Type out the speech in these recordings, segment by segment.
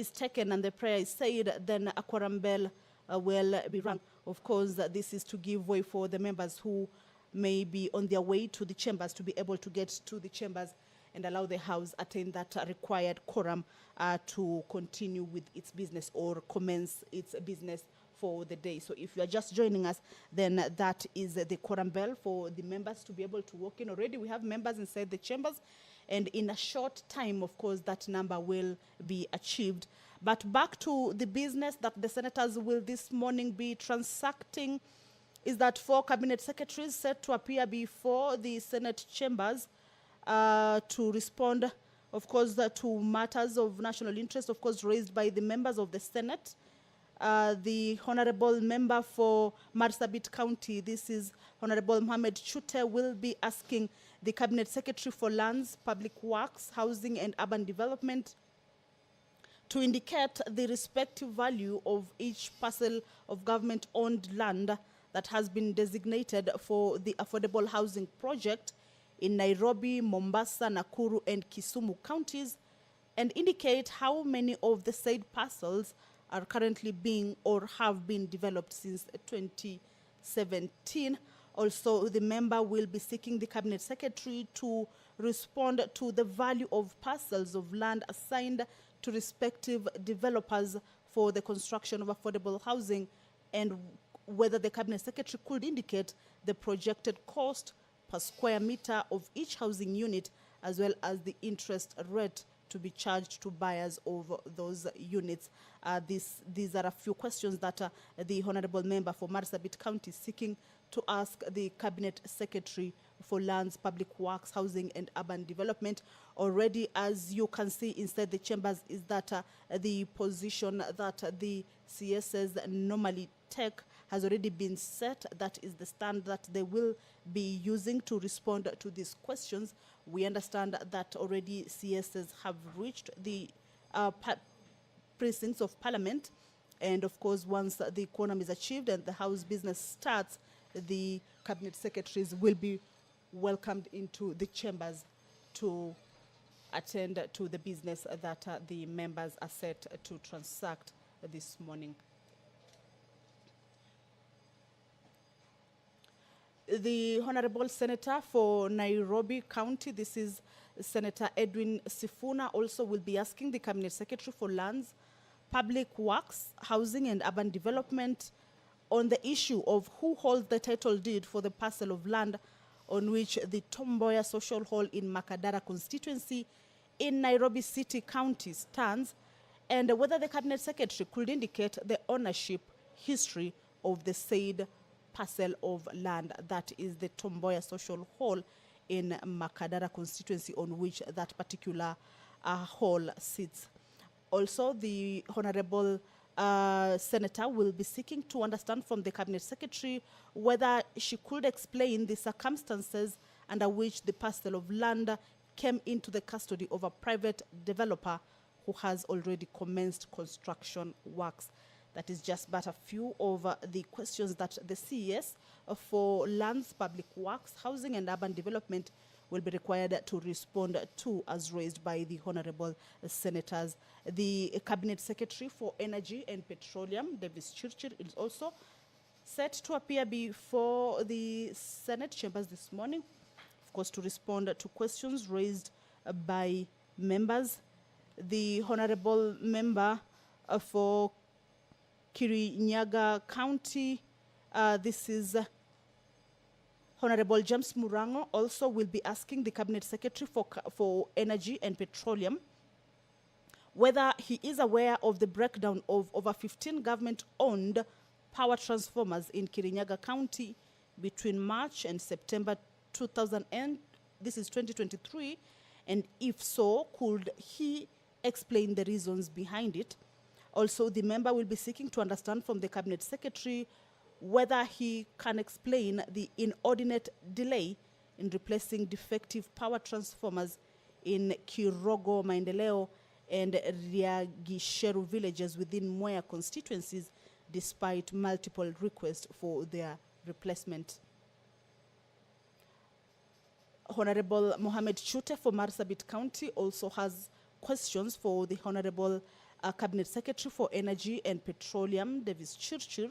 is taken and the prayer is said, then a quorum bell will be rung. Of course, this is to give way for the members who may be on their way to the chambers to be able to get to the chambers and allow the House attain that required quorum to continue with its business or commence its business for the day. So if you are just joining us, then that is the quorum bell for the members to be able to walk in. Already we have members inside the chambers, and in a short time, of course, that number will be achieved. But back to the business that the senators will this morning be transacting is that 4 cabinet secretaries set to appear before the Senate chambers to respond, of course, to matters of national interest, of course, raised by the members of the Senate. The Honorable Member for Marsabit County, this is Honorable Mohamed Chute, will be asking the Cabinet Secretary for Lands, Public Works, Housing and Urban Development to indicate the respective value of each parcel of government-owned land that has been designated for the affordable housing project in Nairobi, Mombasa, Nakuru, and Kisumu counties, and indicate how many of the said parcels are currently being or have been developed since 2017. Also, the member will be seeking the Cabinet Secretary to respond to the value of parcels of land assigned to respective developers for the construction of affordable housing, and whether the Cabinet Secretary could indicate the projected cost per square meter of each housing unit, as well as the interest rate to be charged to buyers of those units. These are a few questions that the Honorable Member for Marsabit County is seeking to ask the Cabinet Secretary for Lands, Public Works, Housing and Urban Development. Already, as you can see inside the chambers, is that the position that the CSs normally take has already been set. That is the stand that they will be using to respond to these questions. We understand that already CSs have reached the precincts of Parliament, and of course, once the quorum is achieved and the House business starts, the Cabinet Secretaries will be welcomed into the chambers to attend to the business that the members are set to transact this morning. The Honorable Senator for Nairobi County, this is Senator Edwin Sifuna, also will be asking the Cabinet Secretary for Lands, Public Works, Housing and Urban Development on the issue of who holds the title deed for the parcel of land on which the Tomboya Social Hall in Makadara constituency in Nairobi City County stands, and whether the Cabinet Secretary could indicate the ownership history of the said parcel of land, that is the Tomboya Social Hall in Makadara constituency on which that particular hall sits. Also, the Honorable Senator will be seeking to understand from the Cabinet Secretary whether she could explain the circumstances under which the parcel of land came into the custody of a private developer who has already commenced construction works. That is just but a few of the questions that the CES for Lands, Public Works, Housing and Urban Development will be required to respond to, as raised by the Honorable Senators. The Cabinet Secretary for Energy and Petroleum, Davis Chirchir, is also set to appear before the Senate chambers this morning, of course, to respond to questions raised by members. The Honorable Member for Kirinyaga County, this is Honorable James Murango, also will be asking the Cabinet Secretary for Energy and Petroleum whether he is aware of the breakdown of over 15 government-owned power transformers in Kirinyaga County between March and September 2023, and if so, could he explain the reasons behind it? Also, the member will be seeking to understand from the Cabinet Secretary whether he can explain the inordinate delay in replacing defective power transformers in Kirogo, Maendeleo, and Riagisheru villages within Mwea constituencies, despite multiple requests for their replacement. Honorable Mohamed Chute for Marsabit County also has questions for the Honorable Cabinet Secretary for Energy and Petroleum, Davis Chirchir.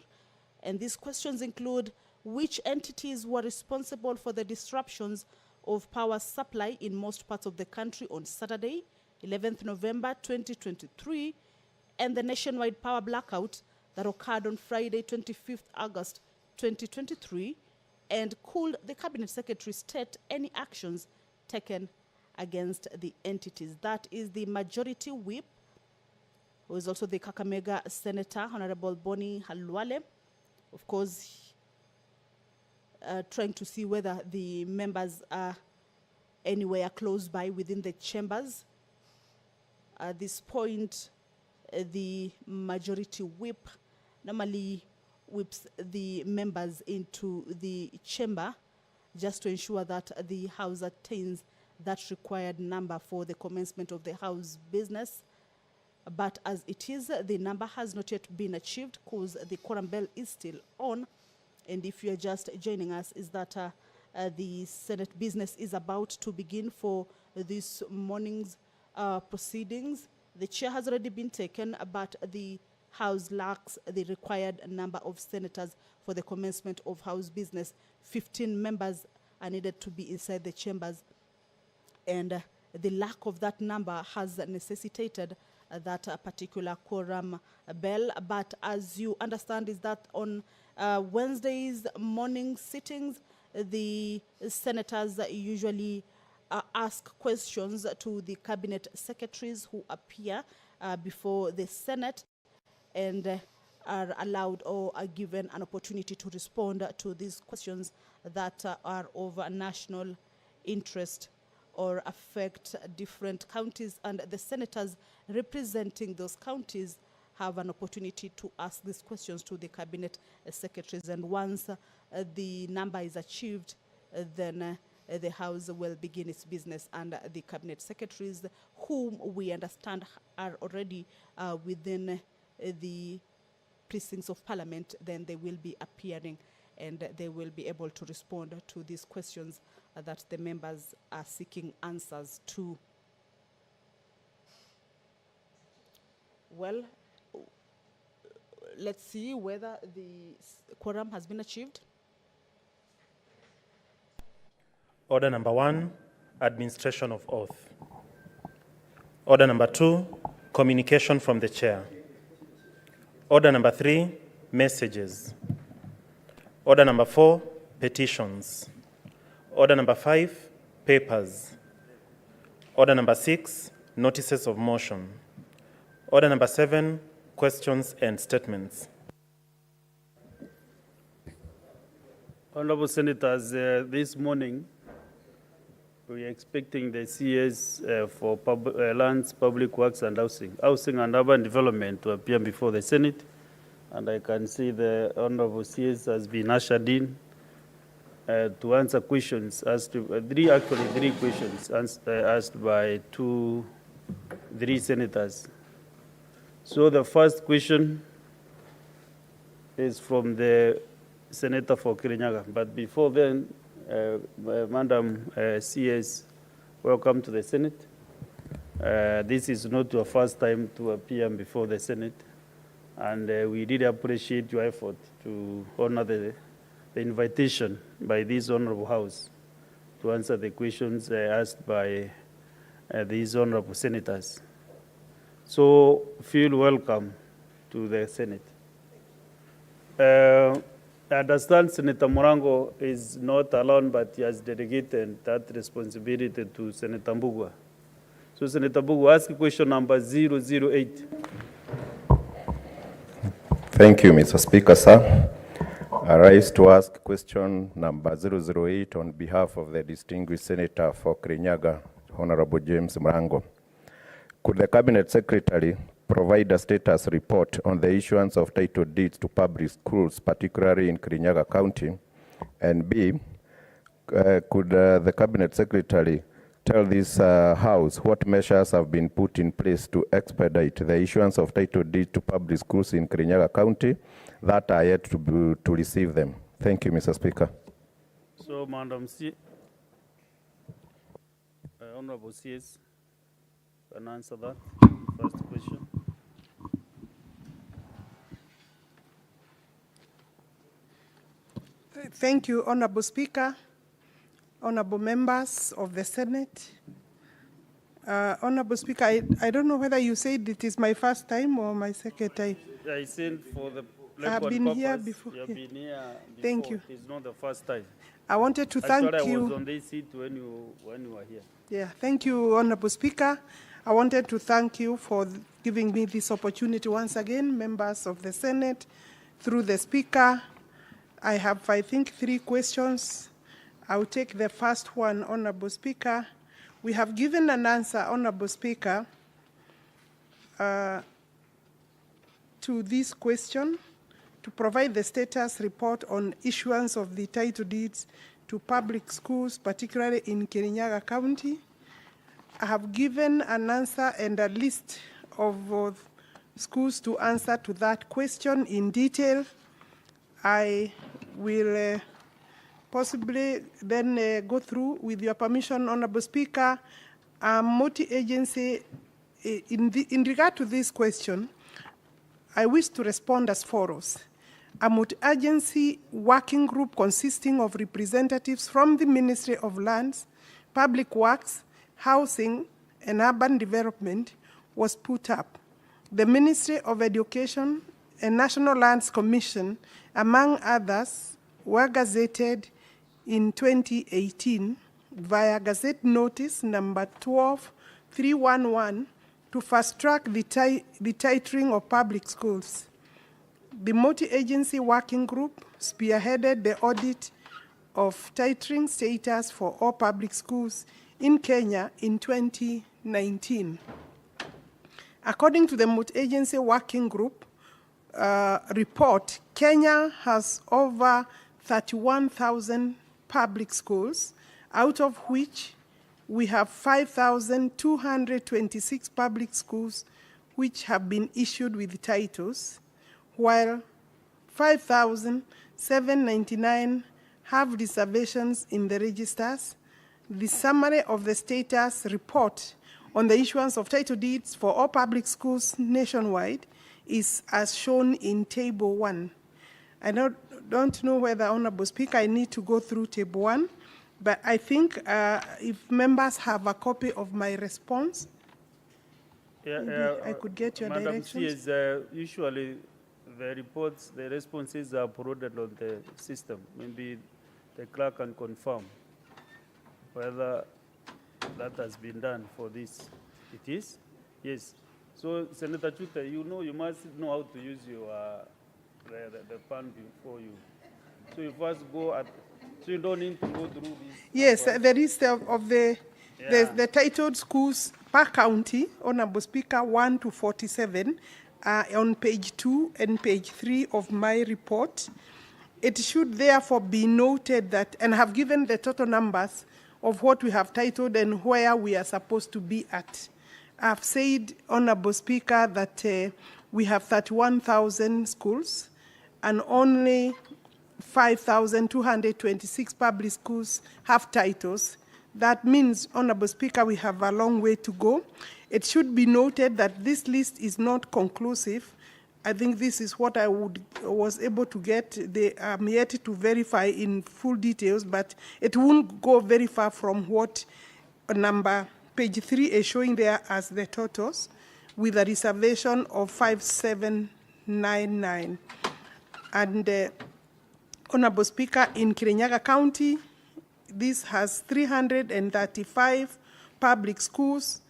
And these questions include: which entities were responsible for the disruptions of power supply in most parts of the country on Saturday, 11th November 2023, and the nationwide power blackout that occurred on Friday, 25th August 2023, and could the Cabinet Secretary state any actions taken against the entities? That is the Majority Whip, who is also the Kakamega Senator, Honorable Bonnie Halwale. Of course, trying to see whether the members are anywhere close by within the chambers. At this point, the Majority Whip normally whips the members into the chamber just to ensure that the House attains that required number for the commencement of the House business. But as it is, the number has not yet been achieved because the quorum bell is still on. And if you are just joining us, is that the Senate business is about to begin for this morning's proceedings. The chair has already been taken, but the House lacks the required number of senators for the commencement of House business. 15 members are needed to be inside the chambers, and the lack of that number has necessitated that particular quorum bell. But as you understand, is that on Wednesdays morning sittings, the senators usually ask questions to the cabinet secretaries who appear before the Senate, and are allowed or are given an opportunity to respond to these questions that are of national interest or affect different counties, and the senators representing those counties have an opportunity to ask these questions to the cabinet secretaries. And once the number is achieved, then the House will begin its business, and the cabinet secretaries, whom we understand are already within the precincts of Parliament, then they will be appearing and they will be able to respond to these questions that the members are seeking answers to. Well, let's see whether the quorum has been achieved. Order number 1, administration of oath. Order number 2, communication from the chair. Order number 3, messages. Order number 4, petitions. Order number 5, papers. Order number 6, notices of motion. Order number 7, questions and statements. Honorable Senators, this morning we are expecting the CS for Lands, Public Works and Housing and Urban Development to appear before the Senate. And I can see the Honorable CS has been ushered in to answer questions, asked three questions asked by 3 senators. So the first question is from the Senator for Kirinyaga. But before then, Madam CS, welcome to the Senate. This is not your first time to appear before the Senate, and we really appreciate your effort to honor the invitation by this honorable House to answer the questions asked by these honorable senators. So feel welcome to the Senate. I understand Senator Morango is not alone, but he has delegated that responsibility to Senator Mbugua. So Senator Mbugua, ask question number 008. Thank you, Mr. Speaker, sir. I rise to ask question number 008 on behalf of the distinguished Senator for Kirinyaga, Honorable James Morango. Could the Cabinet Secretary provide a status report on the issuance of title deeds to public schools, particularly in Kirinyaga County? And B, could the Cabinet Secretary tell this House what measures have been put in place to expedite the issuance of title deeds to public schools in Kirinyaga County that are yet to receive them? Thank you, Mr. Speaker. So, Madam C, Honorable CS, can answer that first question. Thank you, Honorable Speaker, honorable members of the Senate. Honorable Speaker, I don't know whether you said it is my first time or my second time. I sent for the I've record been purpose. here before. You have been here before. Thank you. It's not the first time. I wanted to thank Actually, I was you. on this seat when you were here. Yeah, thank you, Honorable Speaker. I wanted to thank you for giving me this opportunity once again, members of the Senate. Through the Speaker, I have, I think, 3 questions. I'll take the first one, Honorable Speaker. We have given an answer, Honorable Speaker, to this question, to provide the status report on issuance of the title deeds to public schools, particularly in Kirinyaga County. I have given an answer and a list of schools to answer to that question in detail. I will possibly then go through, with your permission, Honorable Speaker, multi-agency. In regard to this question, I wish to respond as follows. A multi-agency working group consisting of representatives from the Ministry of Lands, Public Works, Housing, and Urban Development was put up. The Ministry of Education and National Lands Commission, among others, were gazetted in 2018 via Gazette Notice number 12311 to fast-track the titling of public schools. The multi-agency working group spearheaded the audit of titling status for all public schools in Kenya in 2019. According to the multi-agency working group report, Kenya has over 31,000 public schools, out of which we have 5,226 public schools which have been issued with titles, while 5,799 have reservations in the registers. The summary of the status report on the issuance of title deeds for all public schools nationwide is as shown in Table 1. I don't know whether, Honorable Speaker, I need to go through Table 1, but I think if members have a copy of my response, maybe I could get your Madam directions. CS, usually the reports, the responses are uploaded on the system. Maybe the clerk can confirm whether that has been done for this. It is? Yes. So, Senator Chuta, you must know how to use your the fund before you. So you first go at, so you don't need to go through this. Yes, the list of the titled schools per county, Honorable Speaker, 1 to 47, on page 2 and page 3 of my report. It should therefore be noted that, and have given the total numbers of what we have titled and where we are supposed to be at. I've said, Honorable Speaker, that we have 31,000 schools and only 5,226 public schools have titles. That means, Honorable Speaker, we have a long way to go. It should be noted that this list is not conclusive. I think this is what I was able to get. I'm yet to verify in full details, but it won't go very far from what page 3 is showing there as the totals, with a reservation of 5,799. And Honorable Speaker, in Kirinyaga County, this has 335 public schools.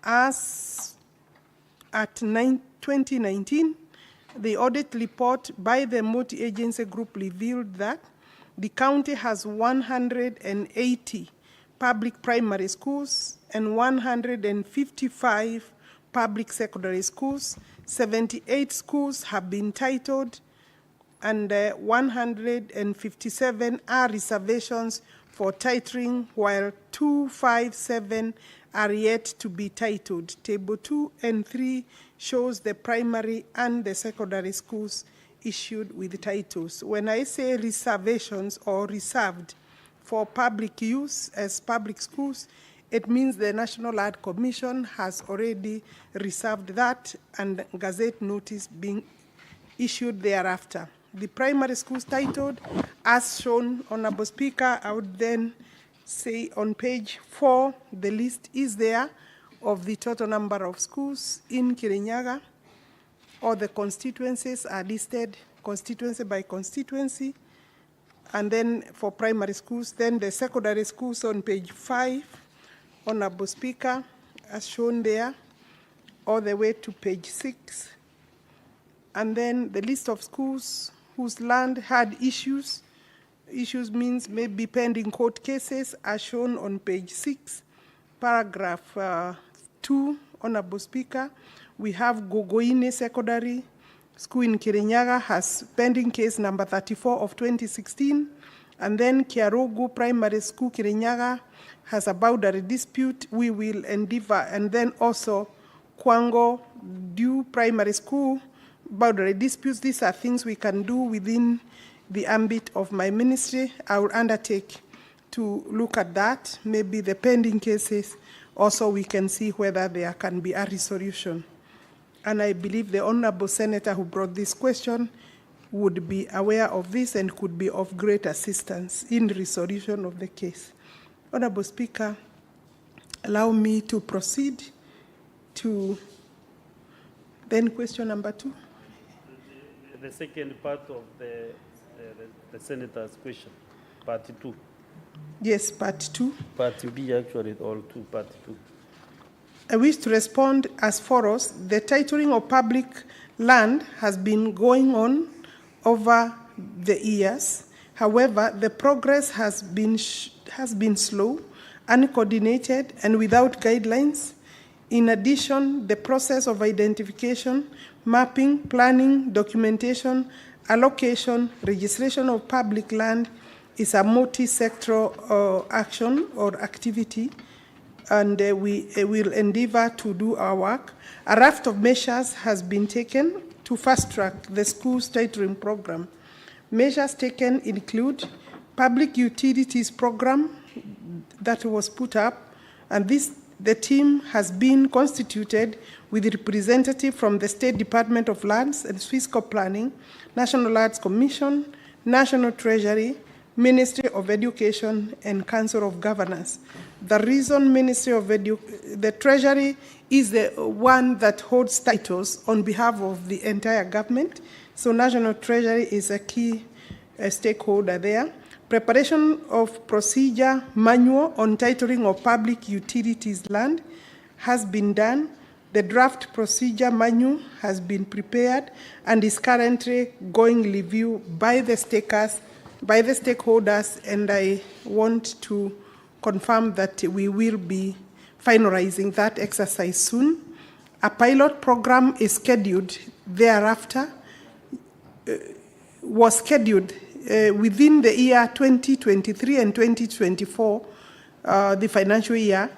As at 2019, the audit report by the multi-agency group revealed that the county has 180 public primary schools and 155 public secondary schools. 78 schools have been titled, and 157 are reservations for titling, while 257 are yet to be titled. Table 2 and 3 shows the primary and the secondary schools issued with titles. When I say reservations or reserved for public use as public schools, it means the National Land Commission has already reserved that, and Gazette Notice being issued thereafter. the primary schools titled as shown, Honorable Speaker. I would then say on page 4, the list is there of the total number of schools in Kirinyaga. All the constituencies are listed constituency by constituency. And then for primary schools, then the secondary schools on page 5, Honorable Speaker, as shown there, all the way to page 6. And then the list of schools whose land had issues. Issues means maybe pending court cases, as shown on page 6, paragraph 2, Honorable Speaker. We have Gogoine Secondary School in Kirinyaga has pending case number 34 of 2016. And then Kiarogu Primary School Kirinyaga has a boundary dispute. We will endeavor. And then also Kwango Due Primary School boundary disputes. These are things we can do within the ambit of my ministry. I will undertake to look at that. Maybe the pending cases, also we can see whether there can be a resolution. And I believe the Honorable Senator who brought this question would be aware of this and could be of great assistance in resolution of the case. Honorable Speaker, allow me to proceed to then question number 2. The second part of the Senator's question, part 2. Yes, part 2. Part B, actually, all 2, part 2. I wish to respond as follows. The titling of public land has been going on over the years. However, the progress has been slow, uncoordinated, and without guidelines. In addition, the process of identification, mapping, planning, documentation, allocation, registration of public land is a multi-sectoral action or activity, and we will endeavor to do our work. A raft of measures has been taken to fast-track the school's titling program. Measures taken include public utilities program that was put up, and the team has been constituted with a representative from the State Department of Lands and Fiscal Planning, National Arts Commission, National Treasury, Ministry of Education, and Council of Governors. The reason the Treasury is the one that holds titles on behalf of the entire government, so National Treasury is a key stakeholder there. Preparation of procedure manual on titling of public utilities land has been done. The draft procedure manual has been prepared and is currently going review by the stakeholders, and I want to confirm that we will be finalizing that exercise soon. A pilot program is scheduled thereafter, was scheduled within the year 2023 and 2024, the financial year,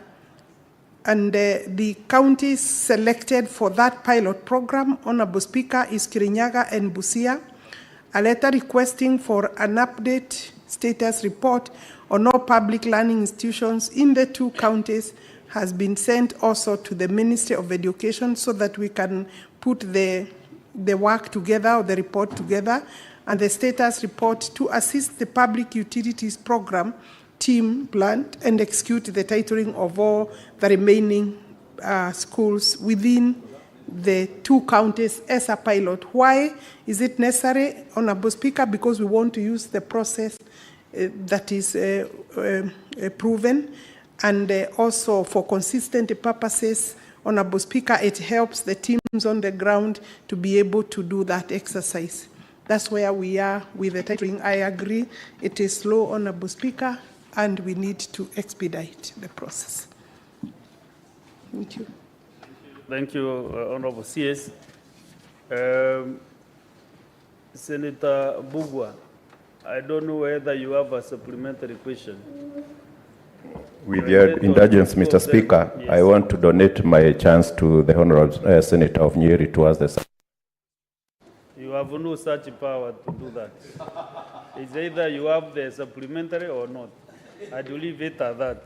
and the counties selected for that pilot program, Honorable Speaker, is Kirinyaga and Busia. A letter requesting for an update status report on all public learning institutions in the 2 counties has been sent also to the Ministry of Education so that we can put the work together, or the report together, and the status report to assist the public utilities program team planned and execute the titling of all the remaining schools within the 2 counties as a pilot. Why is it necessary, Honorable Speaker? Because we want to use the process that is proven, and also for consistent purposes, Honorable Speaker, it helps the teams on the ground to be able to do that exercise. That's where we are with the titling. I agree, it is slow, Honorable Speaker, and we need to expedite the process. Thank you. Thank you, Honorable CS. Senator Bugwa, I don't know whether you have a supplementary question. With your indulgence, Mr. Speaker, yes. I want to donate my chance to the Honorable Senator of Nyeri towards the... You have no such power to do that. It's either you have the supplementary or not. I do leave it at that.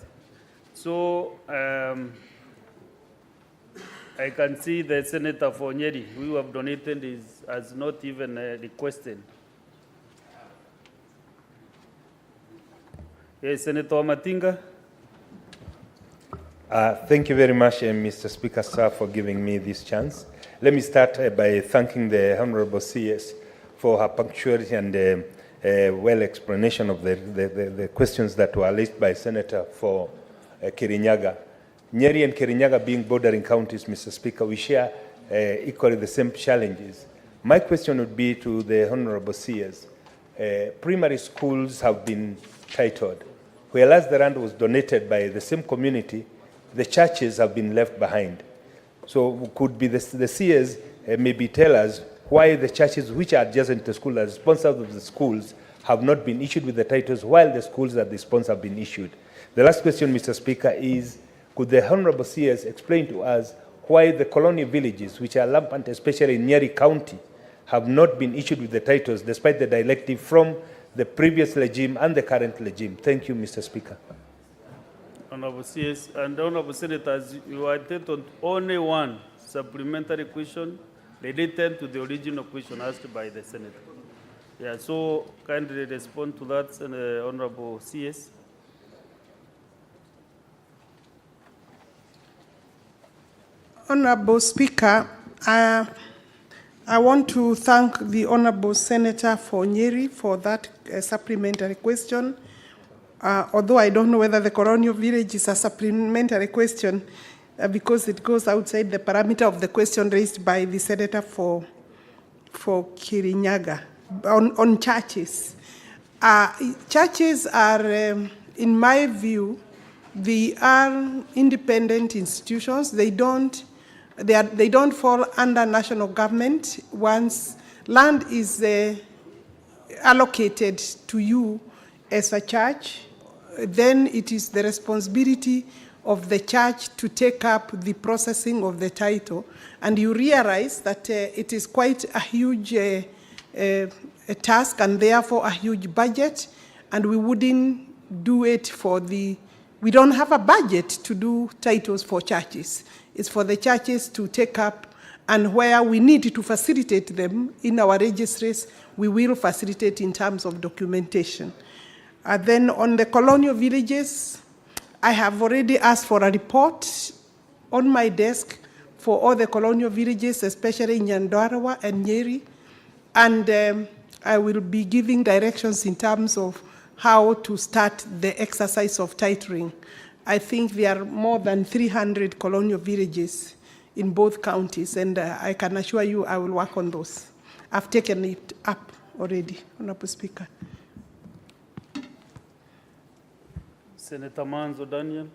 So, I can see the Senator for Nyeri, who have donated, has not even requested Yes, Senator Matinga. Thank you very much, Mr. Speaker, sir, for giving me this chance. Let me start by thanking the Honorable CS for her punctuality and well explanation of the questions that were raised by Senator for Kirinyaga. Nyeri and Kirinyaga being bordering counties, Mr. Speaker, we share equally the same challenges. My question would be to the Honorable CS. Primary schools have been titled, whereas the land was donated by the same community, the churches have been left behind. So could be the CS maybe tell us why the churches which are adjacent to the school, as sponsors of the schools, have not been issued with the titles while the schools that they sponsor have been issued. The last question, Mr. Speaker, is could the Honorable CS explain to us why the colonial villages, which are rampant, especially in Nyeri County, have not been issued with the titles despite the directive from the previous regime and the current regime? Thank you, Mr. Speaker. Honorable CS and Honorable Senators, you attended only one supplementary question related to the original question asked by the Senator. Yeah, so kindly respond to that, Honorable CS. Honorable Speaker, I want to thank the Honorable Senator for Nyeri for that supplementary question. Although I don't know whether the colonial village is a supplementary question because it goes outside the parameter of the question raised by the Senator for Kirinyaga on churches. Churches are, in my view, they are independent institutions. They don't fall under national government. Once land is allocated to you as a church, then it is the responsibility of the church to take up the processing of the title. And you realize that it is quite a huge task and therefore a huge budget, and we wouldn't do it we don't have a budget to do titles for churches. It's for the churches to take up, and where we need to facilitate them in our registries, we will facilitate in terms of documentation. Then on the colonial villages, I have already asked for a report on my desk for all the colonial villages, especially in Nyandarua and Nyeri, and I will be giving directions in terms of how to start the exercise of titling. I think there are more than 300 colonial villages in both counties, and I can assure you I will work on those. I've taken it up already, Honorable Speaker. Senator Manzo Daniel.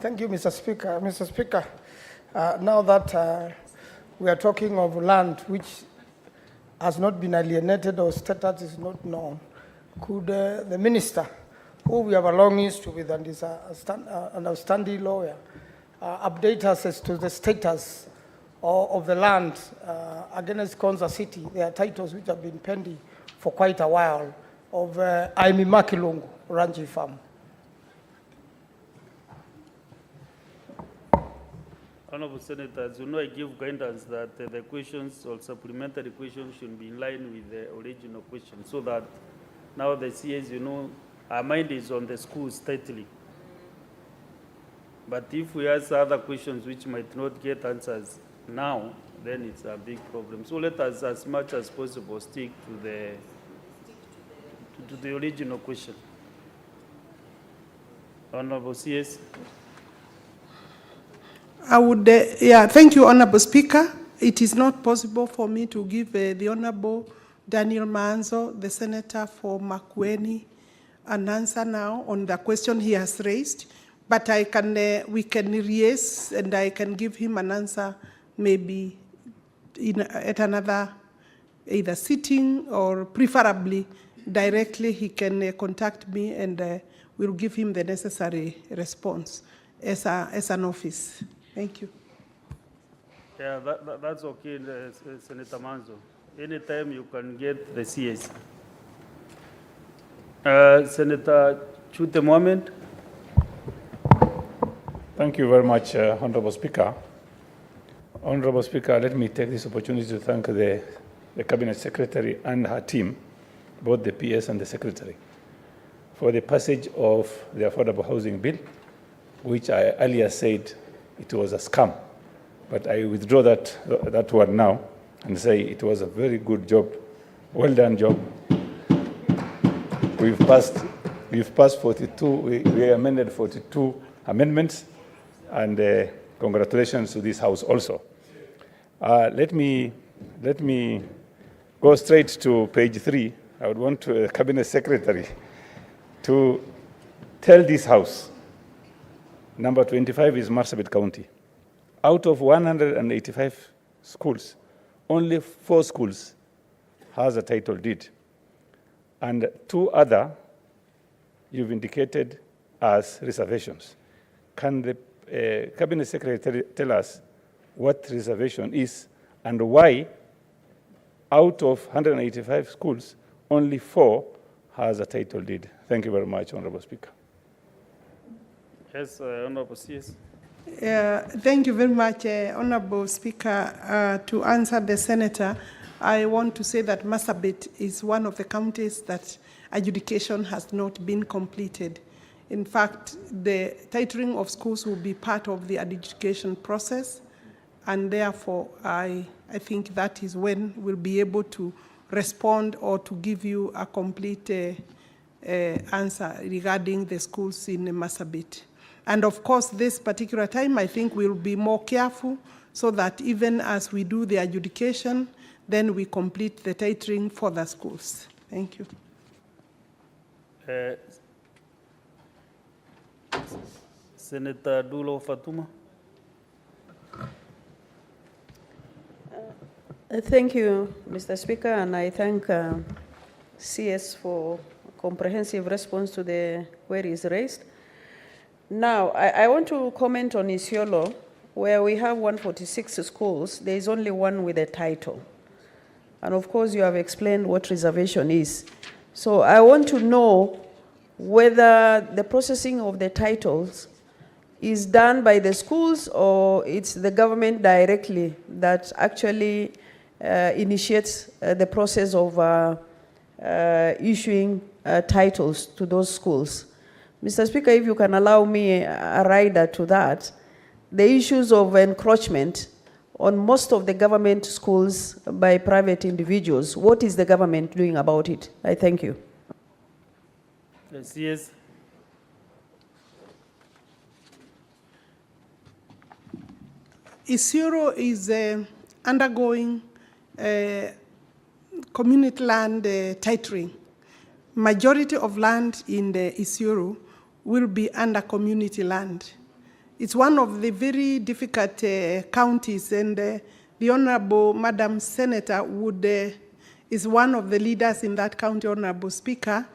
Thank you, Mr. Speaker. Mr. Speaker, now that we are talking of land which has not been alienated or status is not known, could the minister, who we have a long history with and is an outstanding lawyer, update us as to the status of the land against Konza City? There are titles which have been pending for quite a while of Aimi Makilungu Ranchi Farm. Honorable Senators, you know I give guidance that the questions or supplementary questions should be in line with the original question, so that now the CS, you know, our mind is on the schools tightly. But if we ask other questions which might not get answers now, then it's a big problem. So let us, as much as possible, stick to the original question. Honorable CS. I would, thank you, Honorable Speaker. It is not possible for me to give the Honorable Daniel Manzo, the Senator for Makueni, an answer now on the question he has raised, but I can, we can raise and I can give him an answer maybe at another either sitting or preferably directly he can contact me and we'll give him the necessary response as an office. Thank you. Yeah, that's okay, Senator Manzo. Anytime you can get the CS. Senator Chute Mohamed. Thank you very much, Honorable Speaker. Honorable Speaker, let me take this opportunity to thank the Cabinet Secretary and her team both the PS and the Secretary, for the passage of the Affordable Housing Bill, which I earlier said it was a scam. But I withdraw that word now and say it was a very good job, well done job. We've passed 42, we amended 42 amendments, and congratulations to this House also. Let me go straight to page 3. I would want the Cabinet Secretary to tell this House, number 25 is Marsabit County. Out of 185 schools, only 4 schools has a title deed. And 2 other you've indicated as reservations. Can the Cabinet Secretary tell us what reservation is and why out of 185 schools, only 4 has a title deed? Thank you very much, Honorable Speaker. Yes, Honorable CS. Thank you very much, Honorable Speaker. To answer the Senator, I want to say that Marsabit is one of the counties that adjudication has not been completed. In fact, the titling of schools will be part of the adjudication process, and therefore I think that is when we'll be able to respond or to give you a complete answer regarding the schools in Marsabit. And of course, this particular time, I think we'll be more careful so that even as we do the adjudication, then we complete the titling for the schools. Thank you. Senator Dulo Fatuma. Thank you, Mr. Speaker, and I thank CS for a comprehensive response to the queries raised. Now, I want to comment on Isiolo, where we have 146 schools. There is only one with a title. And of course, you have explained what reservation is. So I want to know whether the processing of the titles is done by the schools or it's the government directly that actually initiates the process of issuing titles to those schools. Mr. Speaker, if you can allow me a rider to that, the issues of encroachment on most of the government schools by private individuals, what is the government doing about it? I thank you. CS. Isiolo is undergoing community land titling. Majority of land in the Isiolo will be under community land. It's one of the very difficult counties, and the Honorable Madam Senator is one of the leaders in that county, Honorable Speaker,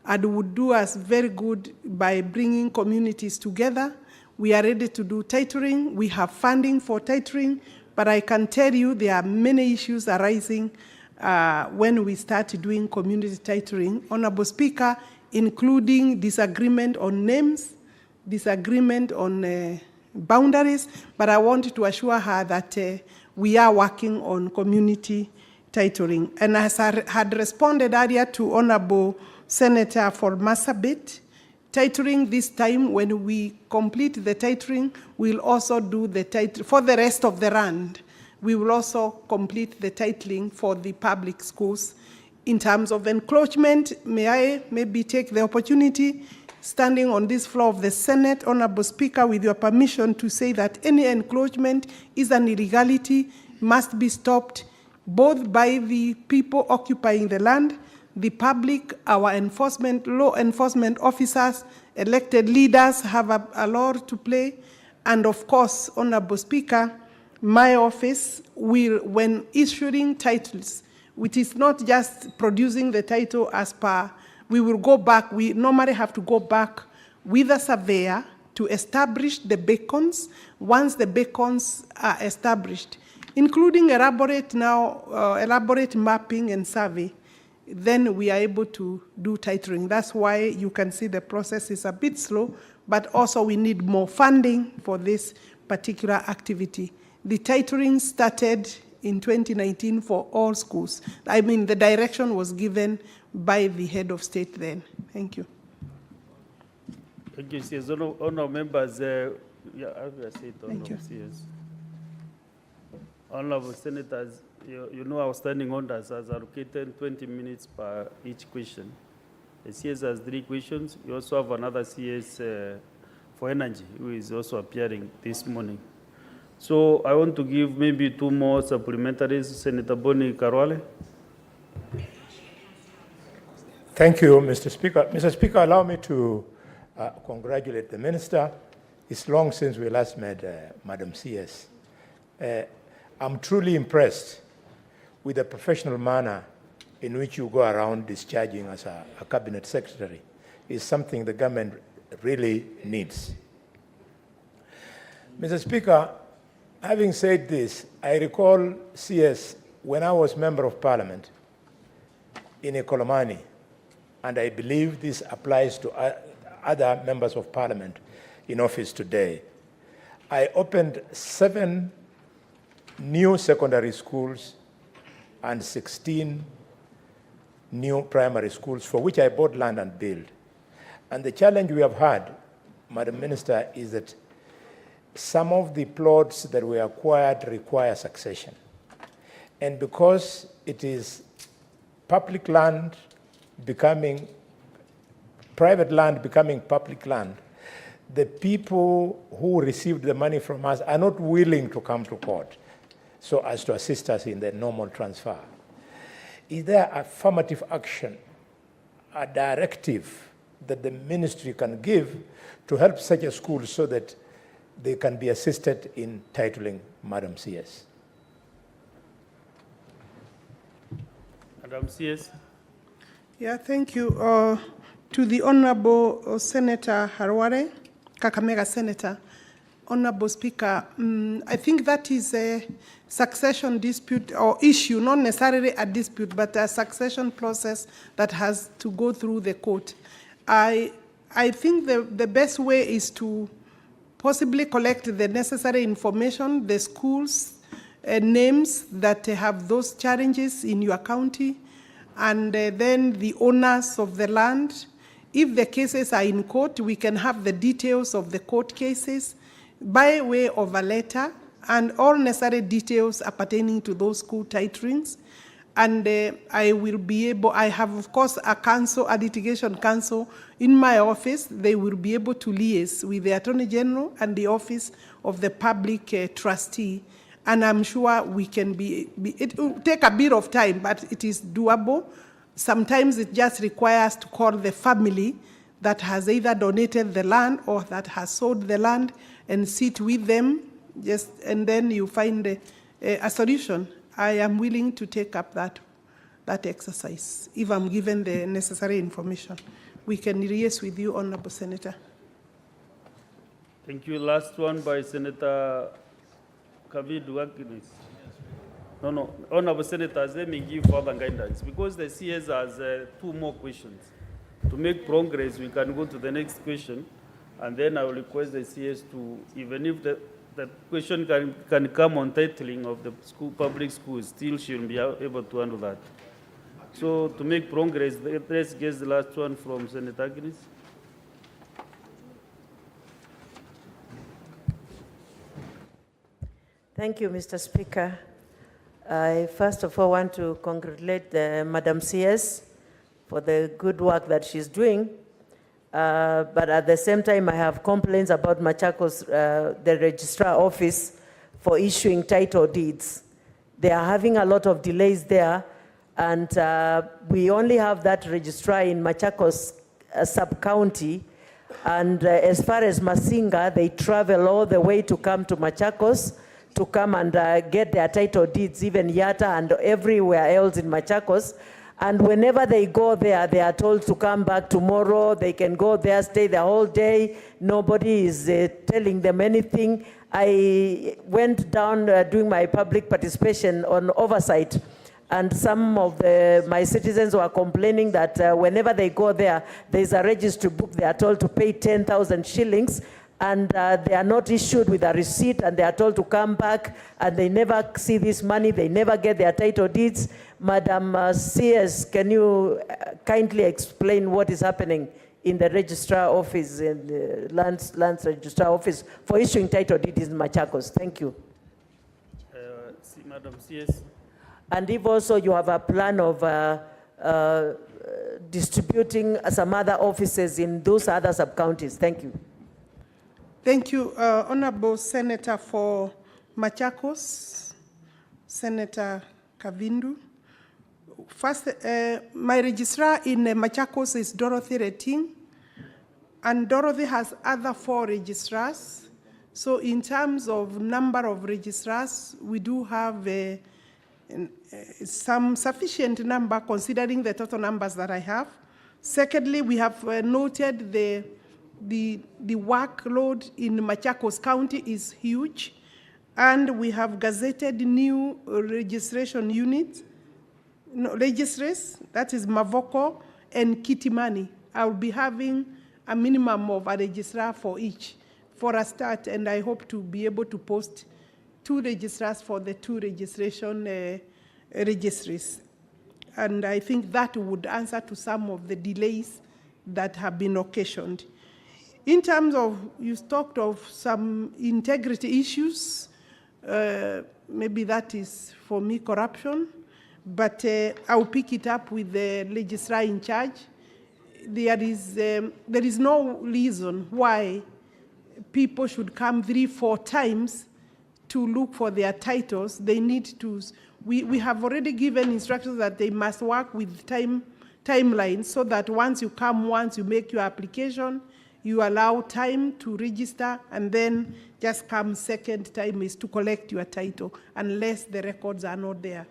and would do us very good by bringing communities together. We are ready to do titling. We have funding for titling, but I can tell you there are many issues arising when we start doing community titling, Honorable Speaker, including disagreement on names, disagreement on boundaries, but I want to assure her that we are working on community titling. And as I had responded earlier to Honorable Senator for Marsabit, titling this time, when we complete the titling, we'll also do the title for the rest of the land. We will also complete the titling for the public schools. In terms of encroachment, may I maybe take the opportunity, standing on this floor of the Senate, Honorable Speaker, with your permission, to say that any encroachment is an illegality, must be stopped, both by the people occupying the land, the public, our law enforcement officers, elected leaders have a role to play, and of course, Honorable Speaker, my office will, when issuing titles, which is not just producing the title as per, we will go back, we normally have to go back with a surveyor to establish the beacons. Once the beacons are established, including elaborate mapping and survey, then we are able to do titling. That's why you can see the process is a bit slow, but also we need more funding for this particular activity. The titling started in 2019 for all schools. I mean, the direction was given by the head of state then. Thank you. Thank you, CS. Honourable members, yeah, I will say it, Thank you. Honourable CS. Honourable senators, you know our standing orders has allocated 20 minutes per each question. The CS has 3 questions. We also have another CS for energy who is also appearing this morning. So I want to give maybe 2 more supplementaries. Senator Boni Karwale. Thank you, Mr. Speaker. Mr. Speaker, allow me to congratulate the minister. It's long since we last met Madam CS. I'm truly impressed with the professional manner in which you go around discharging as a cabinet secretary. It's something the government really needs. Mr. Speaker, having said this, I recall CS when I was member of parliament in Ekolomani, and I believe this applies to other members of parliament in office today. I opened 7 new secondary schools and 16 new primary schools for which I bought land and built. And the challenge we have had, Madam Minister, is that some of the plots that were acquired require succession. And because it is public land becoming, private land becoming public land, the people who received the money from us are not willing to come to court so as to assist us in the normal transfer. Is there affirmative action, a directive that the ministry can give to help such a school so that they can be assisted in titling Madam CS? Madam CS. Yeah, thank you. To the Honorable Senator Harware, Kakamega Senator, Honorable Speaker, I think that is a succession dispute or issue, not necessarily a dispute, but a succession process that has to go through the court. I think the best way is to possibly collect the necessary information, the schools, names that have those challenges in your county, and then the owners of the land. If the cases are in court, we can have the details of the court cases by way of a letter and all necessary details appertaining to those school titlings. And I will be able, I have of course a counsel, a litigation counsel in my office. They will be able to liaise with the Attorney General and the Office of the Public Trustee. And I'm sure we can it will take a bit of time, but it is doable. Sometimes it just requires to call the family that has either donated the land or that has sold the land and sit with them, and then you find a solution. I am willing to take up that exercise if I'm given the necessary information. We can liaise with you, Honorable Senator. Thank you. Last one by Senator Kavidu Agnes. No, Honorable Senators, let me give further guidance. Because the CS has 2 more questions. To make progress, we can go to the next question, and then I will request the CS to, even if the question can come on titling of the school, public schools, still she will be able to handle that. So to make progress, let's get the last one from Senator Agnes. Thank you, Mr. Speaker. I first of all want to congratulate Madam CS for the good work that she's doing. But at the same time, I have complaints about Machakos, the registrar office, for issuing title deeds. They are having a lot of delays there, and we only have that registrar in Machakos sub-county. And as far as Masinga, they travel all the way to come to Machakos to come and get their title deeds, even Yatta and everywhere else in Machakos. And whenever they go there, they are told to come back tomorrow. They can go there, stay the whole day. Nobody is telling them anything. I went down doing my public participation on oversight, and some of my citizens were complaining that whenever they go there, there's a registry book. They are told to pay 10,000 shillings, and they are not issued with a receipt, and they are told to come back, and they never see this money, they never get their title deeds. Madam CS, can you kindly explain what is happening in the registrar office, in the lands registrar office, for issuing title deeds in Machakos? Thank you. Madam CS. And if also you have a plan of distributing some other offices in those other sub-counties. Thank you. Thank you, Honorable Senator for Machakos, Senator Kavindu. First, my registrar in Machakos is Dorothy Reting, and Dorothy has other 4 registrars. So in terms of number of registrars, we do have some sufficient number considering the total numbers that I have. Secondly, we have noted the workload in Machakos County is huge, and we have gazetted new registration units, registries, that is Mavoko and Kitimani. I'll be having a minimum of a registrar for each for a start, and I hope to be able to post 2 registrars for the 2 registration registries. And I think that would answer to some of the delays that have been occasioned. In terms of, you talked of some integrity issues, maybe that is for me corruption, but I'll pick it up with the registrar in charge. There is no reason why people should come 3-4 times to look for their titles. They need to, we have already given instructions that they must work with timelines, so that once you come once, you make your application, you allow time to register, and then just come second time is to collect your title, unless the records are not there.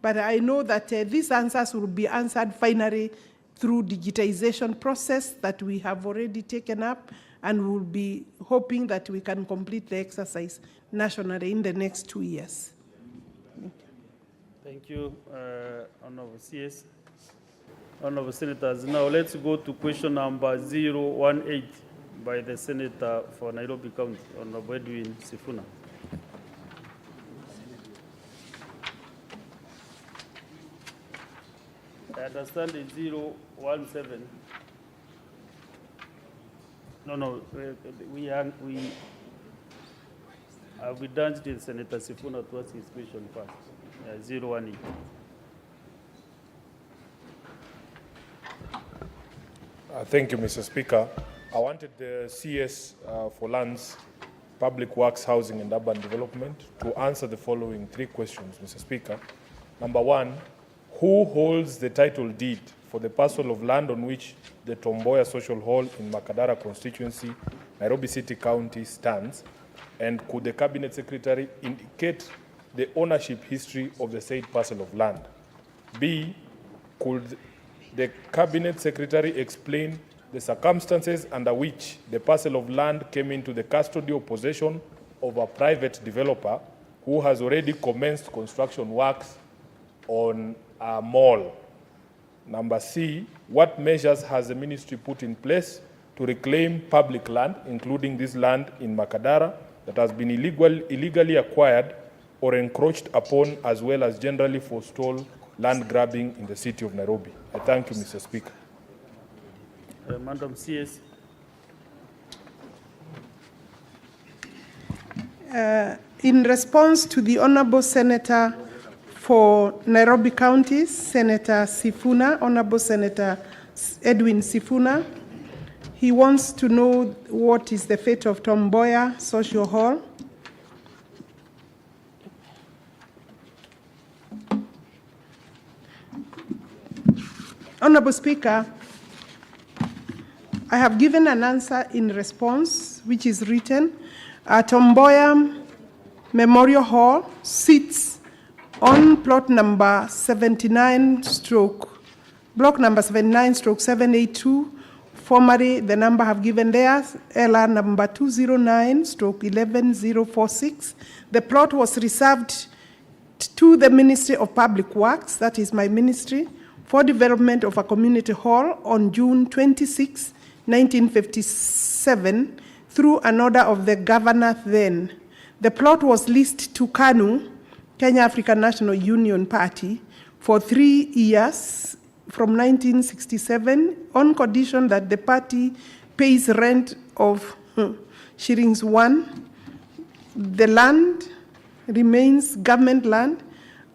But I know that these answers will be answered finally through digitization process that we have already taken up, and we'll be hoping that we can complete the exercise nationally in the next 2 years. Thank you, Honorable CS. Honorable Senators, now let's go to question number 018 by the Senator for Nairobi County, Honorable Edwin Sifuna. I understand it's 017. No, we done to Senator Sifuna to ask his question first. 018. Thank you, Mr. Speaker. I wanted the CS for Lands, Public Works, Housing and Urban Development to answer the following 3 questions, Mr. Speaker. Number 1, who holds the title deed for the parcel of land on which the Tomboya Social Hall in Makadara constituency, Nairobi City County stands? And could the Cabinet Secretary indicate the ownership history of the said parcel of land? B, could the Cabinet Secretary explain the circumstances under which the parcel of land came into the custody or possession of a private developer who has already commenced construction works on a mall? Number C, what measures has the ministry put in place to reclaim public land, including this land in Makadara that has been illegally acquired or encroached upon, as well as generally forestall land grabbing in the city of Nairobi? I thank you, Mr. Speaker. Madam CS. In response to the Honorable Senator for Nairobi County, Senator Sifuna, Honorable Senator Edwin Sifuna, he wants to know what is the fate of Tomboya Social Hall. Honorable Speaker, I have given an answer in response, which is written. Tomboya Memorial Hall sits on plot number 79 stroke, block number 79/782. Formerly, the number I have given there, LR number 209/11046. The plot was reserved to the Ministry of Public Works, that is my ministry, for development of a community hall on June 26, 1957, through an order of the governor then. The plot was leased to KANU, Kenya African National Union Party, for 3 years from 1967 on condition that the party pays rent of shillings 1. The land remains government land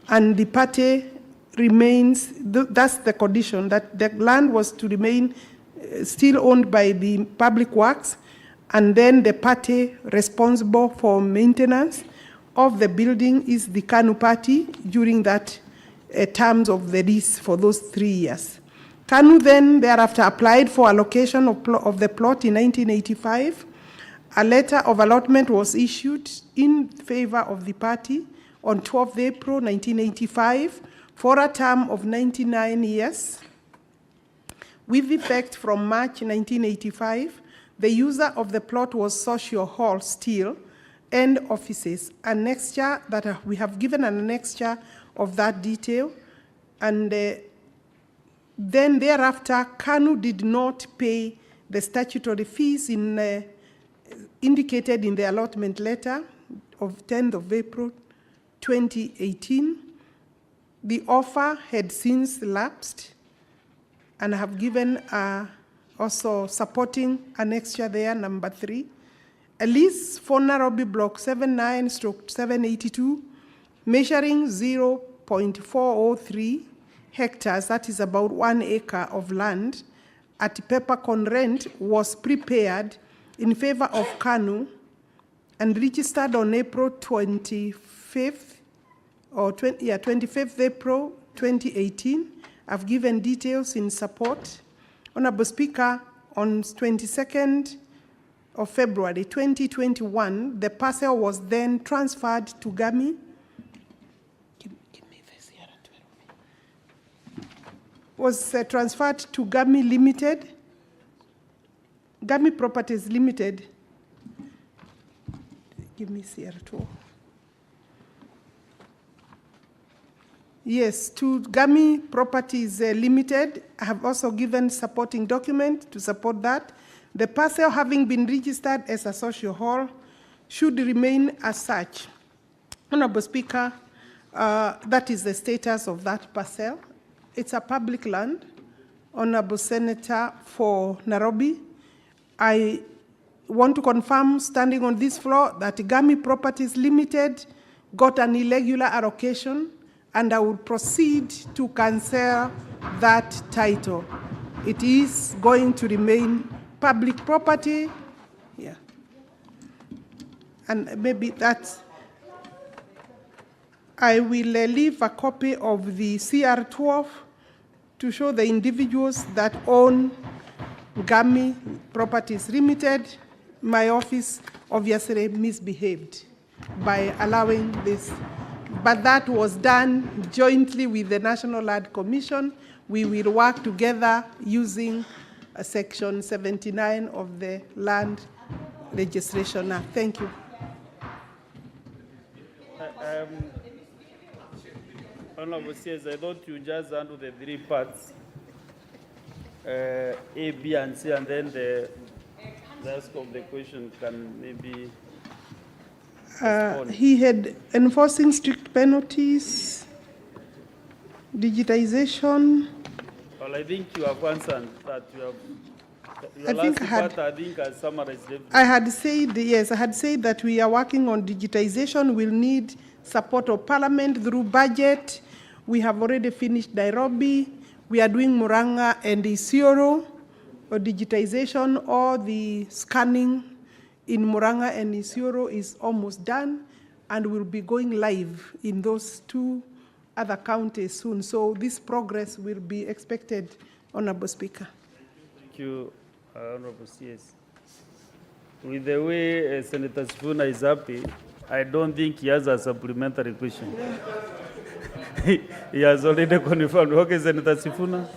and the party remains, that's the condition, that the land was to remain still owned by the public works, and then the party responsible for maintenance of the building is the KANU party during that terms of the lease for those 3 years. KANU then thereafter applied for allocation of the plot in 1985. A letter of allotment was issued in favor of the party on 12th April 1985 for a term of 99 years. With effect from March 1985, the user of the plot was Social Hall still and offices. Annexure that we have given an annexure of that detail, and then thereafter, KANU did not pay the statutory fees indicated in the allotment letter of 10th of April 2018. The offer had since lapsed, and I have given also supporting annexure there, number 3. A lease for Nairobi Block 79/782, measuring 0.403 hectares, that is about 1 acre of land, at peppercorn rent was prepared in favor of KANU and registered on April 25th, or 25th April 2018. I've given details in support. Honorable Speaker, on 22nd of February 2021, the parcel was then transferred to GAMI. Was transferred to GAMI Limited, GAMI Properties Limited. Give me CR2. Yes, to GAMI Properties Limited. I have also given supporting document to support that. The parcel, having been registered as a social hall, should remain as such. Honorable Speaker, that is the status of that parcel. It's a public land. Honorable Senator for Nairobi, I want to confirm, standing on this floor, that GAMI Properties Limited got an irregular allocation, and I will proceed to cancel that title. It is going to remain public property. Yeah. And maybe that's, I will leave a copy of the CR12 to show the individuals that own GAMI Properties Limited. My office obviously misbehaved by allowing this, but that was done jointly with the National Land Commission. We will work together using Section 79 of the Land Registration Act. Thank you. Honorable CS, I thought you just handle the 3 parts, A, B, and C, and then the rest of the question can maybe respond. He had enforcing strict penalties, digitization. Well, I think you have answered that. You have. I think I summarized everything. I had said, yes, I had said that we are working on digitization. We'll need support of Parliament through budget. We have already finished Nairobi. We are doing Murang'a and Isiolo, or digitization, or the scanning in Murang'a and Isiolo is almost done, and we'll be going live in those 2 other counties soon. So this progress will be expected, Honorable Speaker. Thank you, Honorable CS. With the way Senator Sifuna is happy, I don't think he has a supplementary question. He has already confirmed. Okay, Senator Sifuna.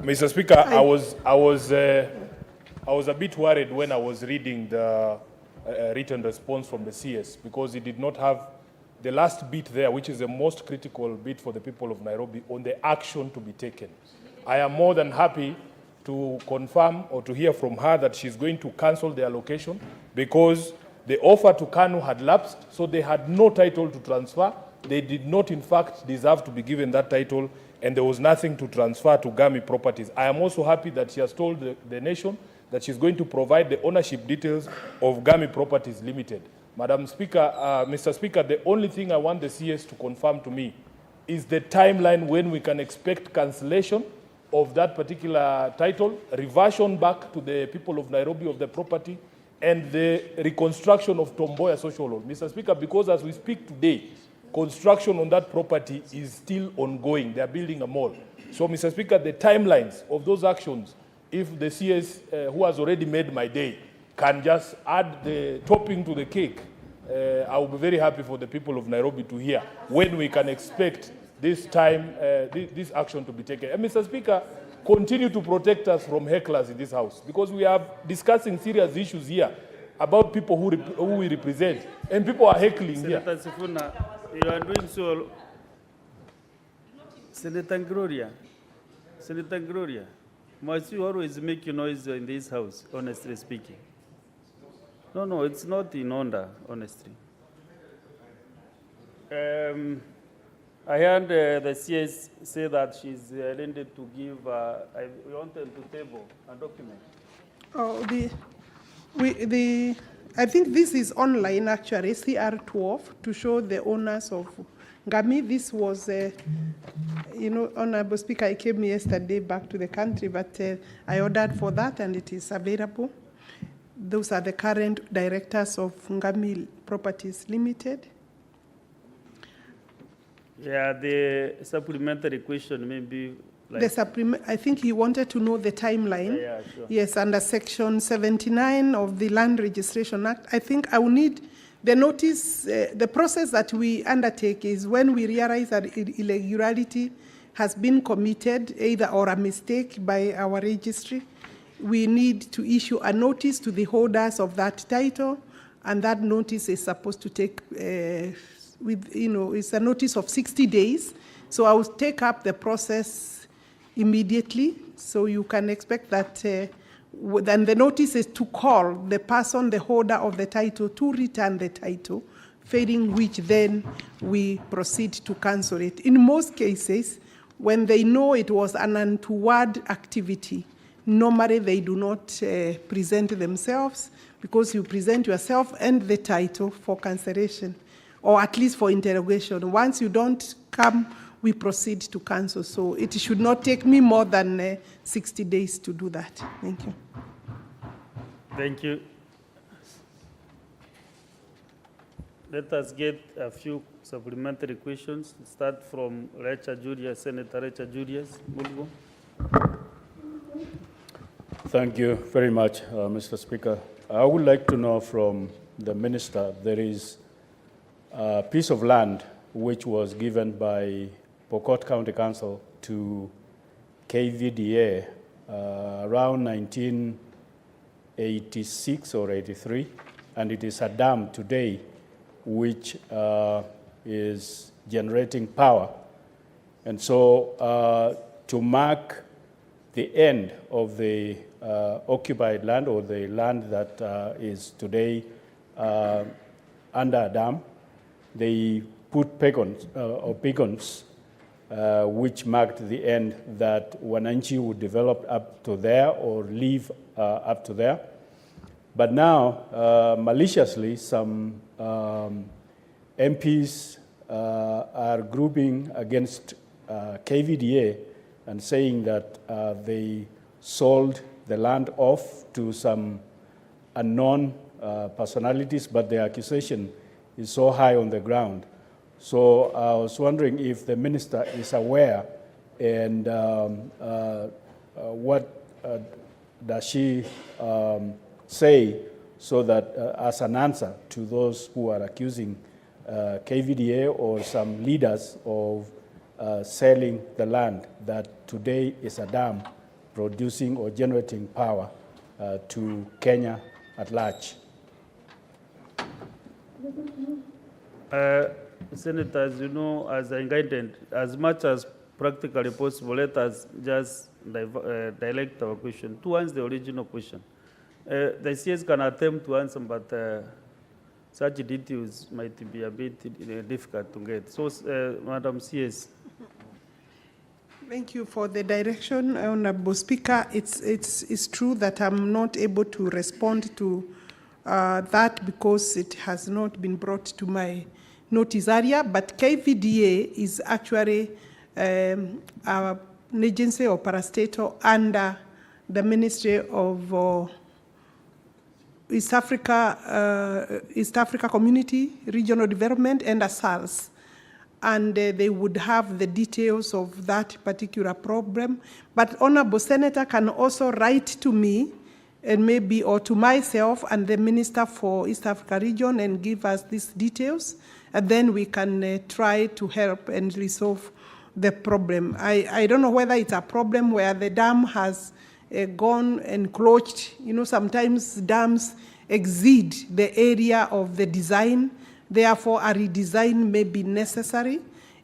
Mr. Speaker, I was a bit worried when I was reading the written response from the CS, because it did not have the last bit there, which is the most critical bit for the people of Nairobi, on the action to be taken. I am more than happy to confirm or to hear from her that she's going to cancel the allocation because the offer to KANU had lapsed, so they had no title to transfer. They did not, in fact, deserve to be given that title, and there was nothing to transfer to GAMI Properties. I am also happy that she has told the nation that she's going to provide the ownership details of GAMI Properties Limited. Madam Speaker, Mr. Speaker, the only thing I want the CS to confirm to me is the timeline when we can expect cancellation of that particular title, reversion back to the people of Nairobi of the property, and the reconstruction of Tomboya Social Hall. Mr. Speaker, because as we speak today, construction on that property is still ongoing. They are building a mall. So, Mr. Speaker, the timelines of those actions, if the CS who has already made my day can just add the topping to the cake, I will be very happy for the people of Nairobi to hear when we can expect this time, this action to be taken. And Mr. Speaker, continue to protect us from hecklers in this house, because we are discussing serious issues here about people who we represent, and people are heckling here. Senator Sifuna, you are doing so. Senator Gloria, must you always make noise in this house, honestly speaking? No, it's not in order, honestly. I heard the CS say that she's intended to give, I wanted to table a document. Oh, I think this is online actually, CR12, to show the owners of GAMI. This was, Honorable Speaker, I came yesterday back to the country, but I ordered for that and it is available. Those are the current directors of GAMI Properties Limited. Yeah, the supplementary question maybe. Like I think he wanted to know the timeline. Yeah, sure. Yes, under Section 79 of the Land Registration Act. I think I will need the notice. The process that we undertake is when we realize that irregularity has been committed, either or a mistake by our registry, we need to issue a notice to the holders of that title, and that notice is supposed to take, it's a notice of 60 days. So I will take up the process immediately. So you can expect that then the notice is to call the person, the holder of the title, to return the title, failing which then we proceed to cancel it. In most cases, when they know it was an untoward activity, normally they do not present themselves, because you present yourself and the title for cancellation, or at least for interrogation. Once you don't come, we proceed to cancel. So it should not take me more than 60 days to do that. Thank you. Thank you. Let us get a few supplementary questions. Start from Senator Rachel Julius. Mulgo. Thank you very much, Mr. Speaker. I would like to know from the minister, there is a piece of land which was given by Pokot County Council to KVDA around 1986 or 83, and it is a dam today which is generating power. And so to mark the end of the occupied land, or the land that is today under a dam, they put beacons which marked the end, that Wananchi would develop up to there or leave up to there. But now, maliciously, some MPs are grouping against KVDA and saying that they sold the land off to some unknown personalities, but the accusation is so high on the ground. So I was wondering if the minister is aware, and what does she say, so that as an answer to those who are accusing KVDA or some leaders of selling the land that today is a dam producing or generating power to Kenya at large. Senators, you know, as I guided, as much as practically possible, let us just direct our question towards the original question. The CS can attempt to answer, but such details might be a bit difficult to get. So, Madam CS. Thank you for the direction, Honorable Speaker. It's true that I'm not able to respond to that because it has not been brought to my notice area, but KVDA is actually an agency or parastatal under the Ministry of East Africa Community, Regional Development, and SARS. And they would have the details of that particular problem. But Honorable Senator can also write to me, and maybe, or to myself and the Minister for East Africa Region, and give us these details, and then we can try to help and resolve the problem. I don't know whether it's a problem where the dam has gone encroached. You know, sometimes dams exceed the area of the design. Therefore, a redesign may be necessary.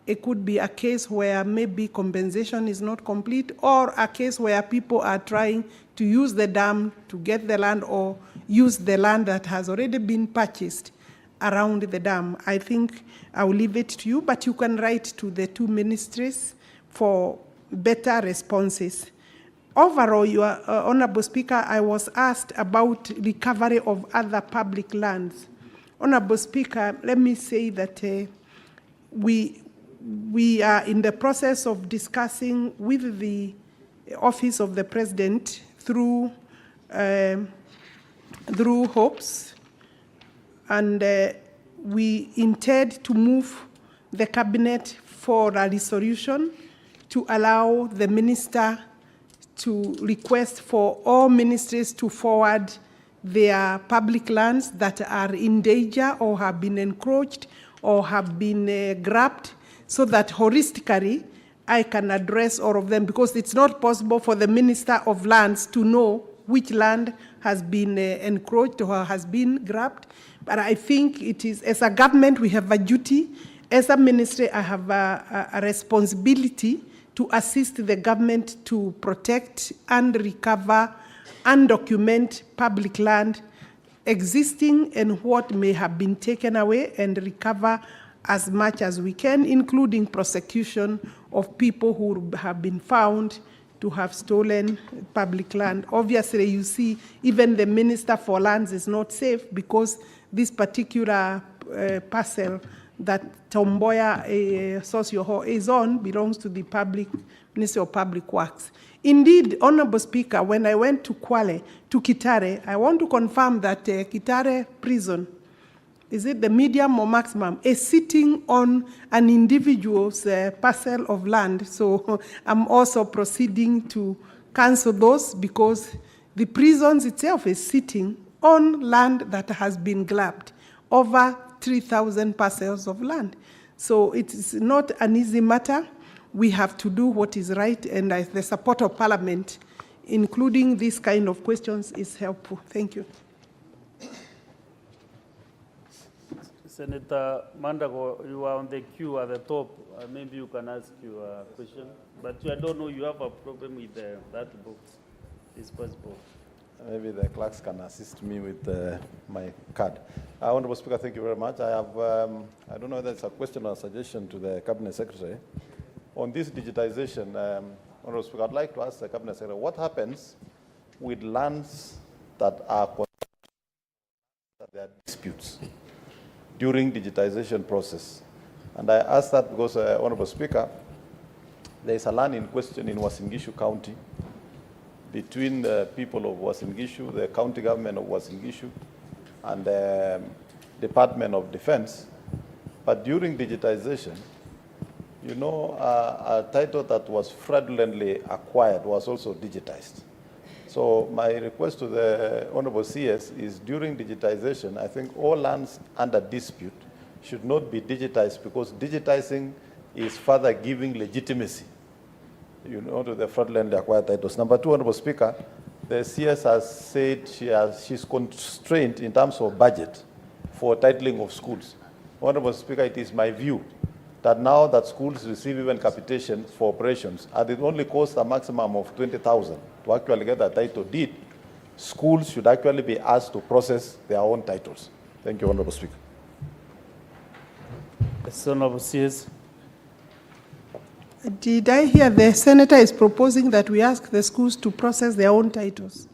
It could be a case where maybe compensation is not complete, or a case where people are trying to use the dam to get the land, or use the land that has already been purchased around the dam. I think I will leave it to you, but you can write to the two ministries for better responses. Overall, Your Honorable Speaker, I was asked about recovery of other public lands. Honorable Speaker, let me say that we are in the process of discussing with the Office of the President through hopes, and we intend to move the cabinet for a resolution to allow the minister to request for all ministries to forward their public lands that are in danger or have been encroached or have been grabbed, so that holistically I can address all of them, because it's not possible for the Minister of Lands to know which land has been encroached or has been grabbed. But I think it is, as a government, we have a duty. As a ministry, I have a responsibility to assist the government to protect and recover and document public land existing and what may have been taken away, and recover as much as we can, including prosecution of people who have been found to have stolen public land. Obviously, you see, even the Minister for Lands is not safe, because this particular parcel that Tomboya Socio is on belongs to the Ministry of Public Works. Indeed, Honorable Speaker, when I went to Kwale, to Kitare, I want to confirm that Kitare prison, is it the medium or maximum, is sitting on an individual's parcel of land. So I'm also proceeding to cancel those, because the prison itself is sitting on land that has been grabbed, over 3,000 parcels of land. So it's not an easy matter. We have to do what is right, and the support of Parliament, including these kind of questions, is helpful. Thank you. Senator Mandago, you are on the queue at the top. Maybe you can ask your question. But I don't know, you have a problem with that box. It's possible. Maybe the clerks can assist me with my card. Honorable Speaker, thank you very much. I have, I don't know whether it's a question or a suggestion to the Cabinet Secretary. On this digitization, Honorable Speaker, I'd like to ask the Cabinet Secretary, what happens with lands that are disputes during digitization process? And I ask that because, Honorable Speaker, there is a land in question in Uasin Gishu County between the people of Uasin Gishu, the county government of Uasin Gishu, and the Department of Defense. But during digitization, you know, a title that was fraudulently acquired was also digitized. So my request to the Honorable CS is, during digitization, I think all lands under dispute should not be digitized, because digitizing is further giving legitimacy, you know, to the fraudulently acquired titles. Number two, Honorable Speaker, the CS has said she's constrained in terms of budget for titling of schools. Honorable Speaker, it is my view that now that schools receive even capitation for operations, and it only costs a maximum of 20,000 to actually get a title deed, schools should actually be asked to process their own titles. Thank you, Honorable Speaker. Honorable CS. Did I hear the senator is proposing that we ask the schools to process their own titles?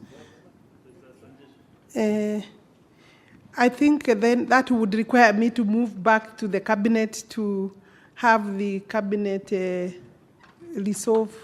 I think then that would require me to move back to the cabinet to have the cabinet resolve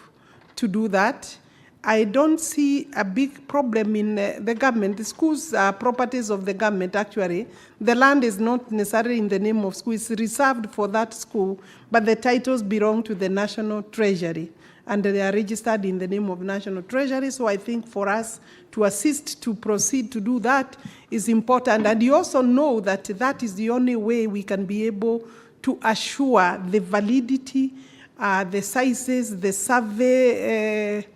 to do that. I don't see a big problem in the government. The schools are properties of the government, actually. The land is not necessarily in the name of school. It's reserved for that school, but the titles belong to the National Treasury, and they are registered in the name of National Treasury. So I think for us to assist to proceed to do that is important. And you also know that that is the only way we can be able to assure the validity, the sizes, the survey,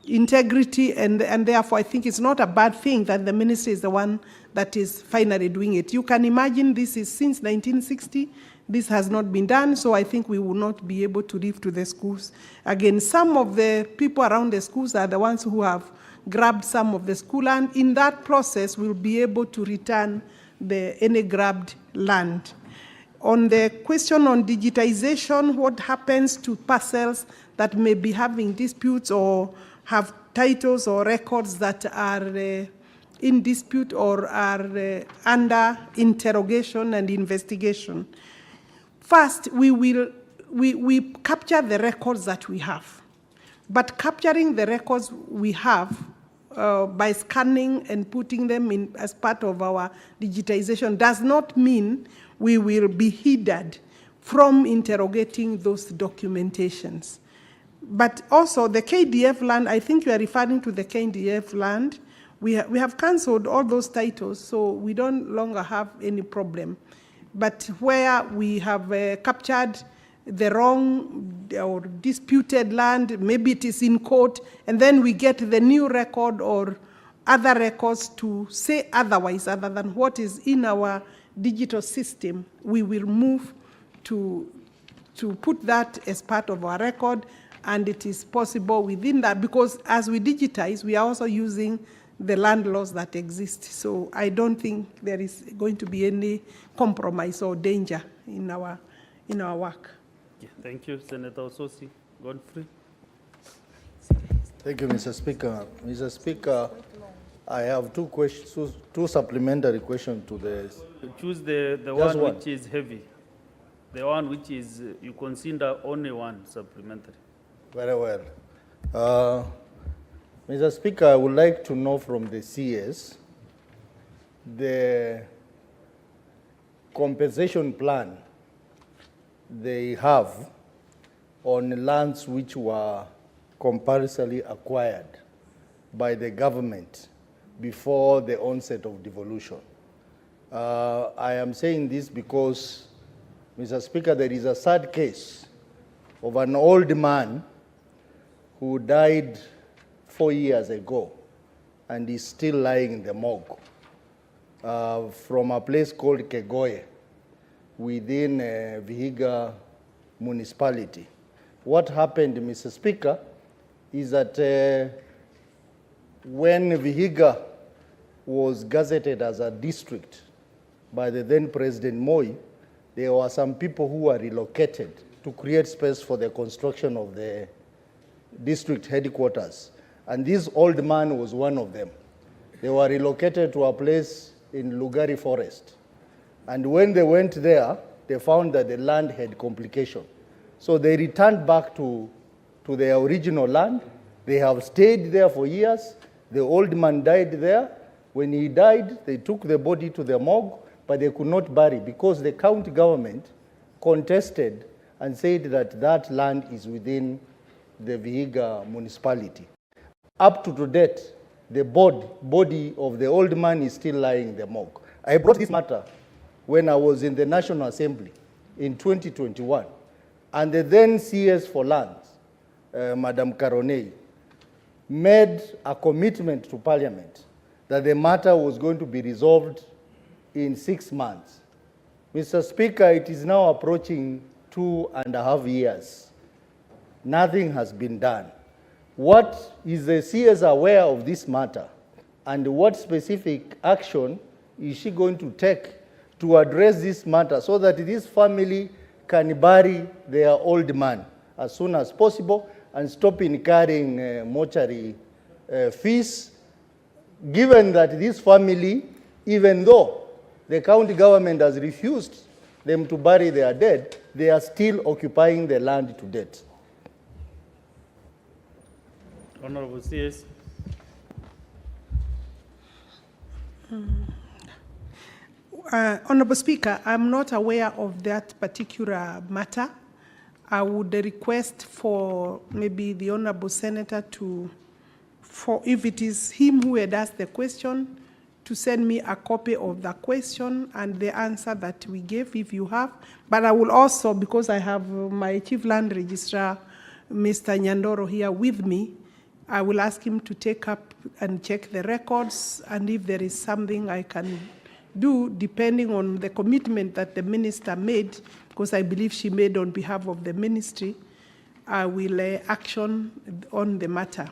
integrity, and therefore I think it's not a bad thing that the ministry is the one that is finally doing it. You can imagine this is since 1960, this has not been done, so I think we will not be able to leave to the schools. Again, some of the people around the schools are the ones who have grabbed some of the school land. In that process, we'll be able to return any grabbed land. On the question on digitization, what happens to parcels that may be having disputes or have titles or records that are in dispute or are under interrogation and investigation? First, we capture the records that we have. But capturing the records we have by scanning and putting them in as part of our digitization does not mean we will be hindered from interrogating those documentations. But also the KDF land, I think you are referring to the KDF land. We have cancelled all those titles, so we don't longer have any problem. But where we have captured the wrong or disputed land, maybe it is in court, and then we get the new record or other records to say otherwise, other than what is in our digital system, we will move to put that as part of our record, and it is possible within that, because as we digitize, we are also using the land laws that exist. So I don't think there is going to be any compromise or danger in our work. Yeah, thank you, Senator Ososi. Godfrey. Thank you, Mr. Speaker. Mr. Speaker, I have two questions, two supplementary questions to the. Choose the one which is heavy. The one which is, you consider only one supplementary. Very well. Mr. Speaker, I would like to know from the CS the compensation plan they have on lands which were compulsorily acquired by the government before the onset of devolution. I am saying this because, Mr. Speaker, there is a sad case of an old man who died 4 years ago and is still lying in the morgue from a place called Kegoye within Vihiga municipality. What happened, Mr. Speaker, is that when Vihiga was gazetted as a district by the then President Moi, there were some people who were relocated to create space for the construction of the district headquarters. And this old man was one of them. They were relocated to a place in Lugari Forest. And when they went there, they found that the land had complication. So they returned back to their original land. They have stayed there for years. The old man died there. When he died, they took the body to the morgue, but they could not bury because the county government contested and said that that land is within the Vihiga municipality. Up to date, the body of the old man is still lying in the morgue. I brought this matter when I was in the National Assembly in 2021. And the then CS for Lands, Madam Karonei, made a commitment to Parliament that the matter was going to be resolved in 6 months. Mr. Speaker, it is now approaching 2.5 years. Nothing has been done. What is the CS aware of this matter? And what specific action is she going to take to address this matter so that this family can bury their old man as soon as possible and stop incurring mortuary fees, given that this family, even though the county government has refused them to bury their dead, they are still occupying the land to date. Honorable CS. Honorable Speaker, I'm not aware of that particular matter. I would request for maybe the Honorable Senator if it is him who had asked the question, to send me a copy of the question and the answer that we gave, if you have. But I will also, because I have my Chief Land Registrar, Mr. Nyandoro, here with me, I will ask him to take up and check the records, and if there is something I can do, depending on the commitment that the minister made, because I believe she made on behalf of the ministry, I will action on the matter.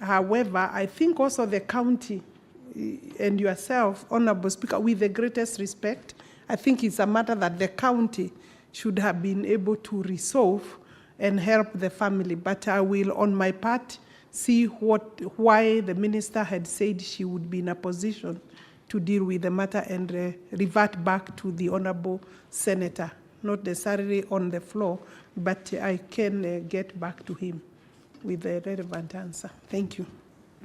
However, I think also the county and yourself, Honorable Speaker, with the greatest respect, I think it's a matter that the county should have been able to resolve and help the family. But I will, on my part, see why the minister had said she would be in a position to deal with the matter and revert back to the Honorable Senator, not necessarily on the floor, but I can get back to him with the relevant answer. Thank you.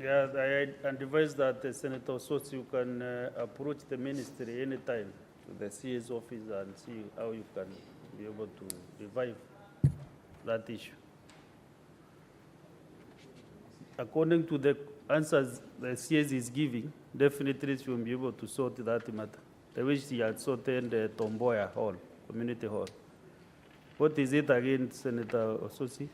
Yeah, I advise that Senator Sotsi, you can approach the ministry anytime to the CS office and see how you can be able to revive that issue. According to the answers the CS is giving, definitely she will be able to sort that matter. The way she had sorted the Tomboya Hall, Community Hall. What is it again, Senator Ososi?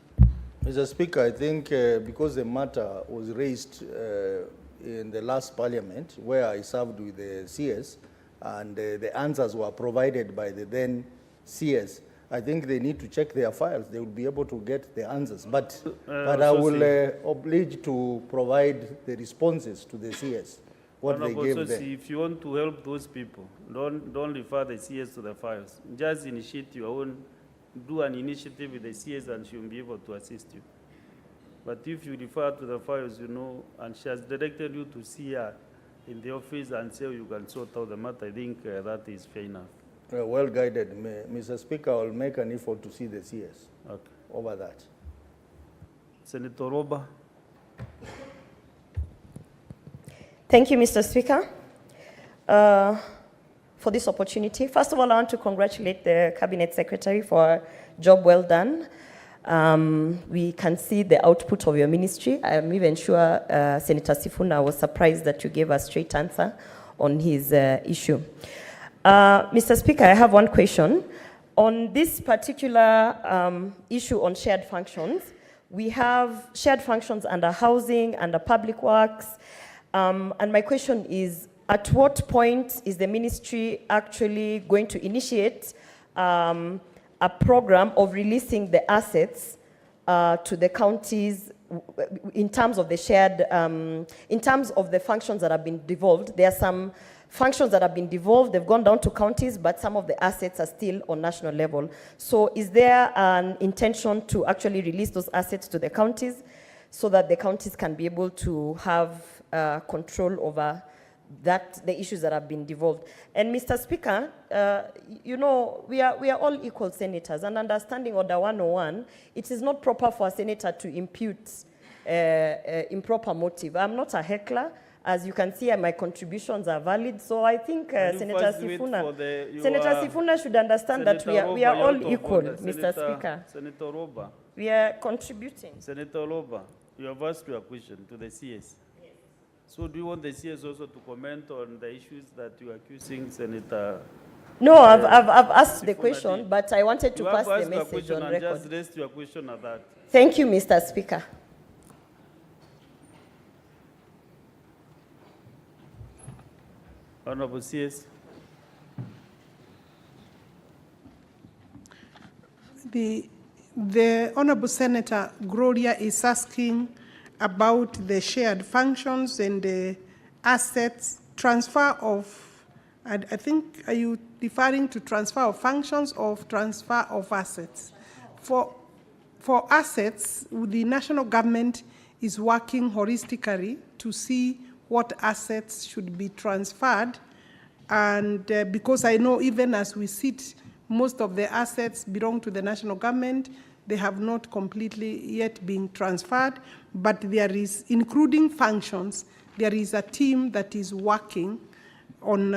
Mr. Speaker, I think because the matter was raised in the last parliament, where I served with the CS, and the answers were provided by the then CS, I think they need to check their files. They will be able to get the answers. But I will oblige to provide the responses to the CS, what they gave them. If you want to help those people, don't refer the CS to the files. Just initiate your own, do an initiative with the CS and she will be able to assist you. But if you refer to the files, you know, and she has directed you to see her in the office and say you can sort out the matter, I think that is fair enough. Well guided. Mr. Speaker, I will make an effort to see the CS over that. Senator Roba. Thank you, Mr. Speaker, for this opportunity. First of all, I want to congratulate the Cabinet Secretary for a job well done. We can see the output of your ministry. I'm even sure Senator Sifuna was surprised that you gave a straight answer on his issue. Mr. Speaker, I have one question. On this particular issue on shared functions, we have shared functions under housing, under public works, and my question is, at what point is the ministry actually going to initiate a program of releasing the assets to the counties in terms of the shared, in terms of the functions that have been devolved? There are some functions that have been devolved, they've gone down to counties, but some of the assets are still on national level. So is there an intention to actually release those assets to the counties so that the counties can be able to have control over the issues that have been devolved? And Mr. Speaker, you know, we are all equal senators, and understanding Order 101, it is not proper for a senator to impute improper motive. I'm not a heckler. As you can see, my contributions are valid. So I think Senator Sifuna should understand that we are all equal, Mr. Speaker. Senator Roba. We are contributing. Senator Roba, you have asked your question to the CS. So do you want the CS also to comment on the issues that you are accusing Senator? No, I've asked the question, but I wanted to pass the message on record. Just raise your question at that. Thank you, Mr. Speaker. Honorable CS. The Honorable Senator Gloria is asking about the shared functions and the assets transfer of, I think, are you referring to transfer of functions or transfer of assets? For assets, the national government is working holistically to see what assets should be transferred. And because I know even as we sit, most of the assets belong to the national government. They have not completely yet been transferred, but there is, including functions, there is a team that is working on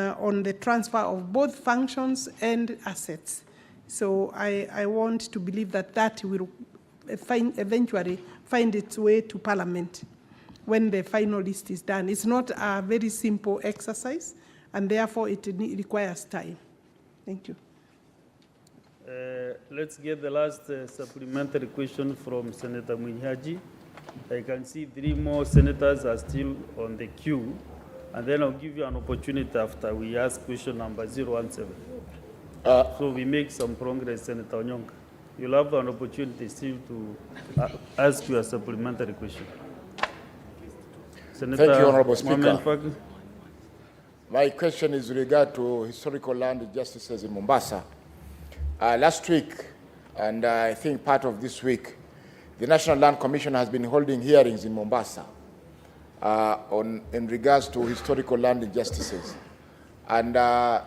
the transfer of both functions and assets. So I want to believe that that will eventually find its way to Parliament when the final list is done. It's not a very simple exercise, and therefore it requires time. Thank you. Let's get the last supplementary question from Senator Munyaji. I can see 3 more senators are still on the queue, and then I'll give you an opportunity after we ask question number 017. So we make some progress, Senator Onyonka. You'll have an opportunity still to ask your supplementary question. Senator Thank you, Honorable Speaker. Mohamed My question is with regard to historical land justices in Mombasa. Last week, and I think part of this week, the National Land Commission has been holding hearings in Mombasa in regards to historical land injustices. And on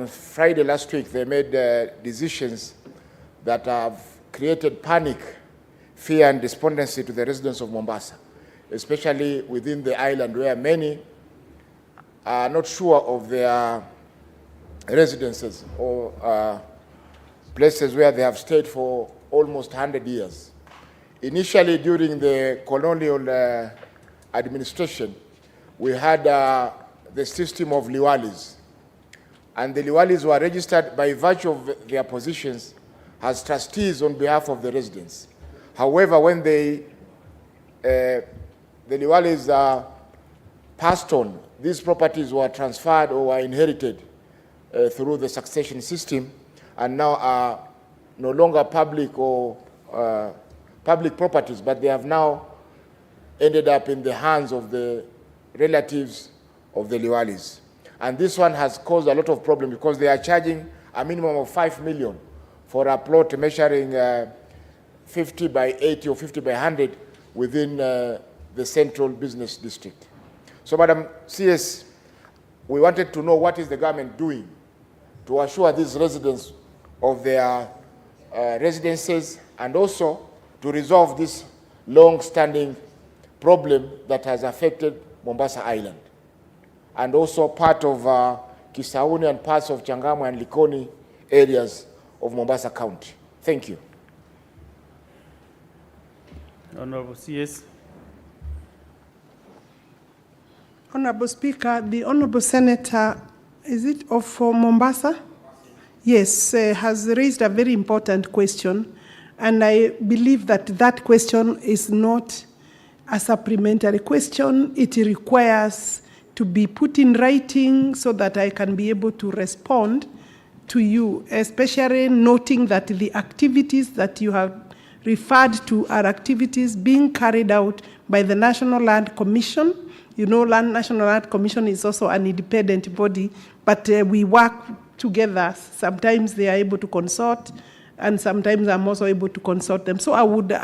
Friday last week, they made decisions that have created panic, fear, and despondency to the residents of Mombasa, especially within the island where many are not sure of their residences or places where they have stayed for almost 100 years. Initially, during the colonial administration, we had the system of liwalis. And the liwalis were registered by virtue of their positions as trustees on behalf of the residents. However, when the liwalis passed on, these properties were transferred or were inherited through the succession system, and now are no longer public or public properties, but they have now ended up in the hands of the relatives of the liwalis. And this one has caused a lot of problems because they are charging a minimum of 5 million for a plot measuring 50 by 80 or 50 by 100 within the central business district. So, Madam CS, we wanted to know what is the government doing to assure these residents of their residences, and also to resolve this long-standing problem that has affected Mombasa Island, and also part of Kisauni and parts of Changamwe and Likoni areas of Mombasa County. Thank you. Honorable CS. Honorable Speaker, the Honorable Senator, is it for Mombasa? Yes, has raised a very important question, and I believe that that question is not a supplementary question. It requires to be put in writing so that I can be able to respond to you, especially noting that the activities that you have referred to are activities being carried out by the National Land Commission. You know, National Land Commission is also an independent body, but we work together. Sometimes they are able to consult, and sometimes I'm also able to consult them. So I would,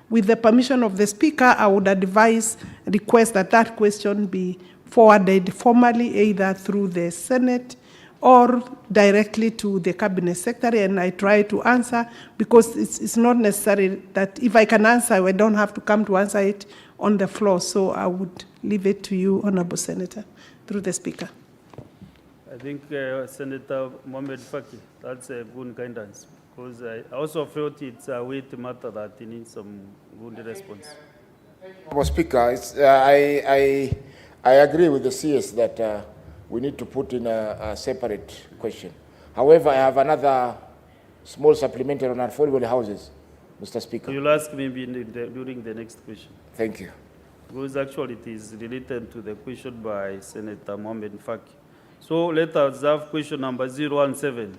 with the permission of the Speaker, I would request that that question be forwarded formally, either through the Senate or directly to the Cabinet Secretary, and I try to answer, because it's not necessary that if I can answer, I don't have to come to answer it on the floor. So I would leave it to you, Honorable Senator, through the Speaker. I think Senator Mohamed Faki, that's a good guidance, because I also felt it's a weight matter that needs some good response. Honorable Speaker, I agree with the CS that we need to put in a separate question. However, I have another small supplementary on affordable houses, Mr. Speaker. You'll ask me during the next question. Thank you. Because actually it is related to the question by Senator Mohamed Faki. So let us have question number 017.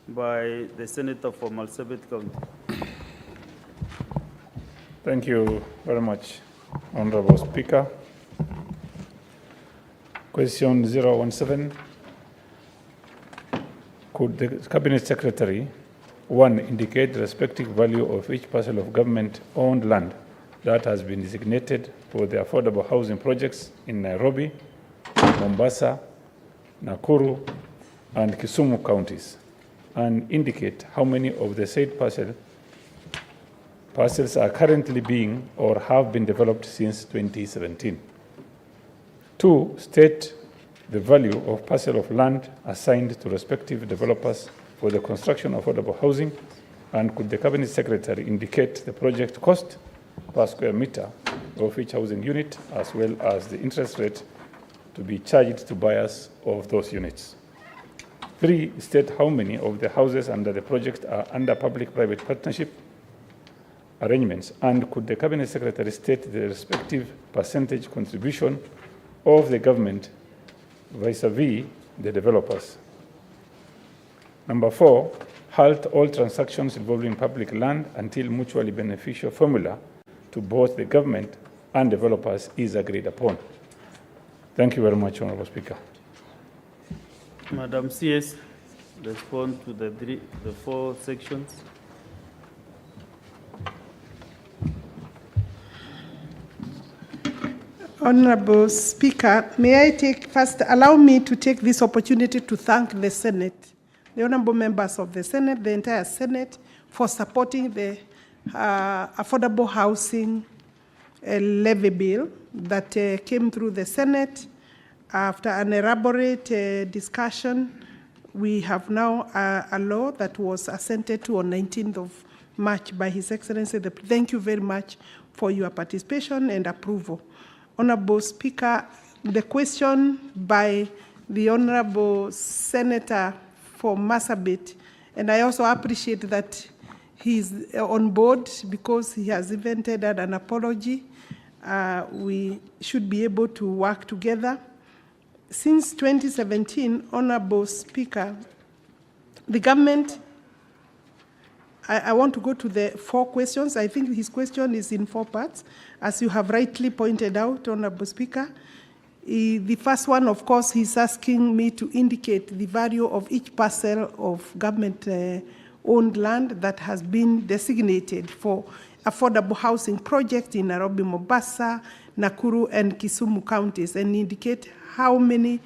by the Senator for Marsabit County. Thank you very much, Honorable Speaker. Question 017. Could the Cabinet Secretary, one, indicate the respective value of each parcel of government-owned land that has been designated for the affordable housing projects in Nairobi, Mombasa, Nakuru, and Kisumu counties, and indicate how many of the said parcels are currently being or have been developed since 2017. 2, state the value of parcel of land assigned to respective developers for the construction of affordable housing, and could the Cabinet Secretary indicate the project cost per square meter of each housing unit, as well as the interest rate to be charged to buyers of those units. 3, state how many of the houses under the project are under public-private partnership arrangements, and could the Cabinet Secretary state the respective percentage contribution of the government vis-a-vis the developers. Number 4, halt all transactions involving public land until mutually beneficial formula to both the government and developers is agreed upon. Thank you very much, Honorable Speaker. Madam CS, respond to the 4 sections. Honorable Speaker, may I allow me to take this opportunity to thank the Senate, the honorable members of the Senate, the entire Senate, for supporting the affordable housing levy bill that came through the Senate. After an elaborate discussion, we have now a law that was assented to on 19th of March by His Excellency. Thank you very much for your participation and approval. Honorable Speaker, the question by the Honorable Senator for Marsabit, and I also appreciate that he's on board because he has even tendered an apology. We should be able to work together. Since 2017, Honorable Speaker, the government, I want to go to the 4 questions. I think his question is in 4 parts. As you have rightly pointed out, Honorable Speaker, the first one, of course, he's asking me to indicate the value of each parcel of government-owned land that has been designated for affordable housing projects in Nairobi, Mombasa, Nakuru, and Kisumu counties, and indicate how many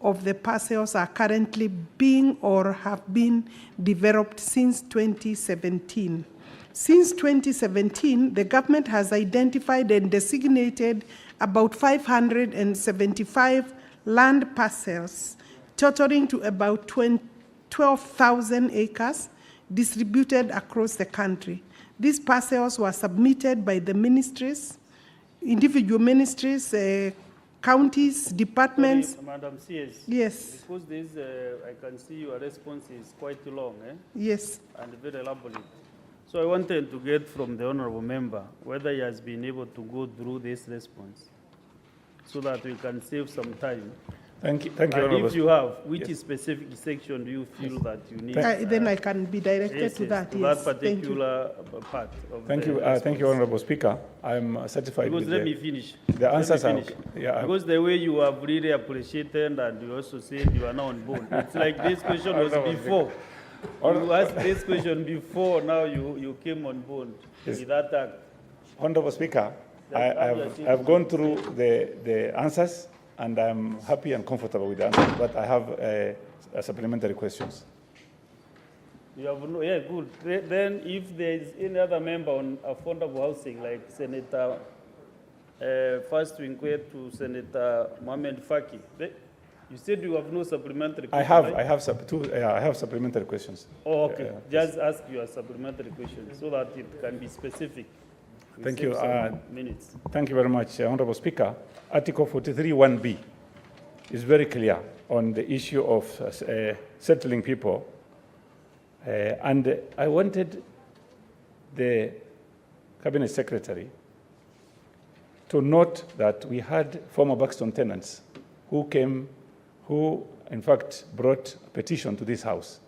of the parcels are currently being or have been developed since 2017. Since 2017, the government has identified and designated about 575 land parcels, totaling to about 12,000 acres distributed across the country. These parcels were submitted by the ministries, individual ministries, counties, departments. Sorry, Madam CS. Yes. Because this, I can see your response is quite long, Yes. and very elaborate. So I wanted to get from the honorable member whether he has been able to go through this response so that we can save some time. Thank you, And Honorable. if you have, which Yes. specific section do you feel that you need? Then I can be directed to that. To Yes. that Thank you. particular part of Thank the you, response. Honorable Speaker. I'm satisfied Because with let me finish. the Let me answers. finish. Yeah, Because the way you have really appreciated and you also said you are now on board. It's like this question was before. You asked this question before, now you came on board with that act. Honorable Speaker, I've gone through the answers, and I'm happy and comfortable with the answers, but I have supplementary questions. You have no, yeah, good. Then if there is any other member on affordable housing, like Senator, first to inquire to Senator Mohamed Faki. You said you have no supplementary questions. Right? I have supplementary questions. Oh, okay. Just ask your supplementary questions so that it can be specific. Thank you. Minutes. Thank you very much, Honorable Speaker. Article 43(1)(b) is very clear on the issue of settling people. And I wanted the Cabinet Secretary to note that we had former Buxton tenants who in fact brought a petition to this House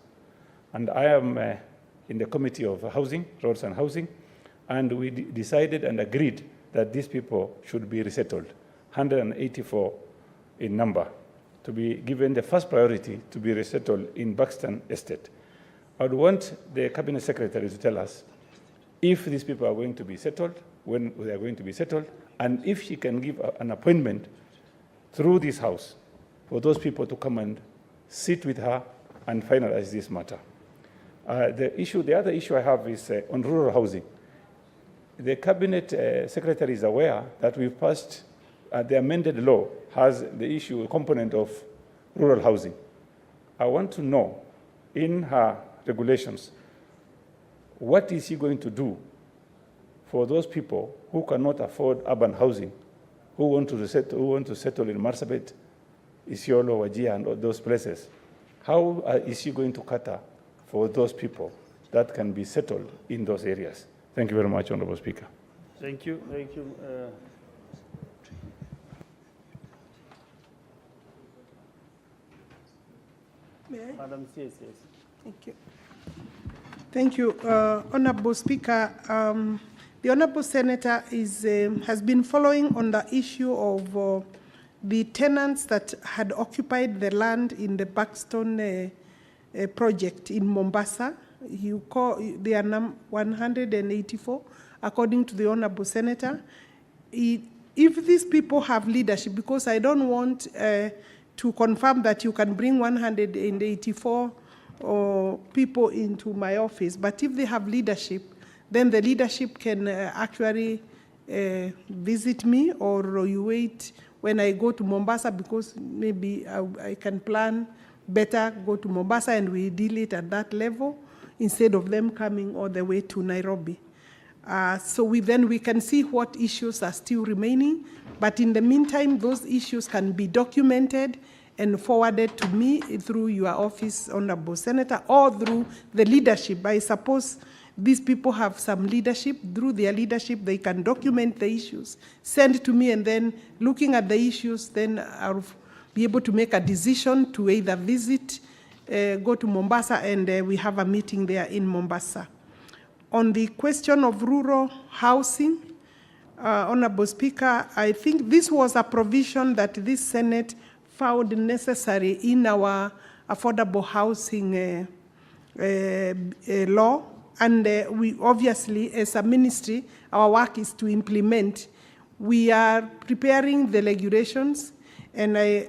And I am in the Committee of Housing, Roads and Housing, and we decided and agreed that these people should be resettled, 184 in number, to be given the first priority to be resettled in Buxton Estate. I would want the Cabinet Secretary to tell us if these people are going to be settled, when they are going to be settled, and if she can give an appointment through this House for those people to come and sit with her and finalize this matter. The other issue I have is on rural housing. The Cabinet Secretary is aware that we've passed, the amended law has the issue, component of rural housing. I want to know, in her regulations, what is she going to do for those people who cannot afford urban housing, who want to settle in Marsabit, Isiolo, Wajir, and all those places? How is she going to cater for those people that can be settled in those areas? Thank you very much, Honorable Speaker. Thank you. Thank you. Madam CS, yes. Thank you. Thank you, Honorable Speaker. The Honorable Senator has been following on the issue of the tenants that had occupied the land in the Buxton project in Mombasa. They are 184, according to the Honorable Senator. If these people have leadership, because I don't want to confirm that you can bring 184 people into my office, but if they have leadership, then the leadership can actually visit me, or you wait when I go to Mombasa, because maybe I can plan better, go to Mombasa and we deal it at that level instead of them coming all the way to Nairobi. So then we can see what issues are still remaining. But in the meantime, those issues can be documented and forwarded to me through your office, Honorable Senator, or through the leadership. I suppose these people have some leadership. Through their leadership, they can document the issues, send to me, and then looking at the issues, then I'll be able to make a decision to either visit, go to Mombasa, and we have a meeting there in Mombasa. On the question of rural housing, Honorable Speaker, I think this was a provision that this Senate found necessary in our affordable housing law. And we obviously, as a ministry, our work is to implement. We are preparing the regulations, and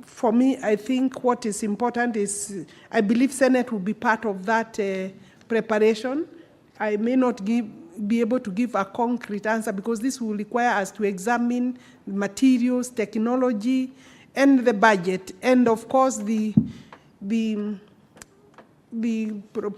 for me, I think what is important is, I believe Senate will be part of that preparation. I may not be able to give a concrete answer, because this will require us to examine materials, technology, and the budget, and of course the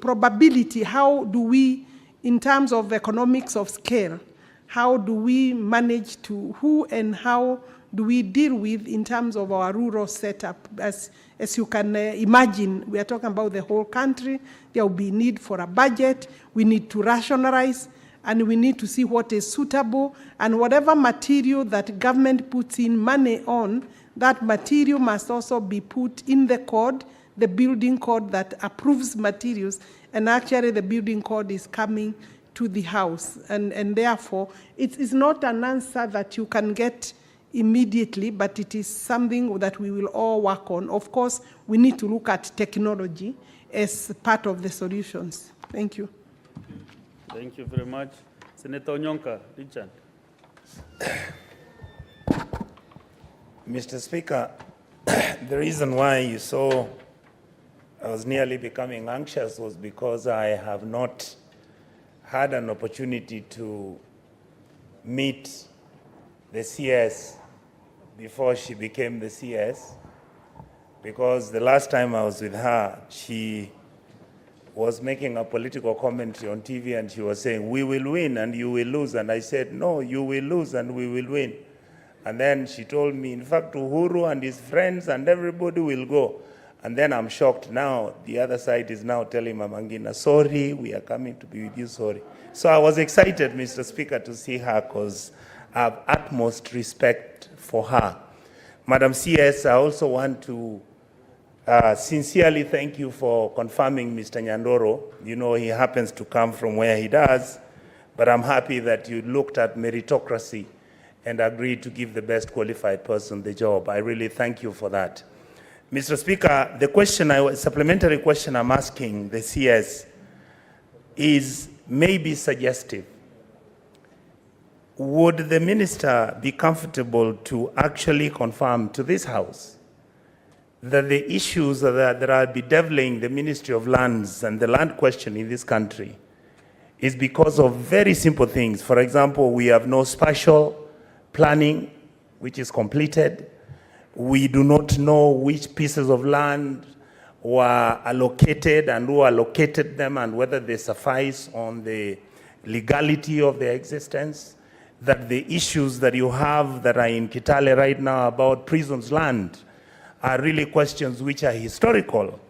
probability. How do we, in terms of economics of scale, how do we manage to, who and how do we deal with in terms of our rural setup? As you can imagine, we are talking about the whole country. There will be need for a budget. We need to rationalize, and we need to see what is suitable. And whatever material that government puts in money on, that material must also be put in the code, the building code that approves materials. And actually, the building code is coming to the House. And therefore, it is not an answer that you can get immediately, but it is something that we will all work on. Of course, we need to look at technology as part of the solutions. Thank you. Thank you very much. Senator Onyonka, Richard. Mr. Speaker, the reason why you saw I was nearly becoming anxious was because I have not had an opportunity to meet the CS before she became the CS, because the last time I was with her, she was making a political commentary on TV, and she was saying, we will win and you will lose. And I said, no, you will lose and we will win. And then she told me, in fact, Uhuru and his friends and everybody will go. And then I'm shocked now. The other side is now telling Mama Ngina, sorry, we are coming to be with you, sorry. So I was excited, Mr. Speaker, to see her, because I have utmost respect for her. Madam CS, I also want to Sincerely, thank you for confirming Mr. Nyandoro. You know, he happens to come from where he does, but I'm happy that you looked at meritocracy and agreed to give the best qualified person the job. I really thank you for that. Mr. Speaker, the supplementary question I'm asking the CS is maybe suggestive. Would the minister be comfortable to actually confirm to this House that the issues that are bedeviling the Ministry of Lands and the land question in this country is because of very simple things? For example, we have no spatial planning, which is completed. We do not know which pieces of land were allocated and who allocated them and whether they suffice on the legality of their existence. That the issues that you have that are in Kitale right now about prisons land are really questions which are historical,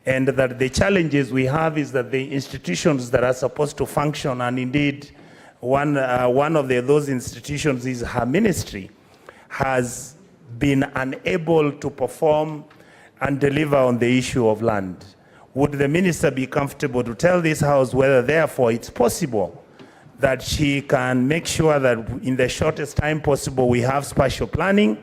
and that the challenges we have is that the institutions that are supposed to function, and indeed one of those institutions is her ministry, has been unable to perform and deliver on the issue of land. Would the minister be comfortable to tell this House whether therefore it's possible that she can make sure that in the shortest time possible we have spatial planning,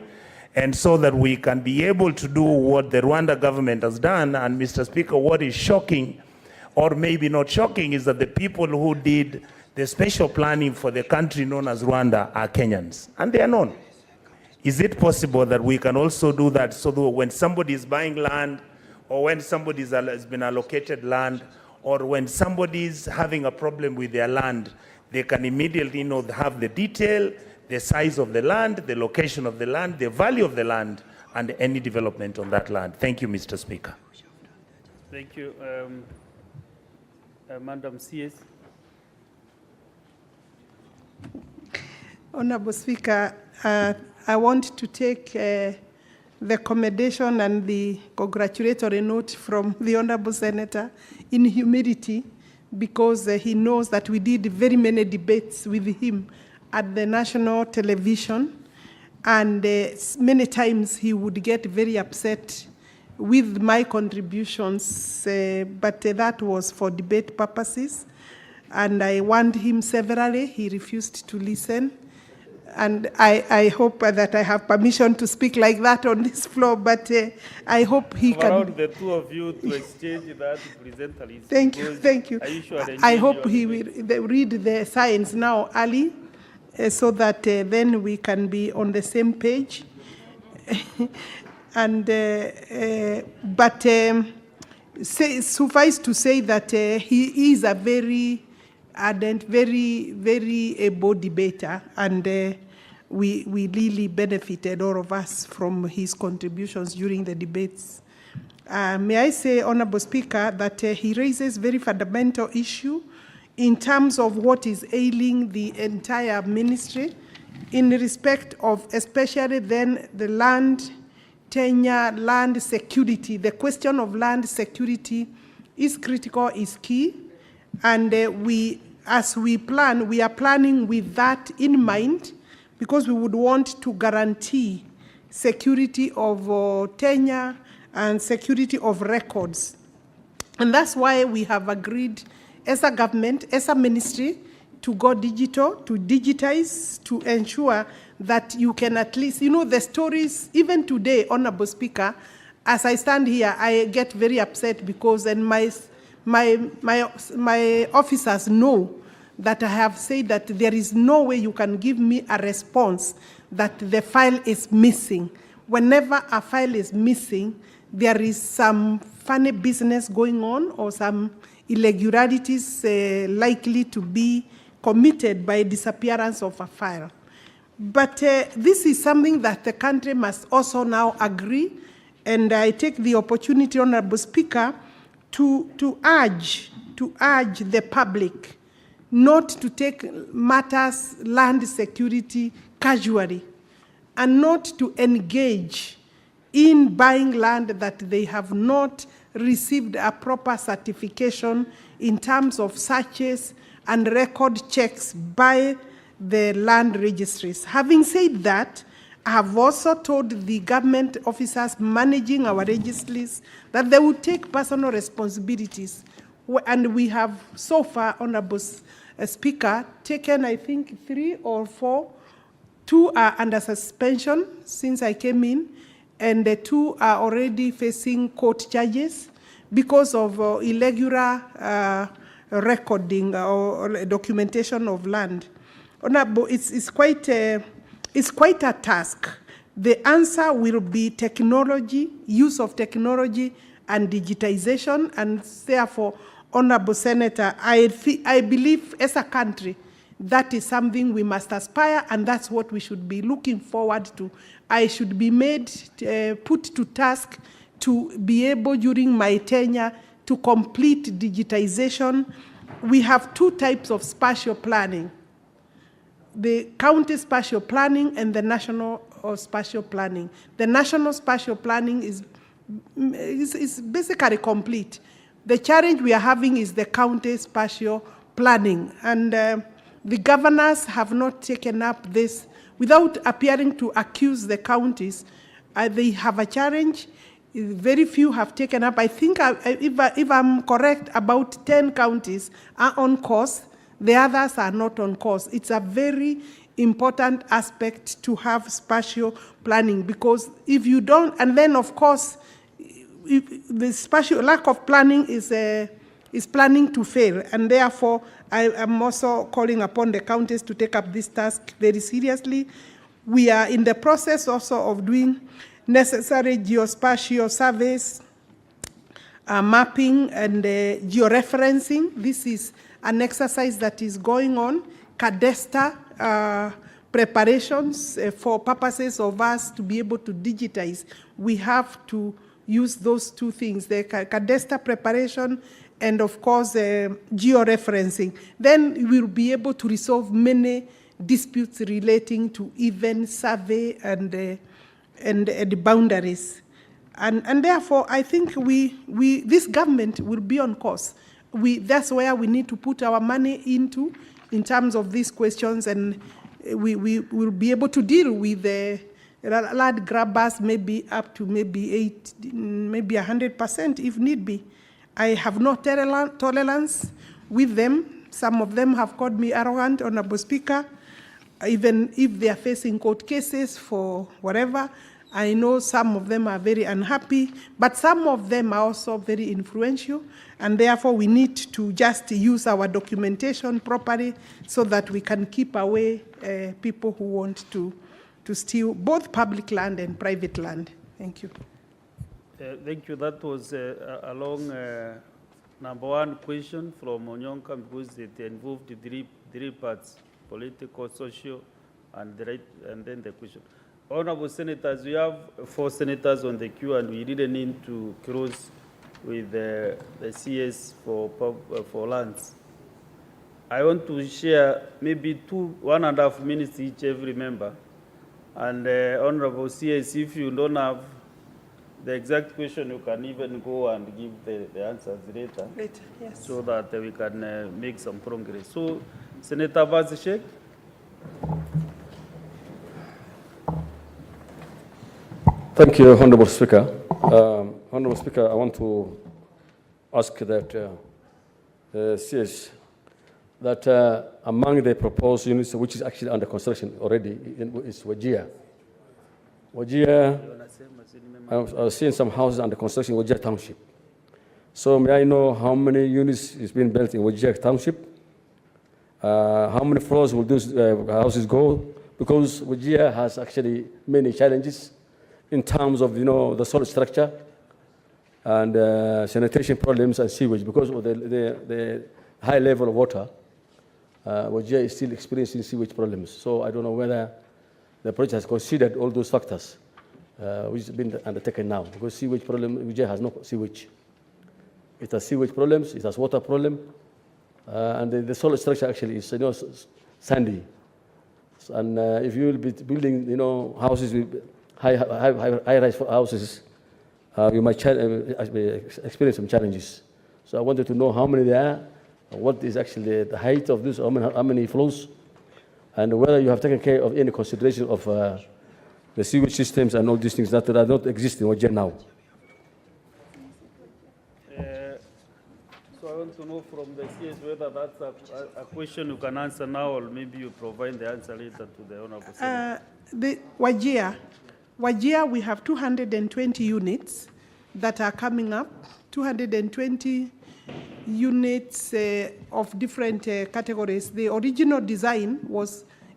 and so that we can be able to do what the Rwanda government has done? And Mr. Speaker, what is shocking, or maybe not shocking, is that the people who did the spatial planning for the country known as Rwanda are Kenyans, and they are known. Is it possible that we can also do that, so that when somebody is buying land, or when somebody has been allocated land, or when somebody is having a problem with their land, they can immediately have the detail, the size of the land, the location of the land, the value of the land, and any development on that land? Thank you, Mr. Speaker. Thank you. Madam CS. Honorable Speaker, I want to take the commendation and the congratulatory note from the Honorable Senator in humility, because he knows that we did very many debates with him at the national television, and many times he would get very upset with my contributions, but that was for debate purposes, and I warned him severally. He refused to listen, and I hope that I have permission to speak like that on this floor, but I hope he can. Around the two of you to exchange that horizontally. Thank you, thank you. I hope he will read the signs now early, so that then we can be on the same page. And but suffice to say that he is a very ardent, very able debater, and we really benefited, all of us, from his contributions during the debates. May I say, Honorable Speaker, that he raises very fundamental issue in terms of what is ailing the entire ministry in respect of especially then the land tenure, land security. The question of land security is critical, is key, and as we plan, we are planning with that in mind, because we would want to guarantee security of tenure and security of records. And that's why we have agreed as a government, as a ministry, to go digital, to digitize, to ensure that you can at least, the stories, even today, Honorable Speaker, as I stand here, I get very upset because then my officers know that I have said that there is no way you can give me a response that the file is missing. Whenever a file is missing, there is some funny business going on or some irregularities likely to be committed by disappearance of a file. But this is something that the country must also now agree, and I take the opportunity, Honorable Speaker, to urge the public not to take matters land security casually, and not to engage in buying land that they have not received a proper certification in terms of searches and record checks by the land registries. Having said that, I have also told the government officers managing our registries that they will take personal responsibilities. And we have so far, Honorable Speaker, taken, I think, 3 or 4. 2 are under suspension since I came in, and the 2 are already facing court charges because of irregular recording or documentation of land. Honorable, it's quite a task. The answer will be technology, use of technology and digitization, and therefore, Honorable Senator, I believe as a country, that is something we must aspire, and that's what we should be looking forward to. I should be put to task to be able, during my tenure, to complete digitization. We have 2 types of spatial planning: the county spatial planning and the national spatial planning. The national spatial planning is basically complete. The challenge we are having is the county spatial planning, and the governors have not taken up this without appearing to accuse the counties. They have a challenge. Very few have taken up. I think, if I'm correct, about 10 counties are on course. The others are not on course. It's a very important aspect to have spatial planning, because if you don't, and then of course, if the spatial lack of planning is planning to fail, and therefore I am also calling upon the counties to take up this task very seriously. We are in the process also of doing necessary geospatial surveys, mapping, and georeferencing. This is an exercise that is going on. Cadastre preparations for purposes of us to be able to digitize. We have to use those 2 things, the cadastre preparation and, of course, georeferencing. Then we'll be able to resolve many disputes relating to even survey and the boundaries. And therefore, I think this government will be on course. That's where we need to put our money into in terms of these questions, and we will be able to deal with the land grabbers, maybe up to maybe 100% if need be. I have no tolerance with them. Some of them have called me arrogant, Honorable Speaker, even if they are facing court cases for whatever. I know some of them are very unhappy, but some of them are also very influential, and therefore we need to just use our documentation properly so that we can keep away people who want to steal both public land and private land. Thank you. Thank you. That was a long number 1 question from Onyonka, because it involved 3 parts: political, social, and then the question. Honorable Senators, we have 4 senators on the queue, and we didn't need to close with the CS for lands. I want to share maybe 1.5 minutes each, every member. And Honorable CS, if you don't have the exact question, you can even go and give the answers later. Later, yes. So that we can make some progress. So, Senator Bazishek. Thank you, Honorable Speaker. Honorable Speaker, I want to ask that CS, that among the proposed units, which is actually under construction already, is Wajir. Wajir, I've seen some houses under construction in Wajir Township. So may I know how many units is being built in Wajir Township? How many floors will those houses go? Because Wajir has actually many challenges in terms of, the solid structure and sanitation problems and sewage. Because of the high level of water, Wajir is still experiencing sewage problems. So I don't know whether the project has considered all those factors which have been undertaken now. Because sewage problem, Wajir has no sewage. It has sewage problems, it has water problem, and the solid structure actually is sandy. And if you will be building, houses with high-rise houses, you might experience some challenges. So I wanted to know how many there are, what is actually the height of this, how many floors, and whether you have taken care of any consideration of the sewage systems and all these things that are not existing in Wajir now. So I want to know from the CS whether that's a question you can answer now, or maybe you provide the answer later to the Honorable Senator. The Wajir, we have 220 units that are coming up, 220 units of different categories. The original design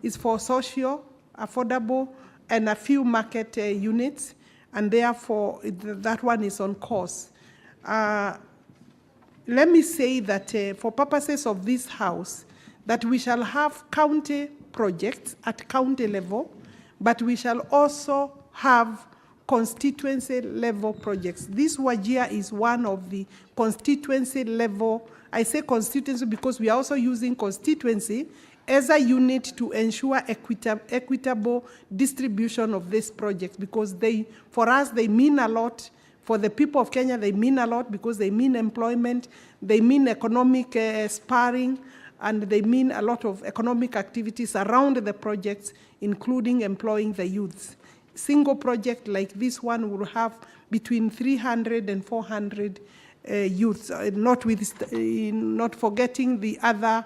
is for social, affordable, and a few market units, and therefore that one is on course. Let me say that for purposes of this House, that we shall have county projects at county level, but we shall also have constituency level projects. This Wajir is one of the constituency level. I say constituency because we are also using constituency as a unit to ensure equitable distribution of these projects, because for us, they mean a lot. For the people of Kenya, they mean a lot because they mean employment, they mean economic sparring, and they mean a lot of economic activities around the projects, including employing the youths. Single project like this one will have between 300 and 400 youths, not forgetting the other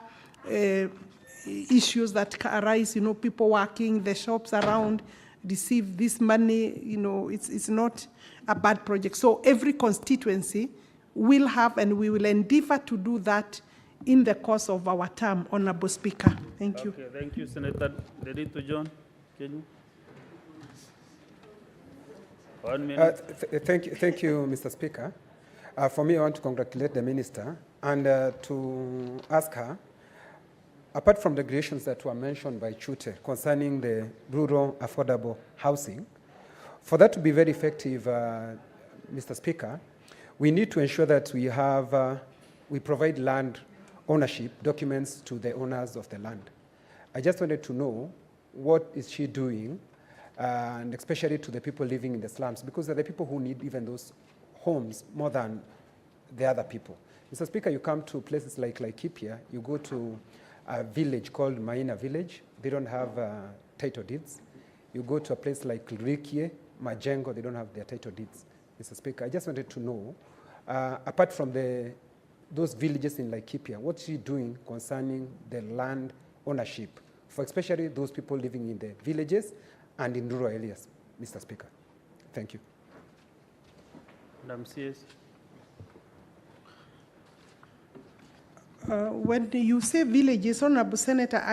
issues that arise, people working, the shops around receive this money, it's not a bad project. So every constituency will have, and we will endeavor to do that in the course of our term, Honorable Speaker. Thank you. Okay, thank you, Senator Dedito John. Can you? 1 minute. Thank you, Mr. Speaker. For me, I want to congratulate the Minister and to ask her, apart from the regulations that were mentioned by Chirchir concerning the rural affordable housing, for that to be very effective, Mr. Speaker, we need to ensure that we provide land ownership documents to the owners of the land. I just wanted to know what is she doing, and especially to the people living in the slums, because they're the people who need even those homes more than the other people. Mr. Speaker, you come to places like Laikipia, you go to a village called Maina village, they don't have title deeds. You go to a place like Rikie, Majengo, they don't have their title deeds. Mr. Speaker, I just wanted to know, apart from those villages in Laikipia, what's she doing concerning the land ownership for especially those people living in the villages and in rural areas, Mr. Speaker? Thank you. Madam CS. When you say villages, Honorable Senator,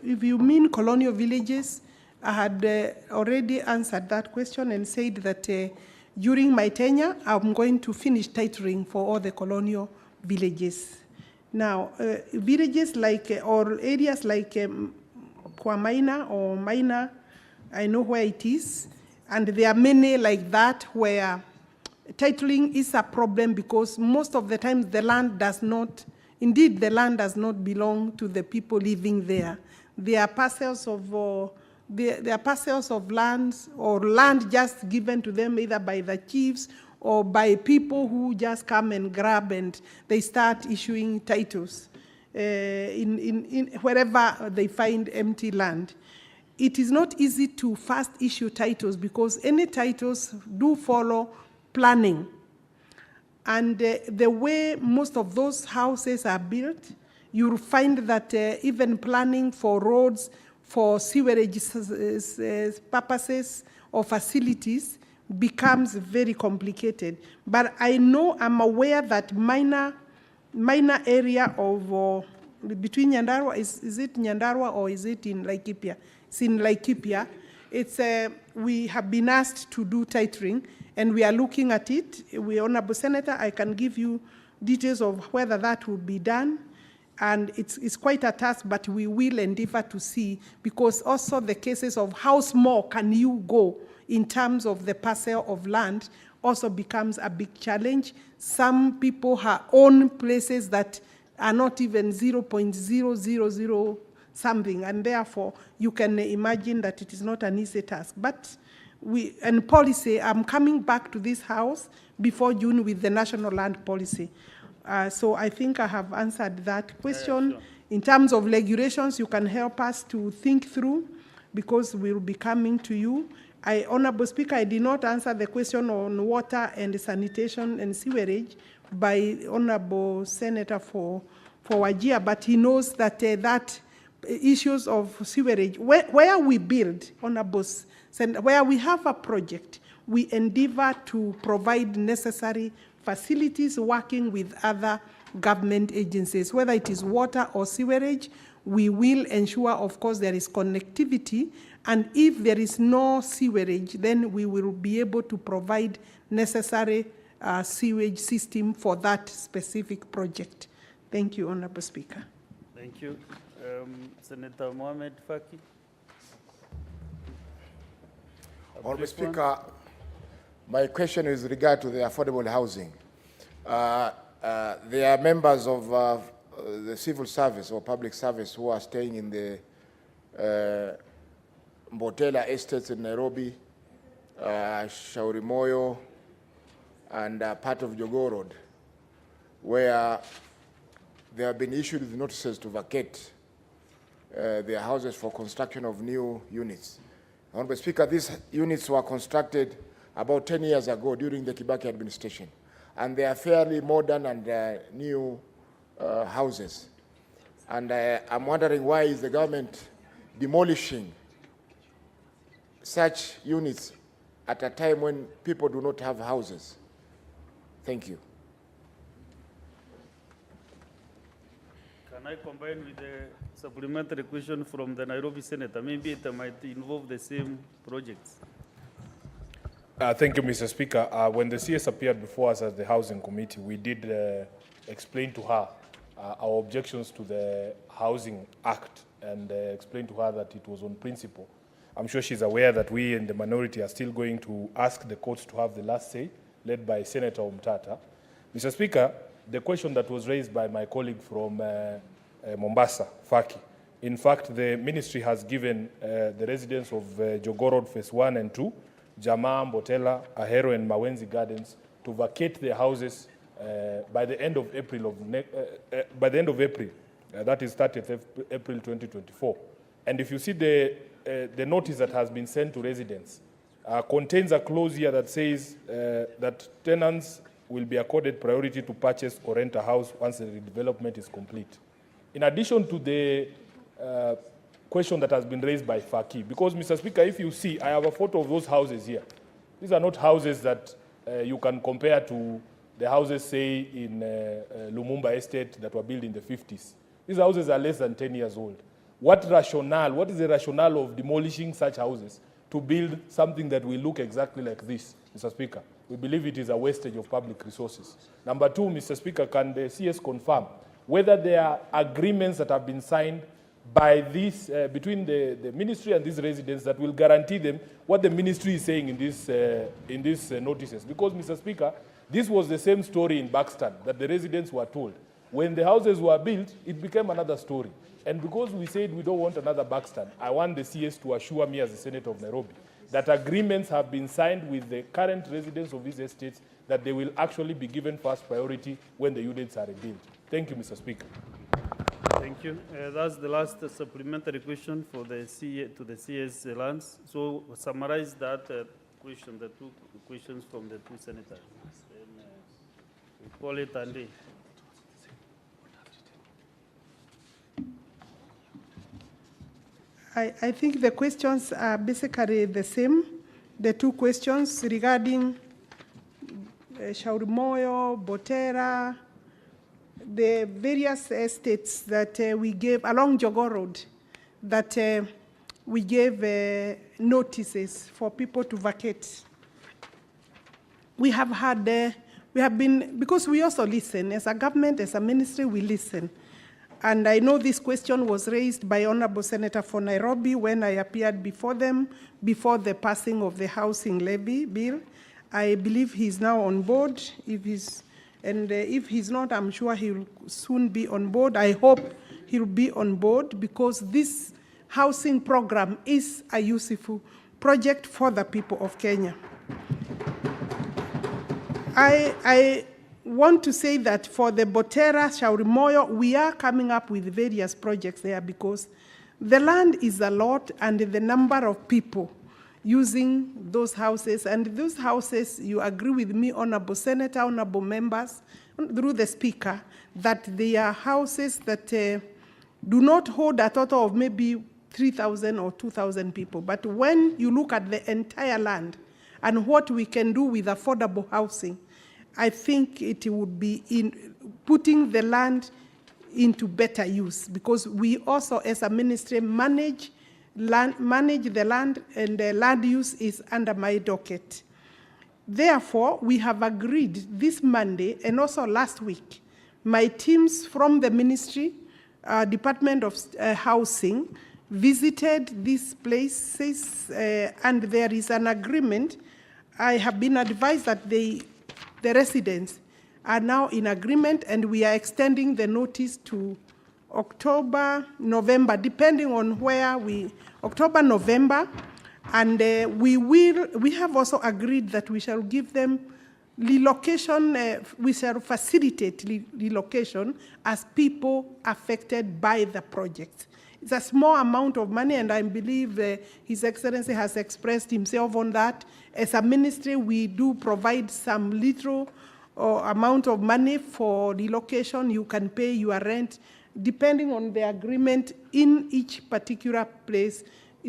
if you mean colonial villages, I had already answered that question and said that during my tenure, I'm going to finish titling for all the colonial villages. Now, villages or areas like Kwamaina or Maina, I know where it is, and there are many like that where titling is a problem because most of the time the land does not belong to the people living there. There are parcels of lands or land just given to them either by the chiefs or by people who just come and grab and they start issuing titles in wherever they find empty land. It is not easy to first issue titles because any titles do follow planning. And the way most of those houses are built, you'll find that even planning for roads, for sewerage purposes or facilities becomes very complicated. But I'm aware that minor area of between Nyandarua, is it Nyandarua or is it in Laikipia? It's in Laikipia. We have been asked to do titling, and we are looking at it. Honorable Senator, I can give you details of whether that will be done. And it's quite a task, but we will endeavor to see, because also the cases of how small can you go in terms of the parcel of land also becomes a big challenge. Some people own places that are not even 0.000 something, and therefore you can imagine that it is not an easy task. But and policy, I'm coming back to this House before June with the national land policy. So I think I have answered that question. Sure. In terms of regulations, you can help us to think through, because we'll be coming to you. Honorable Speaker, I did not answer the question on water and sanitation and sewerage by Honorable Senator for Wajir, but he knows that that issues of sewerage, where we build, Honorable Senator, where we have a project, we endeavor to provide necessary facilities working with other government agencies, whether it is water or sewerage. We will ensure, of course, there is connectivity, and if there is no sewerage, then we will be able to provide necessary sewage system for that specific project. Thank you, Honorable Speaker. Thank you. Senator Mohamed Faki. Honorable Speaker, my question is regard to the affordable housing. There are members of the civil service or public service who are staying in the Mbotela estates in Nairobi, Shauri Moyo, and part of Jogoo Road, where they have been issued with notices to vacate their houses for construction of new units. Honorable Speaker, these units were constructed about 10 years ago during the Kibaki administration, and they are fairly modern and new houses. And I'm wondering, why is the government demolishing such units at a time when people do not have houses? Thank you. Can I combine with the supplementary question from the Nairobi Senator? Maybe it might involve the same projects. Thank you, Mr. Speaker. When the CS appeared before us as the Housing Committee, we did explain to her our objections to the Housing Act and explain to her that it was on principle. I'm sure she's aware that we in the minority are still going to ask the courts to have the last say, led by Senator Umtata. Mr. Speaker, the question that was raised by my colleague from Mombasa, Faki, in fact, the ministry has given the residents of Jogoo Road Phase 1 and 2, Jamaa, Mbotela, Ahero, and Mawenzi Gardens to vacate their houses by the end of April that is 30th April 2024. And if you see the notice that has been sent to residents, contains a clause here that says that tenants will be accorded priority to purchase or rent a house once the redevelopment is complete. In addition to the question that has been raised by Faki, because, Mr. Speaker, if you see, I have a photo of those houses here. These are not houses that you can compare to the houses, say, in Lumumba Estate that were built in the 50s. These houses are less than 10 years old. What is the rationale of demolishing such houses to build something that will look exactly like this, Mr. Speaker? We believe it is a wastage of public resources. Number two, Mr. Speaker, can the CS confirm whether there are agreements that have been signed by this, between the ministry and these residents that will guarantee them what the ministry is saying in these notices? Because, Mr. Speaker, this was the same story in Buxton that the residents were told. When the houses were built, it became another story. And because we said we don't want another Buxton, I want the CS to assure me as the Senator of Nairobi that agreements have been signed with the current residents of these estates that they will actually be given first priority when the units are rebuilt. Thank you, Mr. Speaker. Thank you. That's the last supplementary question for the to the CS lands. So summarize that question, the two questions from the two senators. Then, we call it a day. I think the questions are basically the same. The two questions regarding Shauri Moyo, Botera, the various estates that we gave along Jogoo Road, that we gave notices for people to vacate. We have had, we have been, because we also listen, as a government, as a ministry, we listen. And I know this question was raised by Honorable Senator for Nairobi when I appeared before them, before the passing of the housing levy bill. I believe he's now on board. If he's not, I'm sure he'll soon be on board. I hope he'll be on board, because this housing program is a useful project for the people of Kenya. I want to say that for the Botera, Shauri Moyo, we are coming up with various projects there, because the land is a lot and the number of people using those houses. And those houses, you agree with me, Honorable Senator, Honorable members, through the Speaker, that they are houses that do not hold a total of maybe 3,000 or 2,000 people. But when you look at the entire land and what we can do with affordable housing, I think it would be in putting the land into better use, because we also, as a ministry, manage the land, and the land use is under my docket. Therefore, we have agreed this Monday and also last week, my teams from the ministry, Department of Housing, visited these places, and there is an agreement. I have been advised that the residents are now in agreement, and we are extending the notice to October, November, depending on where October, November, and we have also agreed that we shall give them relocation, we shall facilitate relocation as people affected by the project. It's a small amount of money, and I believe His Excellency has expressed himself on that. As a ministry, we do provide some little amount of money for relocation. You can pay your rent, depending on the agreement in each particular place.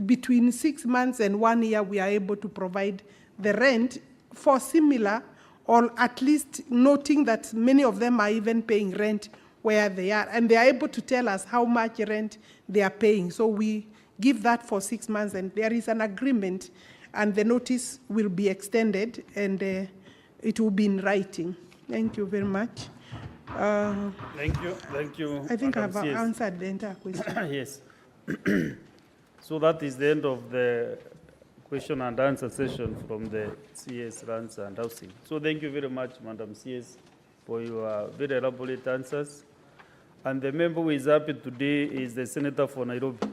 Between 6 months and 1 year, we are able to provide the rent for similar, or at least noting that many of them are even paying rent where they are, and they are able to tell us how much rent they are paying. So we give that for 6 months, and there is an agreement, and the notice will be extended, and it will be in writing. Thank you very much. Thank you. I think Madam I've CS. answered the entire question. Yes. So that is the end of the question and answer session from the CS Lands and Housing. So thank you very much, Madam CS, for your very elaborate answers. And the member who is happy today is the Senator for Nairobi.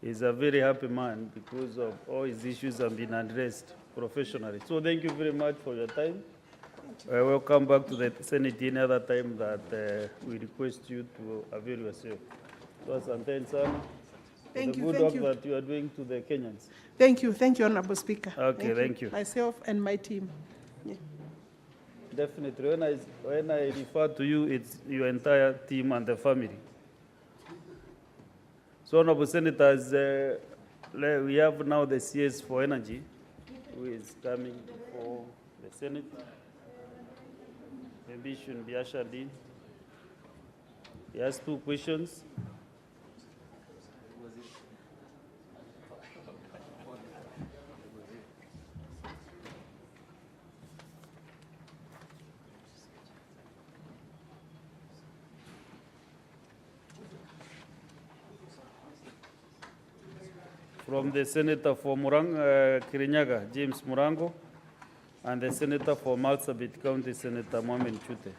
He's a very happy man because of all his issues have been addressed professionally. So thank you very much for your time. Welcome back to the Senate any other time that we request you to avail yourself. So asante sana. Thank the you, good thank work you. that you are doing to the Kenyans. Thank you, Honorable Speaker. Okay, thank you. Myself and my team. Yeah. Definitely. When I refer to you, it's your entire team and the family. So, Honorable Senators, we have now the CS for Energy, who is coming for the Senate. Maybe he should be ushered in. He has 2 questions. From the Senator for Kirinyaga, James Murango, and the Senator for Marsabit County, Senator Mohamed Chute.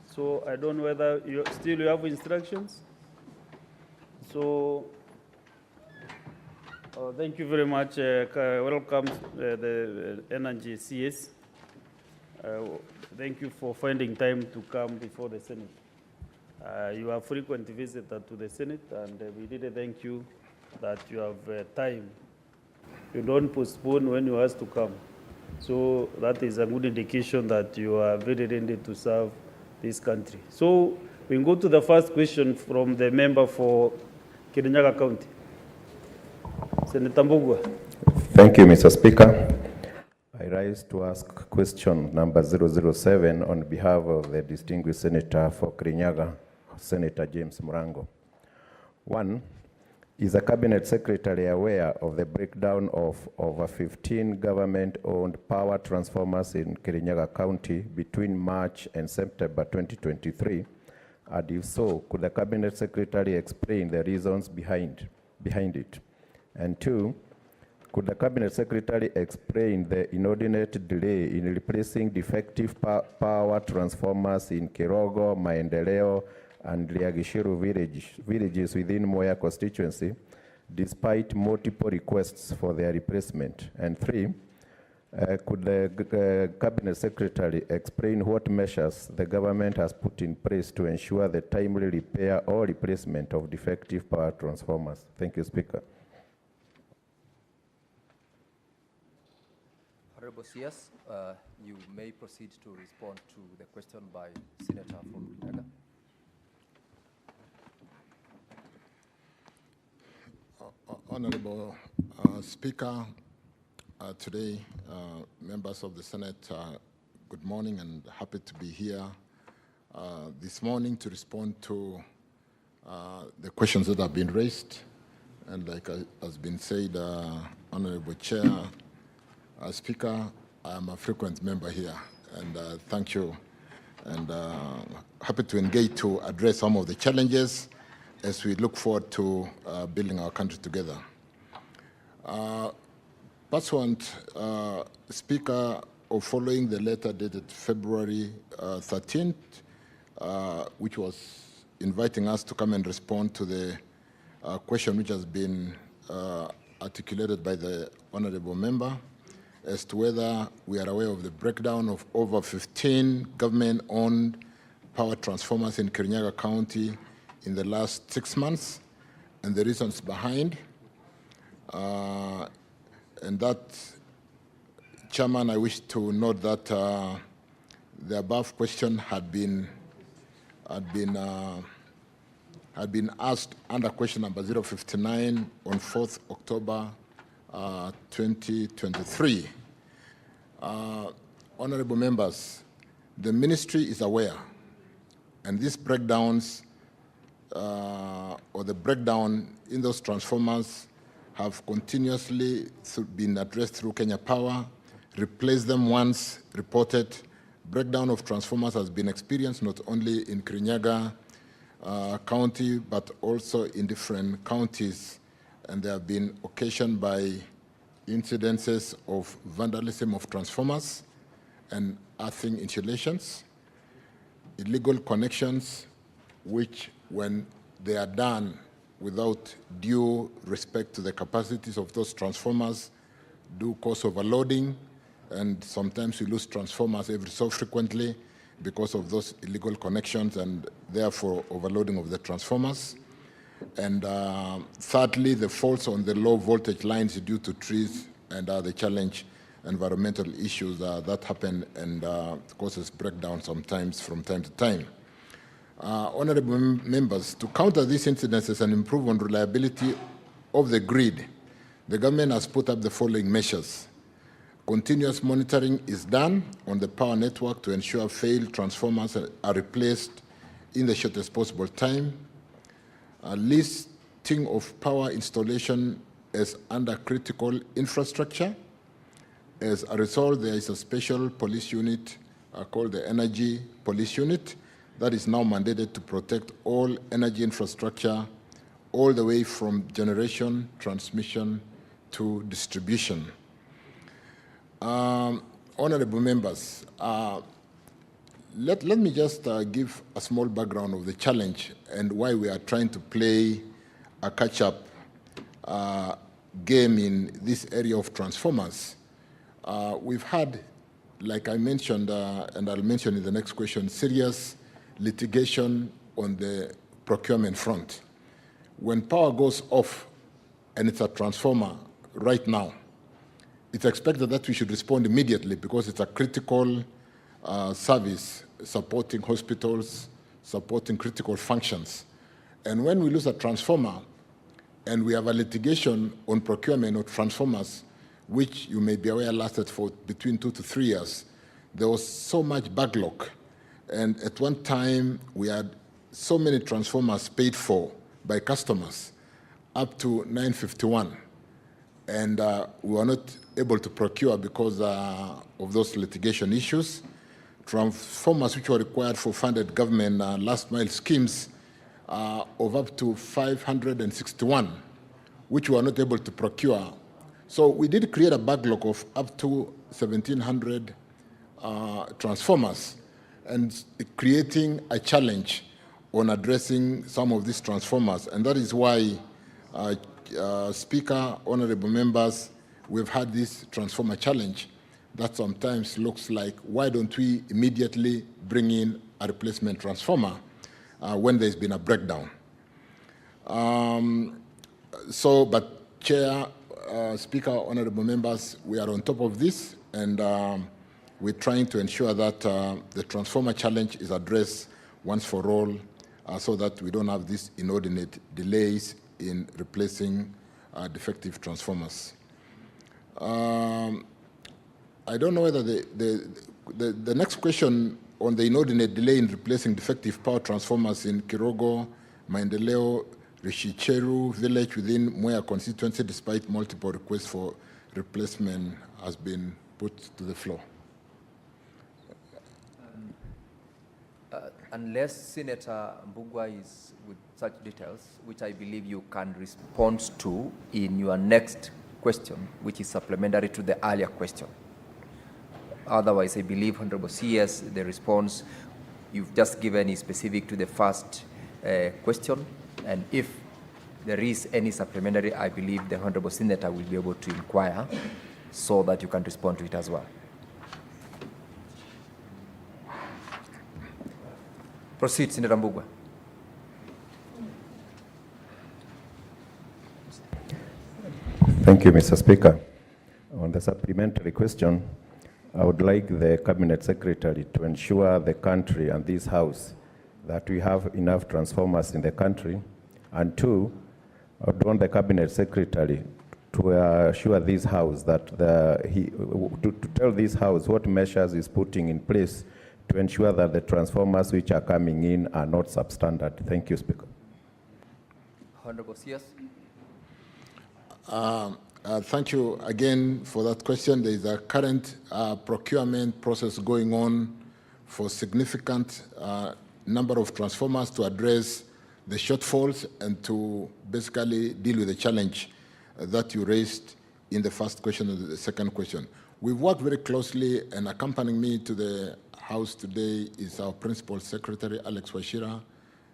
So I don't know whether you have instructions. So thank you very much. Welcome the Energy CS. Thank you for finding time to come before the Senate. You are a frequent visitor to the Senate, and we really thank you that you have time. You don't postpone when you ask to come. So that is a good indication that you are very ready to serve this country. So we go to the first question from the member for Kirinyaga County. Senator Mbugua. Thank you, Mr. Speaker. I rise to ask question number 007 on behalf of the distinguished Senator for Kirinyaga, Senator James Murango. 1. Is the Cabinet Secretary aware of the breakdown of over 15 government-owned power transformers in Kirinyaga County between March and September 2023? And if so, could the Cabinet Secretary explain the reasons behind it? And 2, could the Cabinet Secretary explain the inordinate delay in replacing defective power transformers in Kirogo, Maendeleo, and Liagishiru villages within Moya constituency, despite multiple requests for their replacement? And 3, could the Cabinet Secretary explain what measures the government has put in place to ensure the timely repair or replacement of defective power transformers? Thank you, Speaker. Honorable CS, you may proceed to respond to the question by Senator from Kirinyaga. Honorable Speaker, today, members of the Senate, good morning and happy to be here this morning to respond to the questions that have been raised. And like has been said, Honorable Chair, Speaker, I'm a frequent member here, and thank you. And happy to engage to address some of the challenges as we look forward to building our country together. Pursuant, Speaker, of following the letter dated February 13th, which was inviting us to come and respond to the question which has been articulated by the honorable member as to whether we are aware of the breakdown of over 15 government-owned power transformers in Kirinyaga County in the last 6 months, and the reasons behind. And that, Chairman, I wish to note that the above question had been asked under question number 059 on 4th October 2023. Honorable members, the ministry is aware, and these breakdowns or the breakdown in those transformers have continuously been addressed through Kenya Power, replaced them once reported. Breakdown of transformers has been experienced not only in Kirinyaga County, but also in different counties, and they have been occasioned by incidences of vandalism of transformers and earthing insulations, illegal connections, which when they are done without due respect to the capacities of those transformers, do cause overloading, and sometimes we lose transformers every so frequently because of those illegal connections and therefore overloading of the transformers. And thirdly, the faults on the low voltage lines due to trees and the challenge environmental issues that happen and causes breakdown sometimes from time to time. Honorable members, to counter these incidences and improve on reliability of the grid, the government has put up the following measures. Continuous monitoring is done on the power network to ensure failed transformers are replaced in the shortest possible time. Listing of power installation as under critical infrastructure. As a result, there is a special police unit called the Energy Police Unit that is now mandated to protect all energy infrastructure all the way from generation, transmission to distribution. Honorable members, let me just give a small background of the challenge and why we are trying to play a catch-up game in this area of transformers. We've had, like I mentioned, and I'll mention in the next question, serious litigation on the procurement front. When power goes off and it's a transformer right now, it's expected that we should respond immediately because it's a critical service supporting hospitals, supporting critical functions. And when we lose a transformer and we have a litigation on procurement of transformers, which you may be aware lasted for between 2 to 3 years, there was so much backlog. And at one time, we had so many transformers paid for by customers, up to 951. And we were not able to procure because of those litigation issues. Transformers which were required for funded government last mile schemes of up to 561, which we were not able to procure. So we did create a backlog of up to 1,700 transformers, and creating a challenge on addressing some of these transformers. And that is why, Speaker, honorable members, we've had this transformer challenge that sometimes looks like, why don't we immediately bring in a replacement transformer when there's been a breakdown? But Chair, Speaker, honorable members, we are on top of this, and we're trying to ensure that the transformer challenge is addressed once for all, so that we don't have these inordinate delays in replacing defective transformers. I don't know whether the next question on the inordinate delay in replacing defective power transformers in Kirogo, Maendeleo, Rishicheru village within Mwea constituency, despite multiple requests for replacement, has been put to the floor. Unless Senator Mbugua is with such details, which I believe you can respond to in your next question, which is supplementary to the earlier question. Otherwise, I believe, Honorable CS, the response you've just given is specific to the first question. And if there is any supplementary, I believe the Honorable Senator will be able to inquire so that you can respond to it as well. Proceed, Senator Mbugua. Thank you, Mr. Speaker. On the supplementary question, I would like the Cabinet Secretary to ensure the country and this House that we have enough transformers in the country. And two, I would want the Cabinet Secretary to assure this House that to tell this House what measures is putting in place to ensure that the transformers which are coming in are not substandard. Thank you, Speaker. Honorable CS. Thank you again for that question. There is a current procurement process going on for significant number of transformers to address the shortfalls and to basically deal with the challenge that you raised in the first question and the second question. We've worked very closely, and accompanying me to the House today is our Principal Secretary, Alex Washira,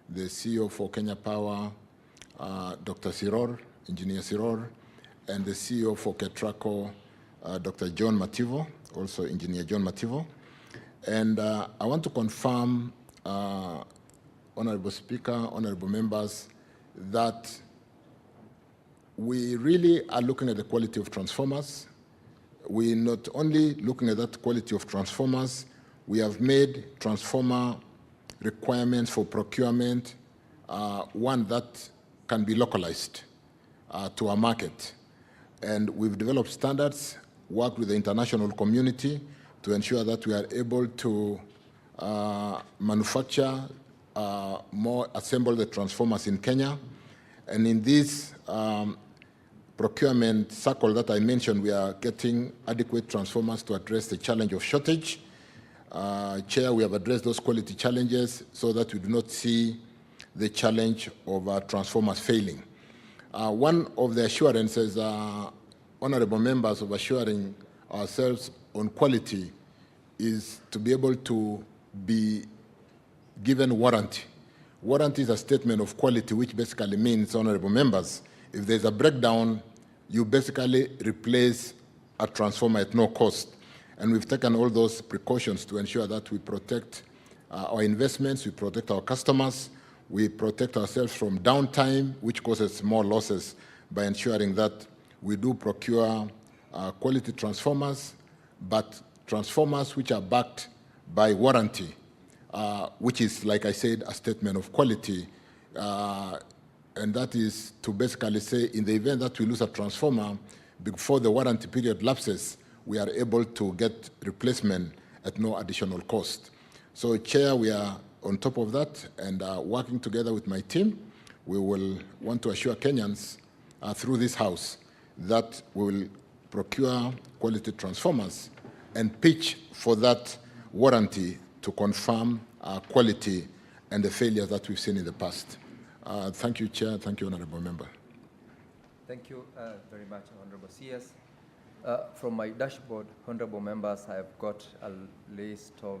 the CEO for Kenya Power, Dr. Siror, Engineer Siror, and the CEO for Ketraco, Dr. John Mativo, also Engineer John Mativo. And I want to confirm, Honorable Speaker, Honorable Members, that we really are looking at the quality of transformers. We're not only looking at that quality of transformers, we have made transformer requirements for procurement one that can be localized to our market. And we've developed standards, worked with the international community to ensure that we are able to manufacture assemble the transformers in Kenya. And in this procurement cycle that I mentioned, we are getting adequate transformers to address the challenge of shortage. Chair, we have addressed those quality challenges so that we do not see the challenge of transformers failing. One of the assurances, honorable members, of assuring ourselves on quality is to be able to be given warranty. Warranty is a statement of quality, which basically means, honorable members, if there's a breakdown, you basically replace a transformer at no cost. And we've taken all those precautions to ensure that we protect our investments, we protect our customers, we protect ourselves from downtime, which causes more losses, by ensuring that we do procure quality transformers, but transformers which are backed by warranty, which is, like I said, a statement of quality. And that is to basically say, in the event that we lose a transformer, before the warranty period lapses, we are able to get replacement at no additional cost. So, Chair, we are on top of that, and working together with my team, we will want to assure Kenyans through this House that we will procure quality transformers and pitch for that warranty to confirm quality and the failures that we've seen in the past. Thank you, Chair. Thank you, Honorable Member. Thank you very much, Honorable CS. From my dashboard, Honorable Members, I have got a list of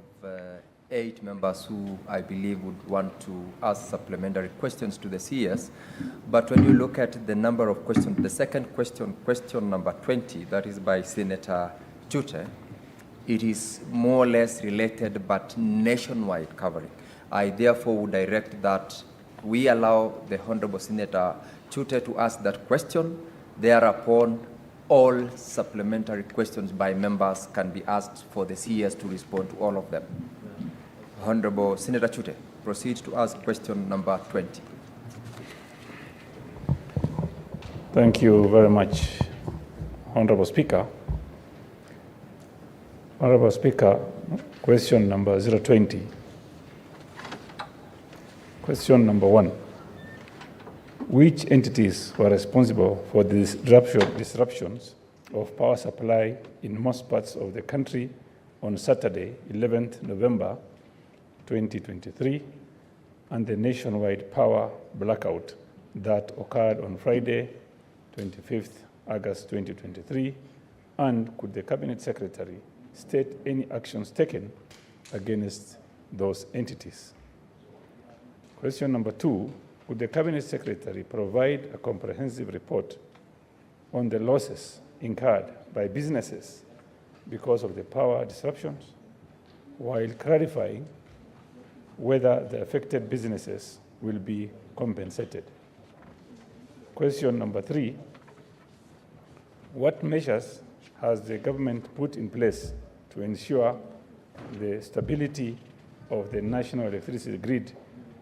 8 members who I believe would want to ask supplementary questions to the CS. But when you look at the number of questions, the second question, question number 20, that is by Senator Chirchir, it is more or less related but nationwide covering. I therefore would direct that we allow the Honorable Senator Chirchir to ask that question. Thereupon, all supplementary questions by members can be asked for the CS to respond to all of them. Honorable Senator Chute, proceed to ask question number 20. Thank you very much, Honorable Speaker. Honorable Speaker, question number 020. Question number 1. Which entities were responsible for the disruptions of power supply in most parts of the country on Saturday, 11th November 2023, and the nationwide power blackout that occurred on Friday, 25th August 2023, and could the Cabinet Secretary state any actions taken against those entities? Question number 2, would the Cabinet Secretary provide a comprehensive report on the losses incurred by businesses because of the power disruptions, while clarifying whether the affected businesses will be compensated? Question number 3, what measures has the government put in place to ensure the stability of the national electricity grid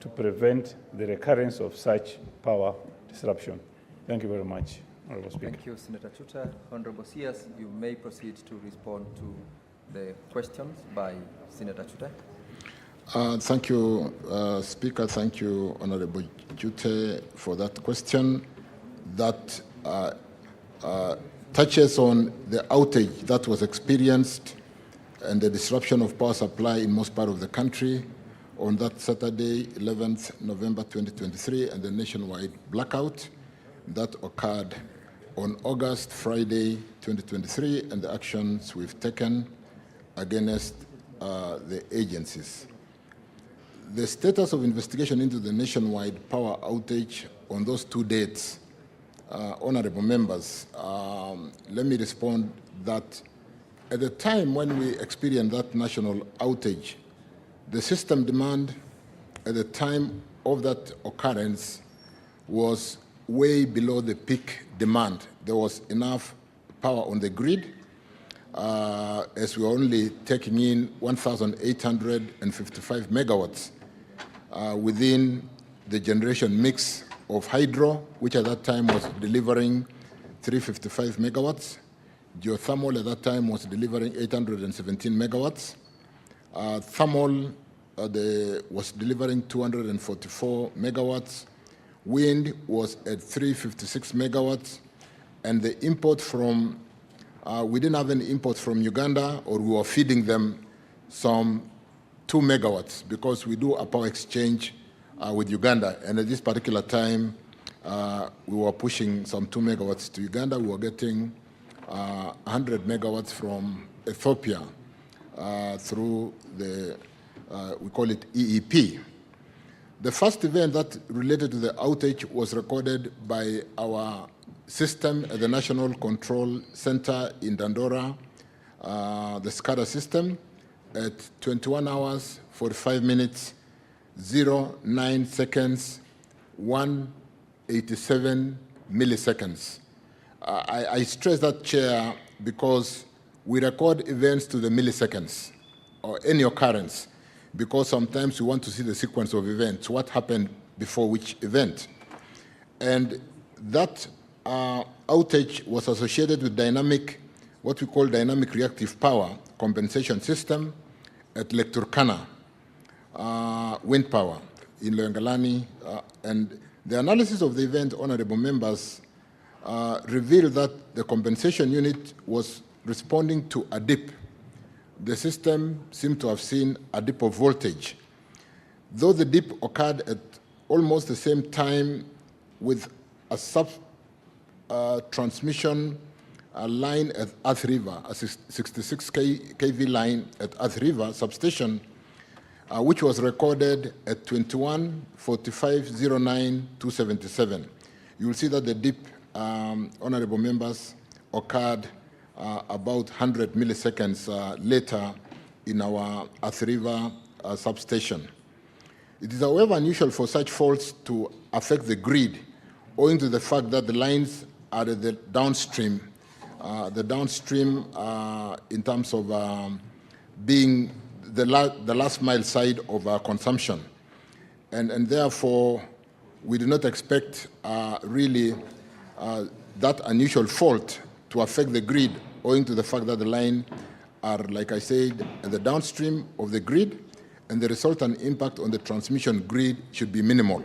to prevent the recurrence of such power disruption? Thank you very much, Honorable Speaker. Thank you, Senator Chute. Honorable CS, you may proceed to respond to the questions by Senator Chute. Thank you, Speaker. Thank you, Honorable Chute, for that question that touches on the outage that was experienced and the disruption of power supply in most part of the country on that Saturday, 11th November 2023, and the nationwide blackout that occurred on Friday, 2023, and the actions we've taken against the agencies. The status of investigation into the nationwide power outage on those 2 dates, honorable members, let me respond that at the time when we experienced that national outage, the system demand at the time of that occurrence was way below the peak demand. There was enough power on the grid, as we were only taking in 1,855 megawatts within the generation mix of hydro, which at that time was delivering 355 megawatts. Geothermal at that time was delivering 817 megawatts. Thermal was delivering 244 megawatts. Wind was at 356 megawatts. And the import from, we didn't have any import from Uganda, or we were feeding them some 2 megawatts because we do a power exchange with Uganda. And at this particular time, we were pushing some 2 megawatts to Uganda. We were getting 100 megawatts from Ethiopia through the, we call it EEP. The first event that related to the outage was recorded by our system at the National Control Center in Dandora, the SCADA system, at 21 hours, 45 minutes, 09 seconds, 187 milliseconds. I stress that, Chair, because we record events to the milliseconds or any occurrence, because sometimes we want to see the sequence of events, what happened before which event. And that outage was associated with dynamic, what we call dynamic reactive power compensation system at Lake Turkana, wind power in Loyangalani. And the analysis of the event, honorable members, revealed that the compensation unit was responding to a dip. The system seemed to have seen a dip of voltage. Though the dip occurred at almost the same time with a transmission line at Earth River, a 66 kV line at Earth River substation, which was recorded at 21:45:09:277. You will see that the dip, honorable members, occurred about 100 milliseconds later in our Earth River substation. It is, however, unusual for such faults to affect the grid, owing to the fact that the lines are at the downstream the downstream in terms of being the last mile side of consumption. And therefore, we do not expect really that unusual fault to affect the grid owing to the fact that the line are, like I said, at the downstream of the grid, and the resultant impact on the transmission grid should be minimal.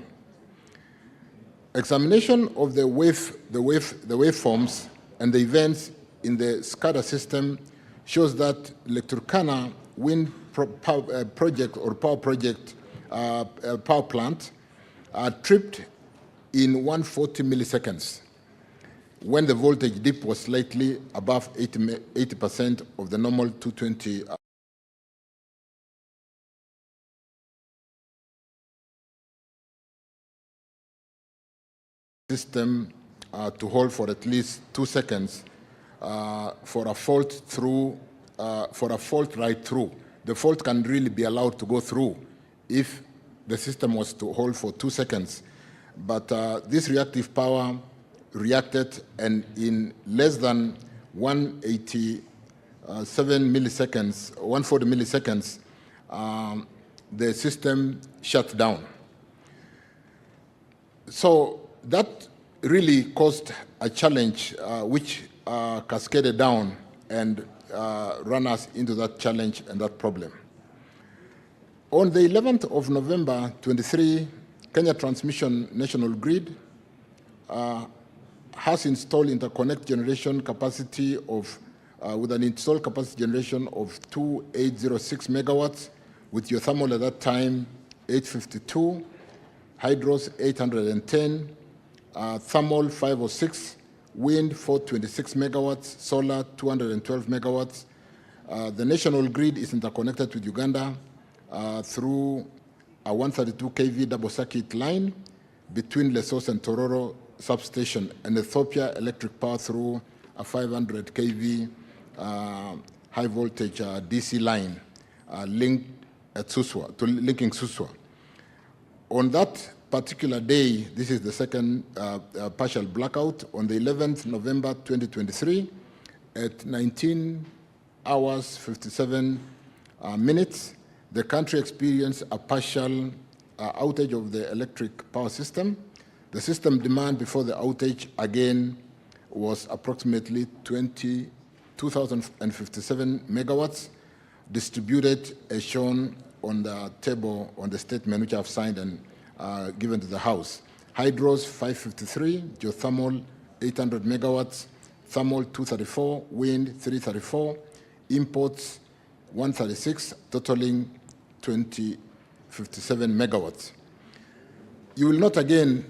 Examination of the waveforms and the events in the SCADA system shows that Electricana wind project or power plant tripped in 140 milliseconds when the voltage dip was slightly above 80% of the normal 220 system to hold for at least 2 seconds for a fault right through. The fault can really be allowed to go through if the system was to hold for 2 seconds. But this reactive power reacted, and in less than 187 milliseconds, 140 milliseconds, the system shut down. So that really caused a challenge which cascaded down and ran us into that challenge and that problem. On the 11th of November 23, Kenya Transmission National Grid has installed interconnect generation capacity of, with an installed capacity generation of 2806 megawatts, with geothermal at that time 852, hydros 810, thermal 506, wind 426 megawatts, solar 212 megawatts. The national grid is interconnected with Uganda through a 132 kV double circuit line between Lesos and Tororo substation, and Ethiopia Electric Power through a 500 kV high voltage DC line linked at Suswa, linking Suswa. On that particular day, this is the second partial blackout, on the 11th November 2023, at 19 hours 57 minutes, the country experienced a partial outage of the electric power system. The system demand before the outage again was approximately 22,057 megawatts, distributed as shown on the table on the statement which I've signed and given to the House. Hydros 553, geothermal 800 megawatts, thermal 234, wind 334, imports 136, totaling 2057 megawatts. You will note again,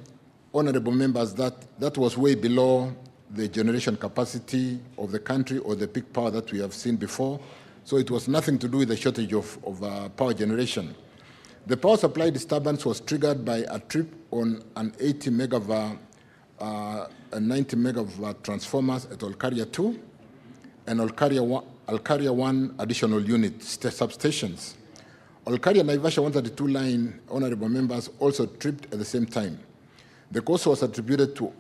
honorable members, that that was way below the generation capacity of the country or the peak power that we have seen before. So it was nothing to do with the shortage of power generation. The power supply disturbance was triggered by a trip on an 80 megawatt and 90 megawatt transformers at Olkaria 2 and Olkaria 1 additional unit substations. Olkaria Naivasha 132 line, honorable members, also tripped at the same time. The cause was attributed to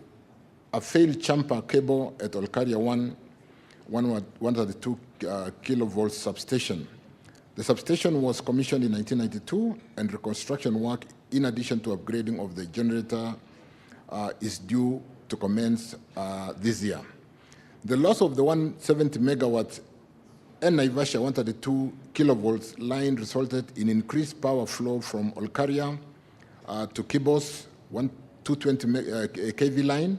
a failed chamfer cable at Olkaria 132 kilovolt substation. The substation was commissioned in 1992, and reconstruction work, in addition to upgrading of the generator, is due to commence this year. The loss of the 170 megawatts and Naivasha 132 kilovolts line resulted in increased power flow from Olkaria to Kibos 220 kV line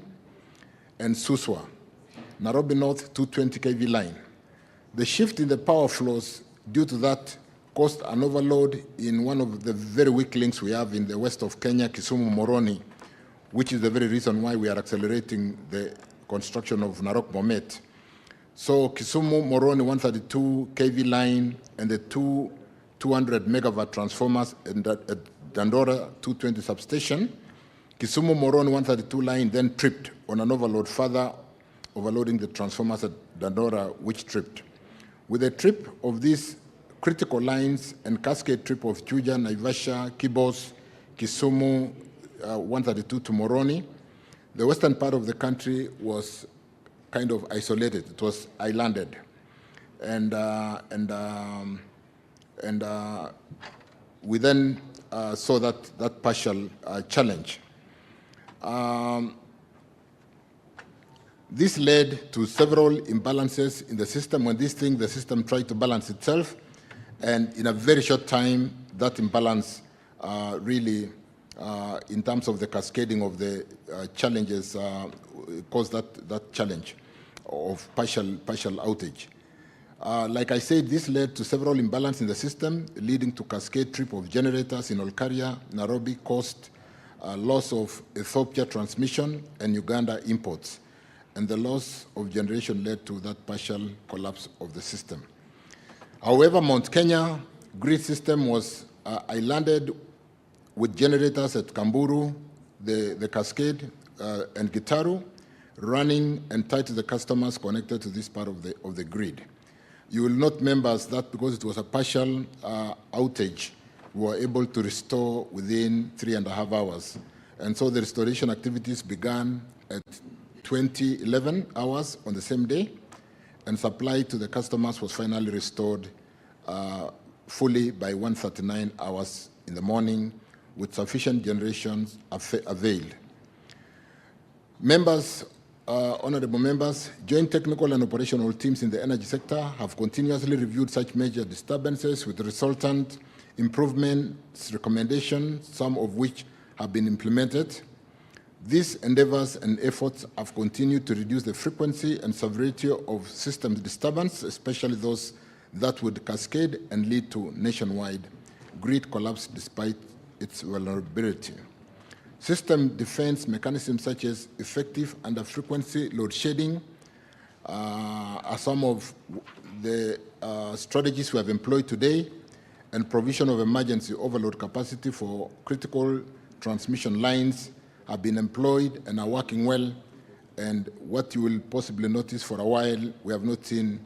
and Suswa, Nairobi North 220 kV line. The shift in the power flows due to that caused an overload in one of the very weak links we have in the west of Kenya, Kisumu Moroni, which is the very reason why we are accelerating the construction of Narok Bomet. So Kisumu Moroni 132 kV line and the 200 megawatt transformers at Dandora 220 substation, Kisumu Moroni 132 line then tripped on an overload, further overloading the transformers at Dandora, which tripped. With the trip of these critical lines and cascade trip of Chuja, Naivasha, Kibos, Kisumu 132 to Moroni, the western part of the country was kind of isolated. It was islanded. And we then saw that partial challenge. This led to several imbalances in the system. When the system tried to balance itself, and in a very short time, that imbalance really, in terms of the cascading of the challenges, caused that challenge of partial outage. Like I said, this led to several imbalances in the system, leading to cascade trip of generators in Olkaria, Nairobi, Coast, loss of Ethiopia transmission, and Uganda imports. And the loss of generation led to that partial collapse of the system. However, Mount Kenya grid system was islanded with generators at Kamburu, the Cascade, and Gitaru, running and tied to the customers connected to this part of the grid. You will note, members, that because it was a partial outage, we were able to restore within 3.5 hours. And so the restoration activities began at 11 hours on the same day, and supply to the customers was finally restored fully by 1:39 hours in the morning, with sufficient generations availed. Members, honorable members, joint technical and operational teams in the energy sector have continuously reviewed such major disturbances with resultant improvements, recommendations, some of which have been implemented. These endeavors and efforts have continued to reduce the frequency and severity of system disturbance, especially those that would cascade and lead to nationwide grid collapse despite its vulnerability. System defense mechanisms such as effective under-frequency load shedding are some of the strategies we have employed today, and provision of emergency overload capacity for critical transmission lines have been employed and are working well. And what you will possibly notice for a while, we have not seen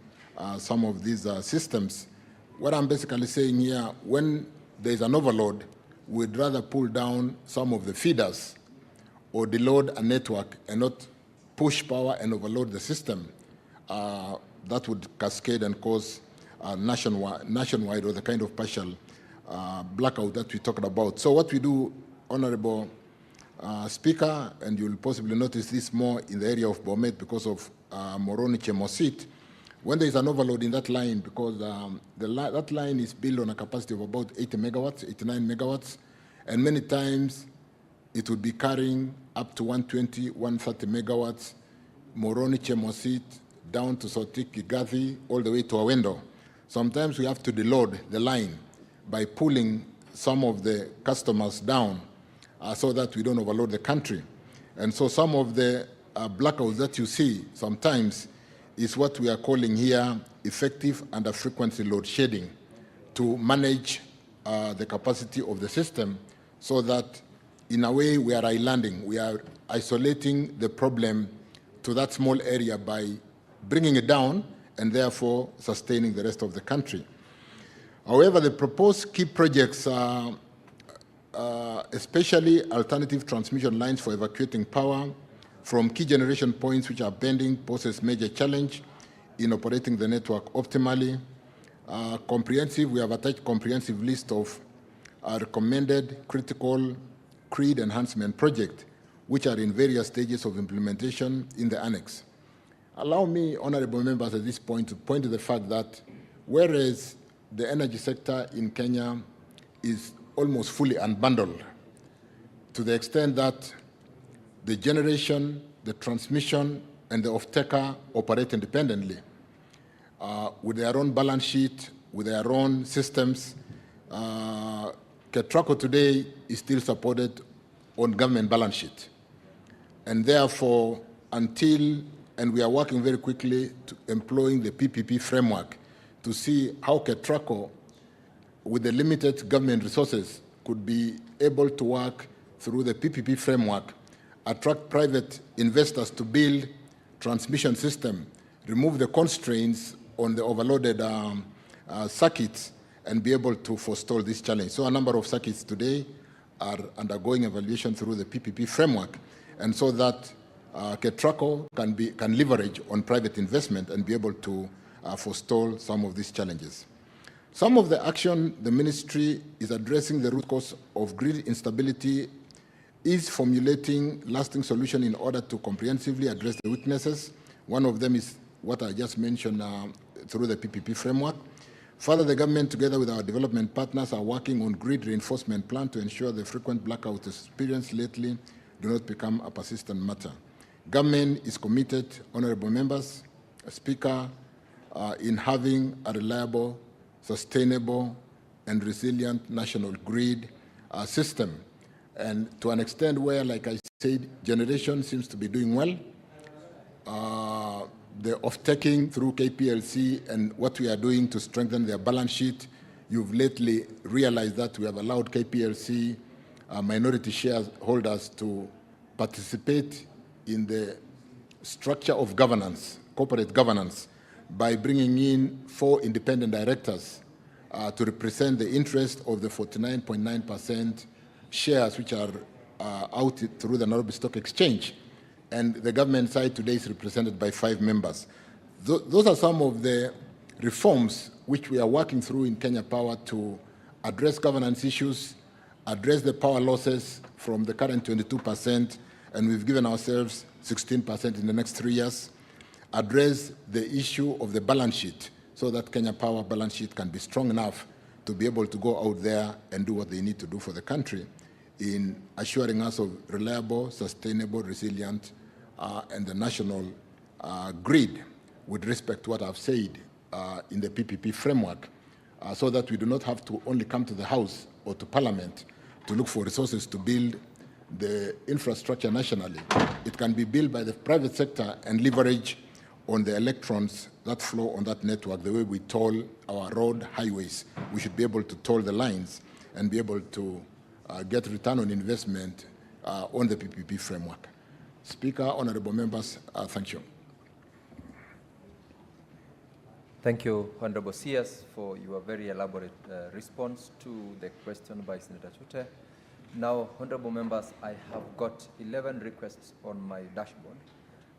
some of these systems. What I'm basically saying here, when there's an overload, we'd rather pull down some of the feeders or deload a network and not push power and overload the system. That would cascade and cause nationwide or the kind of partial blackout that we talked about. So what we do, Honorable Speaker, and you'll possibly notice this more in the area of Bomet because of Moroni Chemosit, when there is an overload in that line, because that line is built on a capacity of about 80 megawatts, 89 megawatts, and many times it would be carrying up to 120, 130 megawatts, Moroni Chemosit, down to Sotik, Kigathi, all the way to Awendo. Sometimes we have to deload the line by pulling some of the customers down so that we don't overload the country. And so some of the blackouts that you see sometimes is what we are calling here effective under-frequency load shedding, to manage the capacity of the system so that in a way we are islanding, we are isolating the problem to that small area by bringing it down and therefore sustaining the rest of the country. However, the proposed key projects are especially alternative transmission lines for evacuating power from key generation points which are pending poses major challenge in operating the network optimally. We have attached comprehensive list of recommended critical grid enhancement projects which are in various stages of implementation in the annex. Allow me, honorable members, at this point to point to the fact that whereas the energy sector in Kenya is almost fully unbundled, to the extent that the generation, the transmission, and the off-taker operate independently with their own balance sheet, with their own systems. Ketraco today is still supported on government balance sheet. And therefore, and we are working very quickly to employing the PPP framework to see how Ketraco, with the limited government resources, could be able to work through the PPP framework, attract private investors to build transmission system, remove the constraints on the overloaded circuits, and be able to forestall this challenge. So a number of circuits today are undergoing evaluation through the PPP framework, and so that KETRACO can leverage on private investment and be able to forestall some of these challenges. Some of the action the ministry is addressing the root cause of grid instability is formulating lasting solution in order to comprehensively address the weaknesses. One of them is what I just mentioned through the PPP framework. Further, the government, together with our development partners, are working on grid reinforcement plan to ensure the frequent blackouts experienced lately do not become a persistent matter. Government is committed, honorable members, Speaker, in having a reliable, sustainable, and resilient national grid system. And to an extent where, like I said, generation seems to be doing well. The off-taking through KPLC and what we are doing to strengthen their balance sheet, you've lately realized that we have allowed KPLC minority shareholders to participate in the structure of governance, corporate governance, by bringing in 4 independent directors to represent the interest of the 49.9% shares which are out through the Nairobi Stock Exchange. And the government side today is represented by 5 members. Those are some of the reforms which we are working through in Kenya Power to address governance issues, address the power losses from the current 22%, and we've given ourselves 16% in the next 3 years, address the issue of the balance sheet so that Kenya Power balance sheet can be strong enough to be able to go out there and do what they need to do for the country in assuring us of reliable, sustainable, resilient, and the national grid with respect to what I've said in the PPP framework, so that we do not have to only come to the House or to Parliament to look for resources to build the infrastructure nationally. It can be built by the private sector and leverage on the electrons that flow on that network, the way we toll our road highways. We should be able to toll the lines and be able to get return on investment on the PPP framework. Speaker, honorable members, thank you. Thank you, Honorable CS, for your very elaborate response to the question by Senator Chute. Now, honorable members, I have got 11 requests on my dashboard.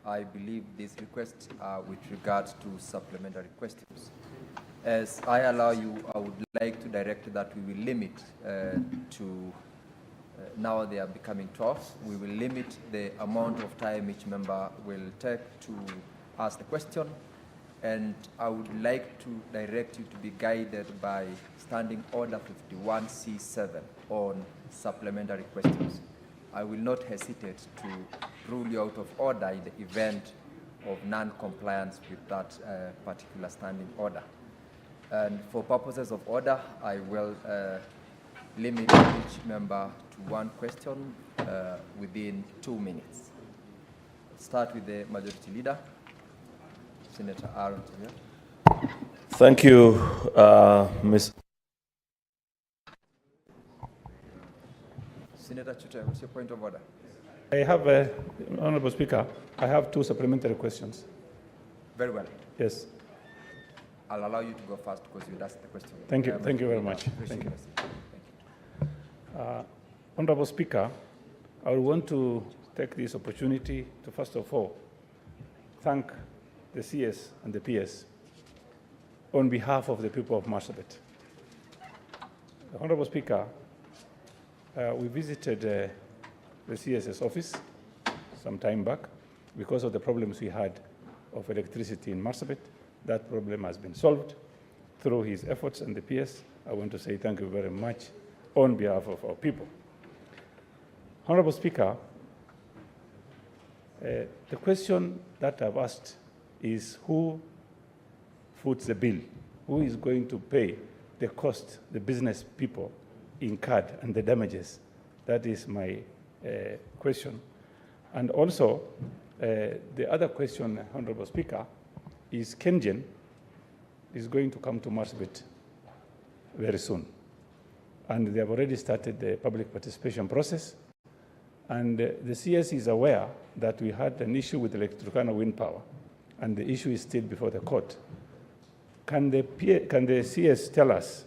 I believe these requests are with regards to supplementary questions. As I allow you, I would like to direct that we will limit now they are becoming 12. We will limit the amount of time each member will take to ask the question. And I would like to direct you to be guided by Standing Order 51C7 on supplementary questions. I will not hesitate to rule you out of order in the event of non-compliance with that particular standing order. And for purposes of order, I will limit each member to 1 question within 2 minutes. Start with the Majority Leader, Senator Aaron. Thank you, Ms. Senator Chute, what's your point of order? I have, Honorable Speaker, I have 2 supplementary questions. Very well. Yes. I'll allow you to go first because you asked the question. Thank you. Thank you very much. Thank you. Honorable Speaker, I would want to take this opportunity to, first of all, thank the CS and the PS on behalf of the people of Marsabit. Honorable Speaker, we visited the CS's office some time back because of the problems we had of electricity in Marsabit. That problem has been solved through his efforts and the PS. I want to say thank you very much on behalf of our people. Honorable Speaker, the question that I've asked is who foots the bill? Who is going to pay the cost the business people incurred and the damages? That is my question. And also, the other question, Honorable Speaker, is KenGen is going to come to Marsabit very soon. And they have already started the public participation process. And the CS is aware that we had an issue with Electricana wind power, and the issue is still before the court. Can the CS tell us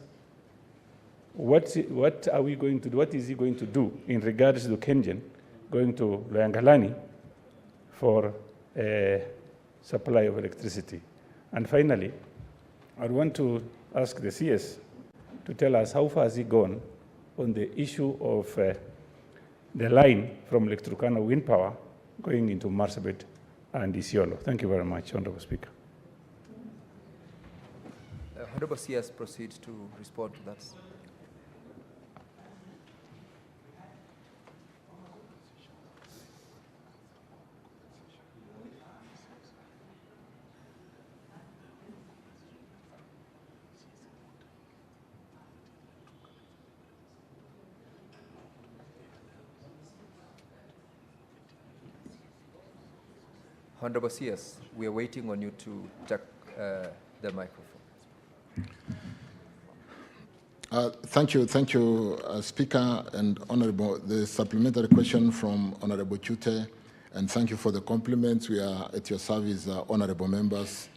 what are we going to do? What is he going to do in regards to KenGen going to Loyangalani for supply of electricity. And finally, I want to ask the CS to tell us how far has he gone on the issue of the line from Lake Turkana wind power going into Marsabit and Isiolo. Thank you very much, Honorable Speaker. Honorable CS proceeds to respond to that. Honorable CS, we are waiting on you to check the microphone. Thank you, Speaker and Honorable. The supplementary question from Honorable Chute, and thank you for the compliments. We are at your service, Honorable members.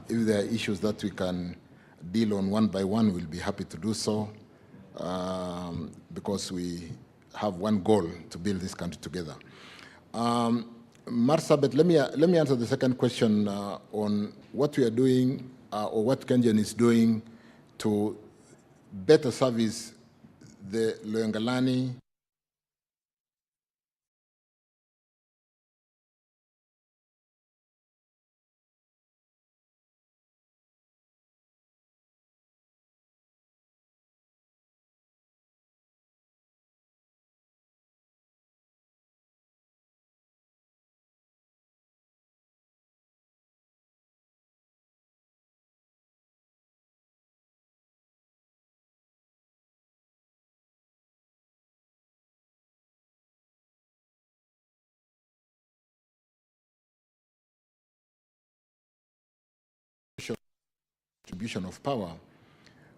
If there are issues that we can deal on one by one, we'll be happy to do so, because we have one goal to build this country together. Marsabit, let me answer the second question on what we are doing or what Kenyan is doing to better service the Loyangalani distribution of power,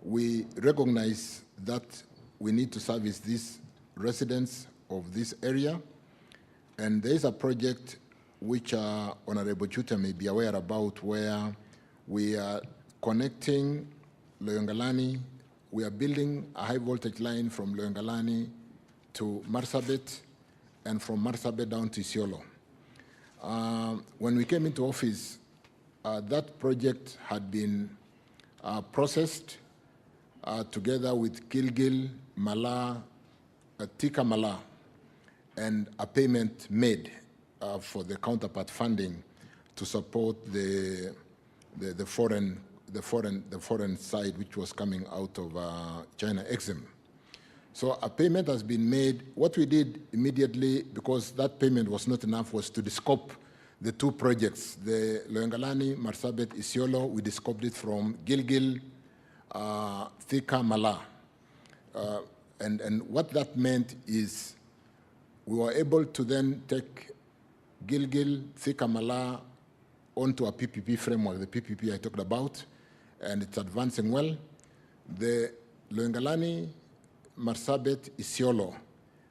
we recognize that we need to service these residents of this area. And there is a project which Honorable Chute may be aware about, where we are connecting Loyangalani. We are building a high voltage line from Loyangalani to Marsabit, and from Marsabit down to Isiolo. When we came into office, that project had been processed together with Gilgil, Mala, Tika Mala, and a payment made for the counterpart funding to support the foreign side, which was coming out of China Exim. So a payment has been made. What we did immediately, because that payment was not enough, was to descope the two projects, the Loyangalani, Marsabit, Isiolo. We descoped it from Gilgil, Thika, Mala. And what that meant is we were able to then take Gilgil, Thika, Mala onto a PPP framework, the PPP I talked about, and it's advancing well. The Loyangalani, Marsabit, Isiolo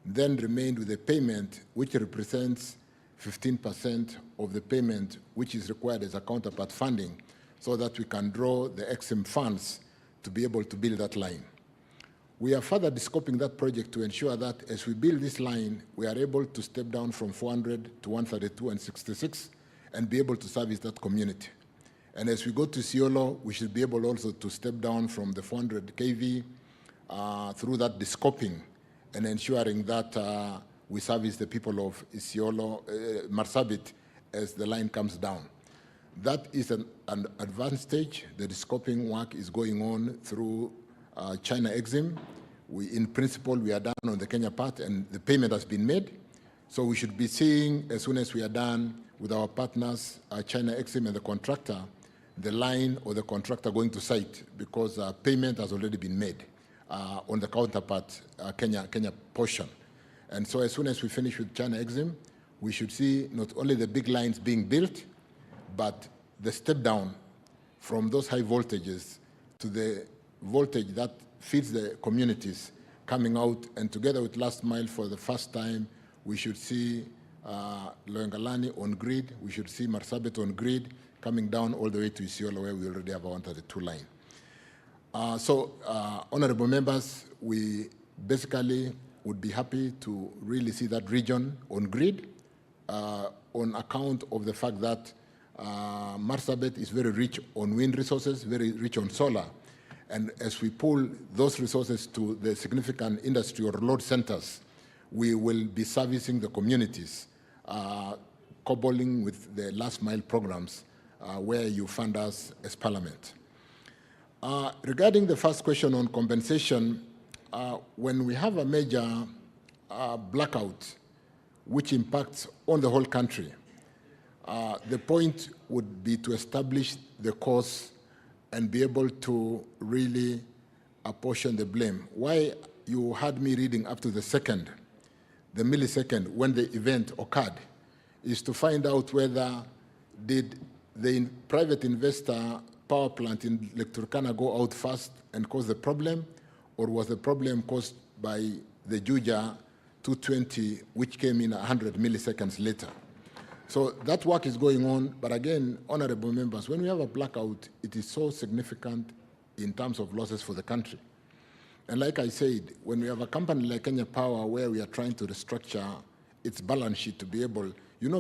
then remained with a payment which represents 15% of the payment which is required as a counterpart funding, so that we can draw the EXIM funds to be able to build that line. We are further descoping that project to ensure that as we build this line, we are able to step down from 400 to 132 and 66 and be able to service that community. And as we go to Isiolo, we should be able also to step down from the 400 kV through that descoping and ensuring that we service the people of Isiolo, Marsabit, as the line comes down. That is an advanced stage. The descoping work is going on through China Exim. In principle, we are done on the Kenya part, and the payment has been made. So we should be seeing, as soon as we are done with our partners, China Exim and the contractor, the line or the contractor going to site, because payment has already been made on the counterpart Kenya portion. And so as soon as we finish with China Exim, we should see not only the big lines being built, but the step down from those high voltages to the voltage that feeds the communities coming out. And together with last mile, for the first time, we should see Loyangalani on grid. We should see Marsabit on grid, coming down all the way to Isiolo, where we already have a 132 line. Honorable members, we basically would be happy to really see that region on grid. on account of the fact that Marsabit is very rich on wind resources, very rich on solar. And as we pull those resources to the significant industry or load centers, we will be servicing the communities, coupling with the last mile programs where you fund us as Parliament. Regarding the first question on compensation, when we have a major blackout which impacts on the whole country, the point would be to establish the cause and be able to really apportion the blame. Why you had me reading up to the millisecond when the event occurred is to find out whether did the private investor power plant in Lake Turkana go out first and cause the problem, or was the problem caused by the Juja 220, which came in 100 milliseconds later? So that work is going on, but again, honorable members, when we have a blackout, it is so significant in terms of losses for the country. And like I said, when we have a company like Kenya Power where we are trying to restructure its balance sheet to be able,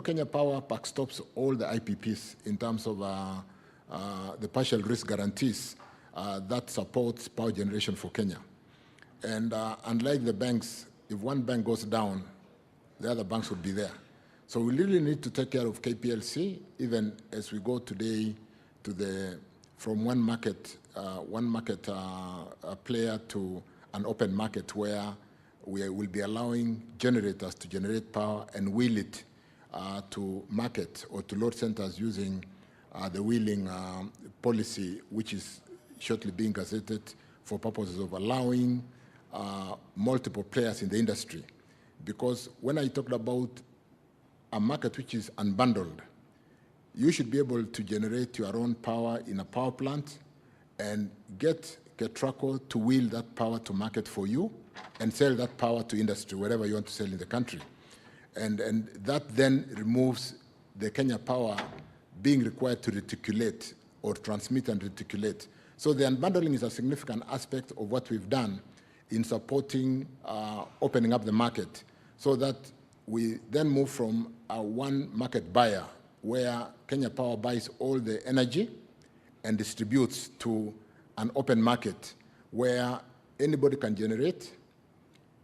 Kenya Power backstops all the IPPs in terms of the partial risk guarantees that supports power generation for Kenya. And unlike the banks, if one bank goes down, the other banks would be there. So we really need to take care of KPLC, even as we go today to from one market player to an open market where we will be allowing generators to generate power and wheel it to market or to load centers using the wheeling policy, which is shortly being gazetted for purposes of allowing multiple players in the industry. Because when I talked about a market which is unbundled, you should be able to generate your own power in a power plant and get Ketraco to wheel that power to market for you and sell that power to industry, wherever you want to sell in the country. And that then removes the Kenya Power being required to reticulate or transmit and reticulate. So the unbundling is a significant aspect of what we've done in supporting opening up the market so that we then move from a one market buyer where Kenya Power buys all the energy and distributes to an open market where anybody can generate,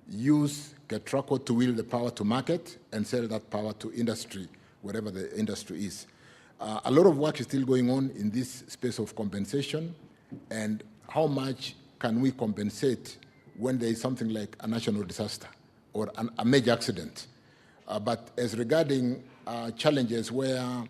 use Ketraco to wheel the power to market and sell that power to industry, wherever the industry is. A lot of work is still going on in this space of compensation and how much can we compensate when there is something like a national disaster or a major accident. But as regarding challenges where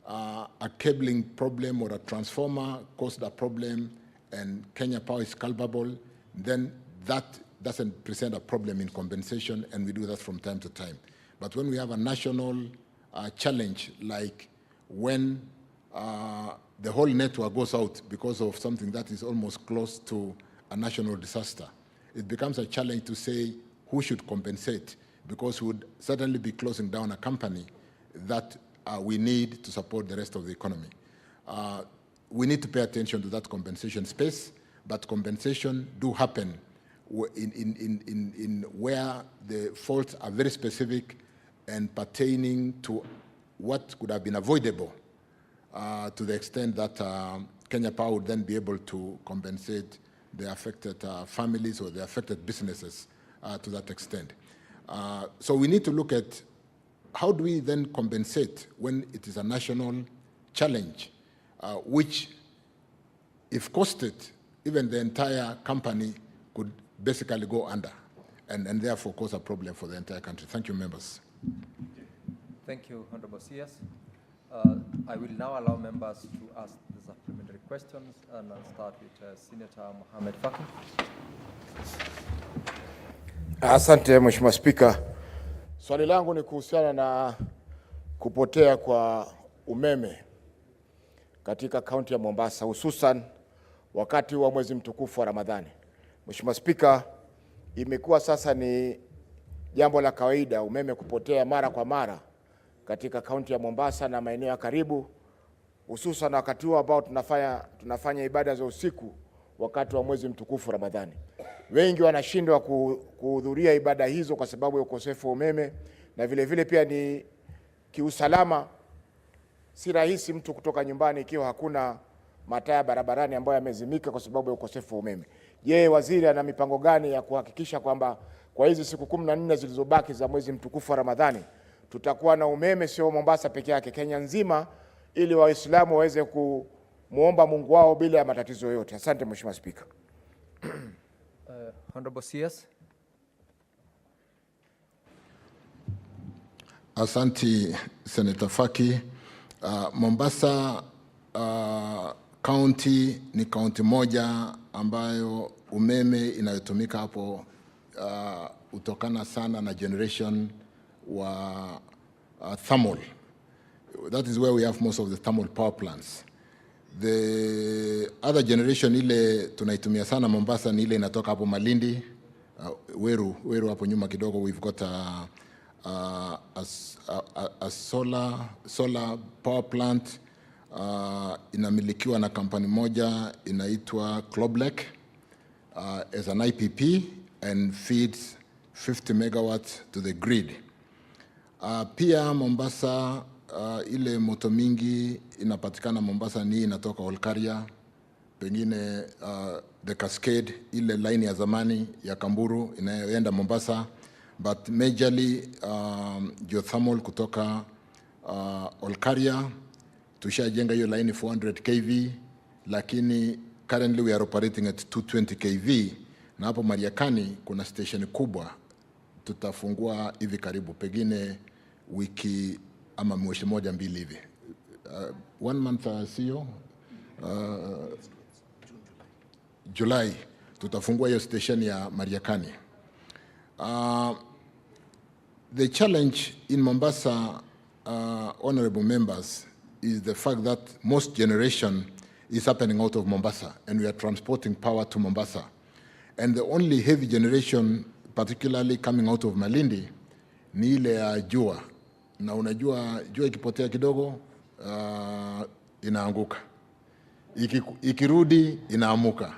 a cabling problem or a transformer caused a problem and Kenya Power is culpable, then that doesn't present a problem in compensation, and we do that from time to time. But when we have a national challenge, like when the whole network goes out because of something that is almost close to a national disaster, it becomes a challenge to say who should compensate, because we would certainly be closing down a company that we need to support the rest of the economy. We need to pay attention to that compensation space, but compensation do happen in where the faults are very specific and pertaining to what could have been avoidable to the extent that Kenya Power would then be able to compensate the affected families or the affected businesses to that extent. So we need to look at how do we then compensate when it is a national challenge, which, if costed, even the entire company could basically go under and therefore cause a problem for the entire country. Thank you, members. Thank you, Honorable CS. I will now allow members to ask the supplementary questions, and I'll start with Senator Mohamed Faki. Asante Mheshimiwa Spika. Swali langu ni kuhusiana na kupotea kwa umeme katika kaunti ya Mombasa, hususan wakati wa mwezi mtukufu wa Ramadhani. Mheshimiwa Spika, imekuwa sasa ni jambo la kawaida umeme kupotea mara kwa mara katika kaunti ya Mombasa na maeneo ya karibu, hususan wakati huo ambao tunafanya ibada za usiku wakati wa mwezi mtukufu Ramadhani. Wengi wanashindwa kuhudhuria ibada hizo kwa sababu ya ukosefu wa umeme, na vile vile pia ni Kiusalama, si rahisi mtu kutoka nyumbani ikiwa hakuna mataa barabarani ambayo yamezimika kwa sababu ya ukosefu wa umeme. Je, waziri ana mipango gani ya kuhakikisha kwamba kwa hizi siku 14 zilizobaki za mwezi mtukufu wa Ramadhani tutakuwa na umeme, sio Mombasa peke yake, Kenya nzima, ili Waislamu waweze kumuomba Mungu wao bila ya matatizo yoyote? Asante Mheshimiwa Spika. Honorable CS. Asante Senator Faki. Mombasa county ni county moja ambayo umeme inayotumika hapo utokana sana na generation wa thermal. That is where we have most of the thermal power plants. The other generation ile tunaitumia sana Mombasa ni ile inatoka hapo Malindi, Weru hapo nyuma kidogo. We've got a solar power plant inamilikiwa na kampani moja inaitwa Clublek as an IPP and feeds 50 megawatts to the grid. Pia Mombasa ile moto mingi inapatikana Mombasa ni inatoka Olkaria, pengine the Cascade, ile line ya zamani ya Kamburu inayoenda Mombasa, but majorly geothermal kutoka Olkaria. Tushajenga hiyo line 400 kV, lakini currently we are operating at 220 kV, na hapo Mariakani kuna station kubwa tutafungua hivi karibu, pengine wiki ama mwezi moja mbili hivi. 1 month sio July tutafungua hiyo station ya Mariakani. The challenge in Mombasa, honorable members, is the fact that most generation is happening out of Mombasa, and we are transporting power to Mombasa. And the only heavy generation, particularly coming out of Malindi, ni ile ya jua. Na unajua jua ikipotea kidogo inaanguka, ikirudi inaamuka.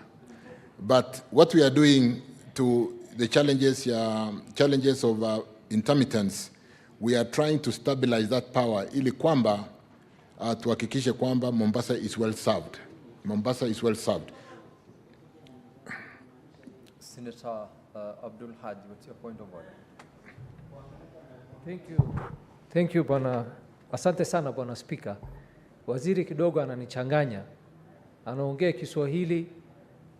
But what we are doing to the challenges of intermittence, we are trying to stabilize that power ili kwamba tuhakikishe kwamba Mombasa is well served. Mombasa is well served. Senator Abdul Haji, what's your point of order? Thank you. Thank you, Bwana. Asante sana Bwana Speaker. Waziri kidogo ananichanganya. Anaongea Kiswahili,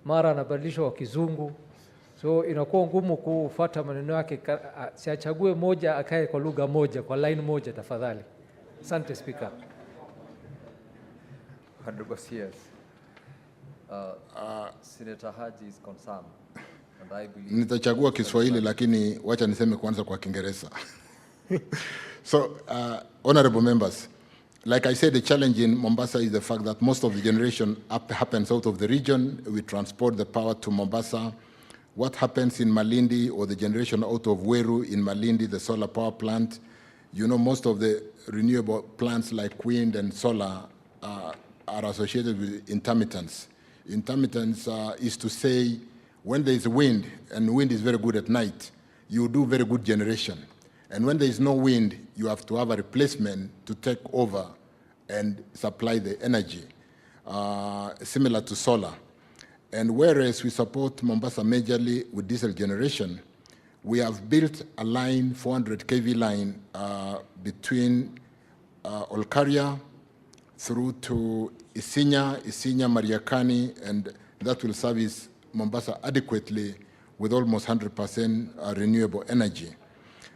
mara anabadilisha wa Kizungu. So inakuwa ngumu kufuata maneno yake. Siachague moja akae kwa lugha moja, kwa line moja tafadhali. Asante Speaker. Honorable CS. Senator Haji is concerned. And I believe Nitachagua Kiswahili lakini wacha niseme kwanza kwa Kiingereza. So, honorable members, like I said, the challenge in Mombasa is the fact that most of the generation happens out of the region. We transport the power to Mombasa. What happens in Malindi, or the generation out of Weru in Malindi, the solar power plant, you know, most of the renewable plants like wind and solar are associated with intermittence. Intermittence is to say when there is wind, and wind is very good at night, you do very good generation. And when there is no wind, you have to have a replacement to take over and supply the energy, similar to solar. And whereas we support Mombasa majorly with diesel generation, we have built a line, 400 kV line, between Olkaria through to Isinya, Mariakani, and that will service Mombasa adequately with almost 100% renewable energy.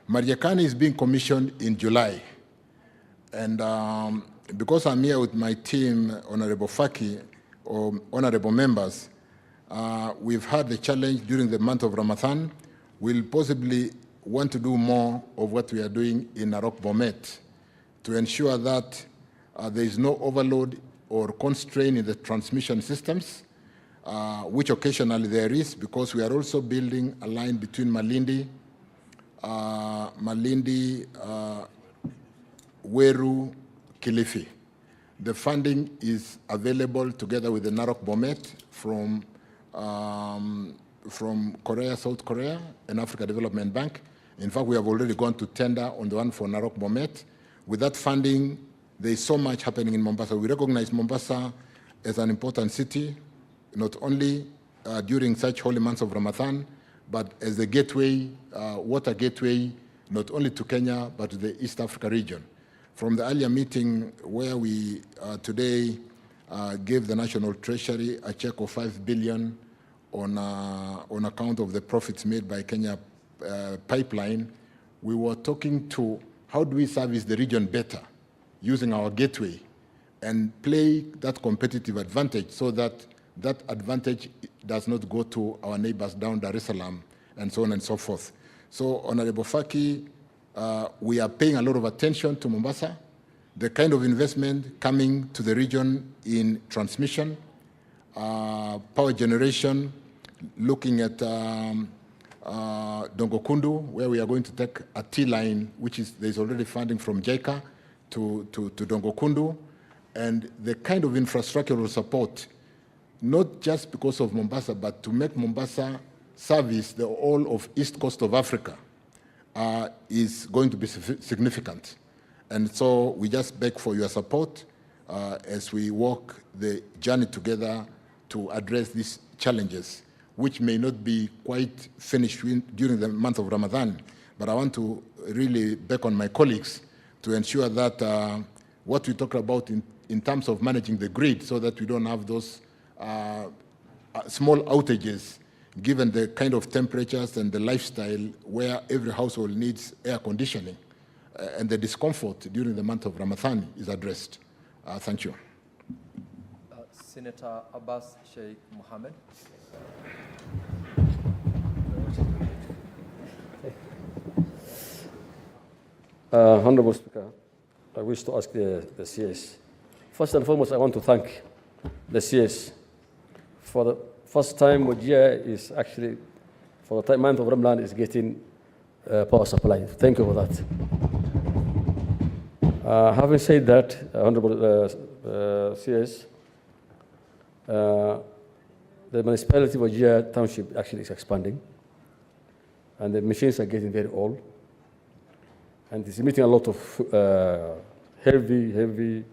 Mariakani is being commissioned in July. And because I'm here with my team, Honorable Faki, or honorable members, we've had the challenge during the month of Ramadan. We'll possibly want to do more of what we are doing in Narok Bomet to ensure that there is no overload or constraint in the transmission systems, which occasionally there is, because we are also building a line between Malindi, Weru, Kilifi. The funding is available together with the Narok Bomet from Korea, South Korea, and Africa Development Bank. In fact, we have already gone to tender on the one for Narok Bomet. With that funding, there is so much happening in Mombasa. We recognize Mombasa as an important city, not only during such holy months of Ramadan, but as a gateway, water gateway, not only to Kenya, but to the East Africa region. From the earlier meeting where we today gave the National Treasury a check of 5 billion on account of the profits made by Kenya Pipeline, we were talking to how do we service the region better using our gateway and play that competitive advantage so that that advantage does not go to our neighbors down Dar es Salaam and so on and so forth. So, Honorable Faki, we are paying a lot of attention to Mombasa, the kind of investment coming to the region in transmission, power generation, looking at Dongokundu, where we are going to take a T-line, which is, there's already funding from JICA to Dongokundu, and the kind of infrastructural support, not just because of Mombasa, but to make Mombasa service the whole of East Coast of Africa, is going to be significant. And so we just beg for your support as we walk the journey together to address these challenges, which may not be quite finished during the month of Ramadan. But I want to really beg on my colleagues to ensure that what we talk about in terms of managing the grid, so that we don't have those small outages, given the kind of temperatures and the lifestyle where every household needs air conditioning, and the discomfort during the month of Ramadan is addressed. Thank you. Senator Abbas Sheikh Mohammed. Honorable Speaker, I wish to ask the CS. First and foremost, I want to thank the CS for the first time Wajir is actually, for the month of Ramadan, is getting power supply. Thank you for that. Having said that, Honorable CS, the municipality of Wajir Township actually is expanding, and the machines are getting very old, and it's emitting a lot of heavy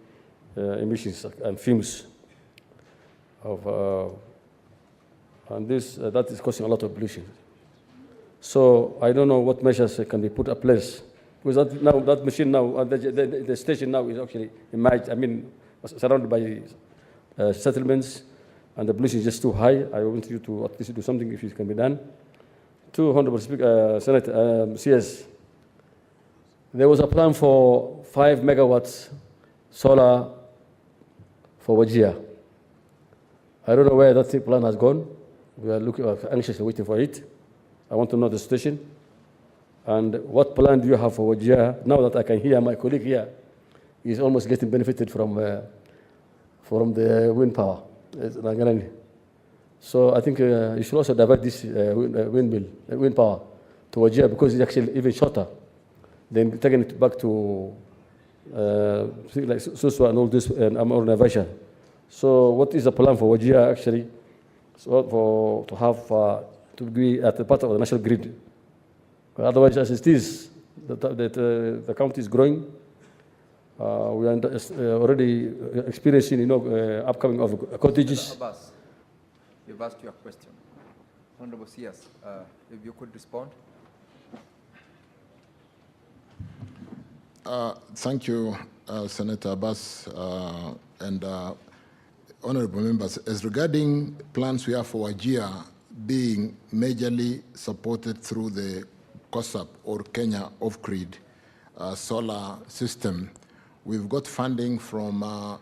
emissions and fumes of, and this that is causing a lot of pollution. So I don't know what measures can be put in place, because that machine now, the station now is actually surrounded by settlements, and the pollution is just too high. I want you to at least do something if it can be done. To Honorable Speaker, Senator CS, there was a plan for 5 megawatts solar for Wajir. I don't know where that plan has gone. We are anxiously waiting for it. I want to know the situation. And what plan do you have for Wajir? Now that I can hear my colleague here, he's almost getting benefited from the wind power. So I think you should also divert this wind power to Wajir, because it's actually even shorter than taking it back to like Suswa and all this and Amor. So what is the plan for Wajir actually? So to be at the part of the national grid. Otherwise, as it is, the county is growing. We are already experiencing, upcoming of cottages. Abbas, you've asked your question. Honorable CS, if you could respond. Thank you, Senator Abbas, and honorable members. As regarding plans we have for Wajir being majorly supported through the COSAP or Kenya off-grid solar system, we've got funding from,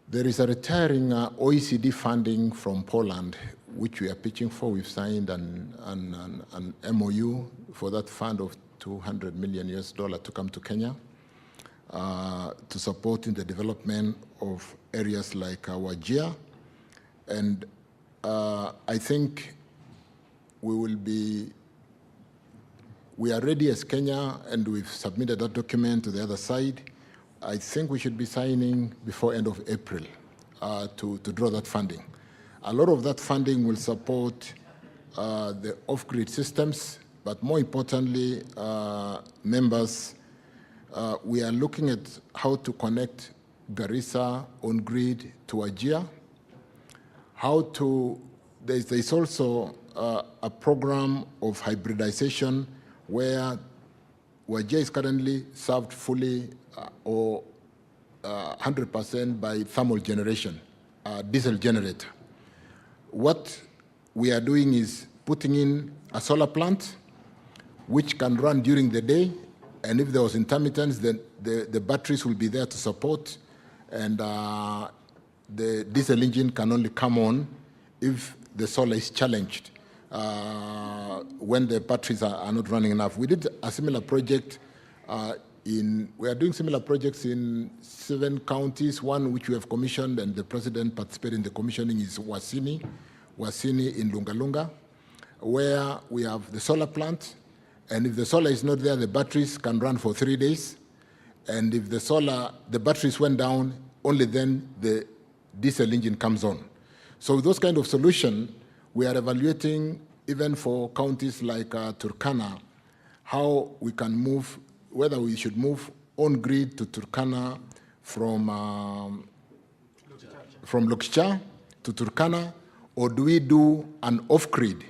there is a retiring OECD funding from Poland, which we are pitching for. We've signed an MOU for that fund of $200 million to come to Kenya to support in the development of areas like Wajir. And I think we are ready as Kenya, and we've submitted that document to the other side. I think we should be signing before end of April to draw that funding. A lot of that funding will support the off-grid systems, but more importantly, members, we are looking at how to connect Garissa on-grid to Wajir. There's also a program of hybridization where Wajir is currently served fully or 100% by thermal generation, diesel generator. What we are doing is putting in a solar plant which can run during the day, and if there was intermittence, then the batteries will be there to support, and the diesel engine can only come on if the solar is challenged when the batteries are not running enough. We did a similar project we are doing similar projects in 7 counties. One which we have commissioned, and the president participated in the commissioning, is Wasini in Lungalunga, where we have the solar plant, and if the solar is not there, the batteries can run for 3 days, and if the batteries went down, only then the diesel engine comes on. So with those kind of solution, we are evaluating, even for counties like Turkana, how we can move, whether we should move on-grid to Turkana from Lokcha to Turkana, or do we do an off-grid,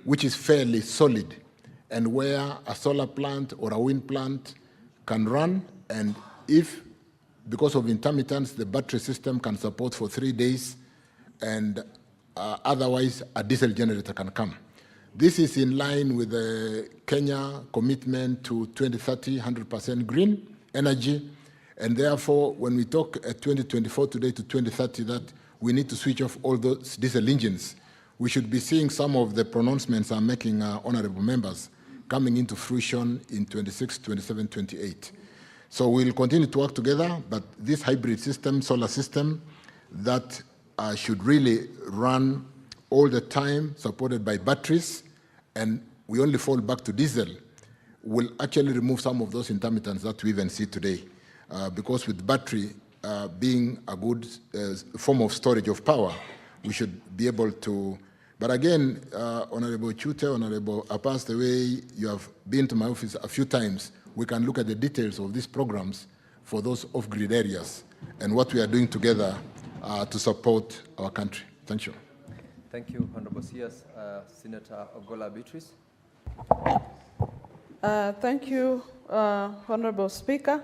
which is fairly solid, and where a solar plant or a wind plant can run, and if, because of intermittence, the battery system can support for 3 days, and otherwise a diesel generator can come. This is in line with the Kenya commitment to 2030, 100% green energy, and therefore, when we talk at 2024 today to 2030 that we need to switch off all those diesel engines, we should be seeing some of the pronouncements I'm making, honorable members, coming into fruition in 26, 27, 28. So we'll continue to work together, but this hybrid system, solar system, that should really run all the time, supported by batteries, and we only fall back to diesel, will actually remove some of those intermittents that we even see today. Because with battery being a good form of storage of power, we should be able to. But again, Honorable Chute, Honorable Apas, the way you have been to my office a few times, we can look at the details of these programs for those off-grid areas and what we are doing together to support our country. Thank you. Thank you, Honorable CS. Senator Ogola Beatrice. Thank you, Honorable Speaker.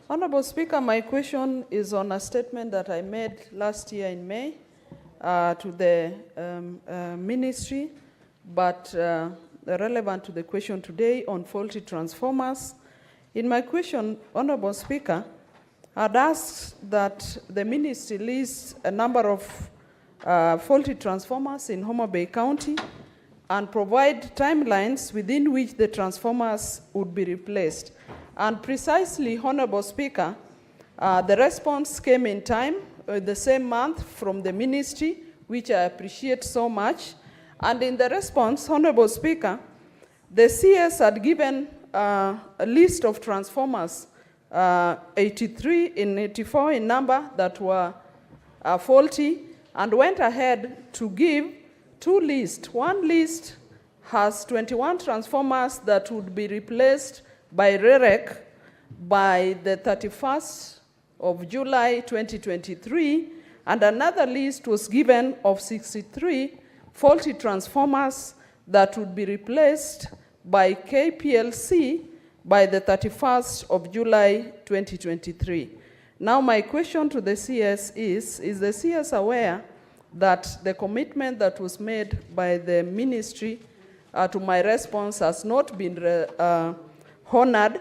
Honorable Speaker, my question is on a statement that I made last year in May to the ministry, but relevant to the question today on faulty transformers. In my question, Honorable Speaker, I'd asked that the ministry lists a number of faulty transformers in Homa Bay County and provide timelines within which the transformers would be replaced. And precisely, Honorable Speaker, the response came in time, the same month from the ministry, which I appreciate so much. And in the response, Honorable Speaker, the CS had given a list of transformers, 84 in number, that were faulty, and went ahead to give 2 lists. One list has 21 transformers that would be replaced by REREC by the 31st of July 2023, and another list was given of 63 faulty transformers that would be replaced by KPLC by the 31st of July 2023. Now my question to the CS is the CS aware that the commitment that was made by the ministry to my response has not been honored,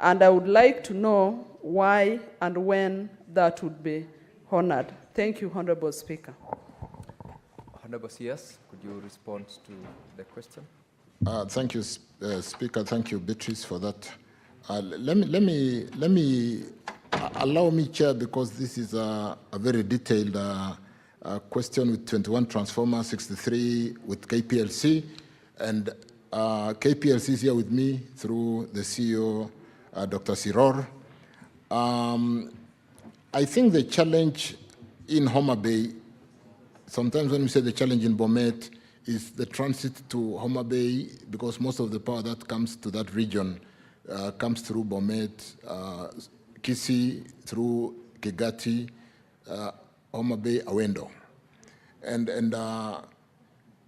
and I would like to know why and when that would be honored. Thank you, Honorable Speaker. Honorable CS, could you respond to the question? Thank you, Speaker. Thank you, Beatrice, for that. Let me allow me, Chair, because this is a very detailed question with 21 transformers, 63 with KPLC, and KPLC is here with me through the CEO, Dr. Siror. I think the challenge in Homa Bay, sometimes when we say the challenge in Bomet, is the transit to Homa Bay, because most of the power that comes to that region comes through Bomet, Kisii, through Kigati, Homa Bay, Awendo. And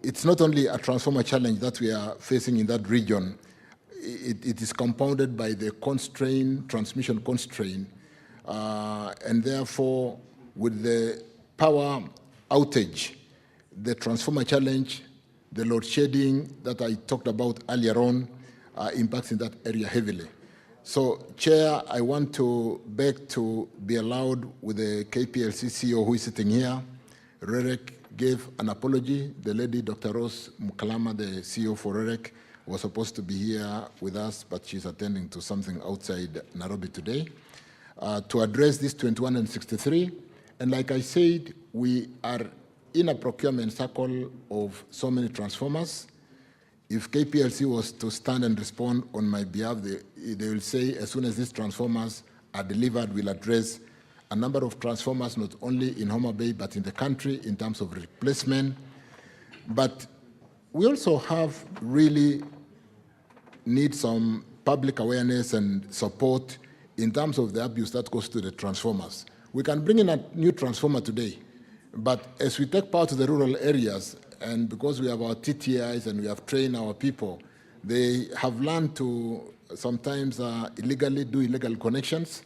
it's not only a transformer challenge that we are facing in that region, it is compounded by the transmission constraint, and therefore with the power outage, the transformer challenge, the load shedding that I talked about earlier on impacts in that area heavily. So, Chair, I want to beg to be allowed with the KPLC CEO who is sitting here. REREC gave an apology. The lady, Dr. Rose Mukalama, the CEO for REREC, was supposed to be here with us, but she's attending to something outside Nairobi today, to address this 21 and 63. And like I said, we are in a procurement cycle of so many transformers. If KPLC was to stand and respond on my behalf, they will say as soon as these transformers are delivered, we'll address a number of transformers, not only in Homa Bay, but in the country in terms of replacement. But we also have really need some public awareness and support in terms of the abuse that goes to the transformers. We can bring in a new transformer today, but as we take power to the rural areas, and because we have our TTIs and we have trained our people, they have learned to sometimes illegally do illegal connections,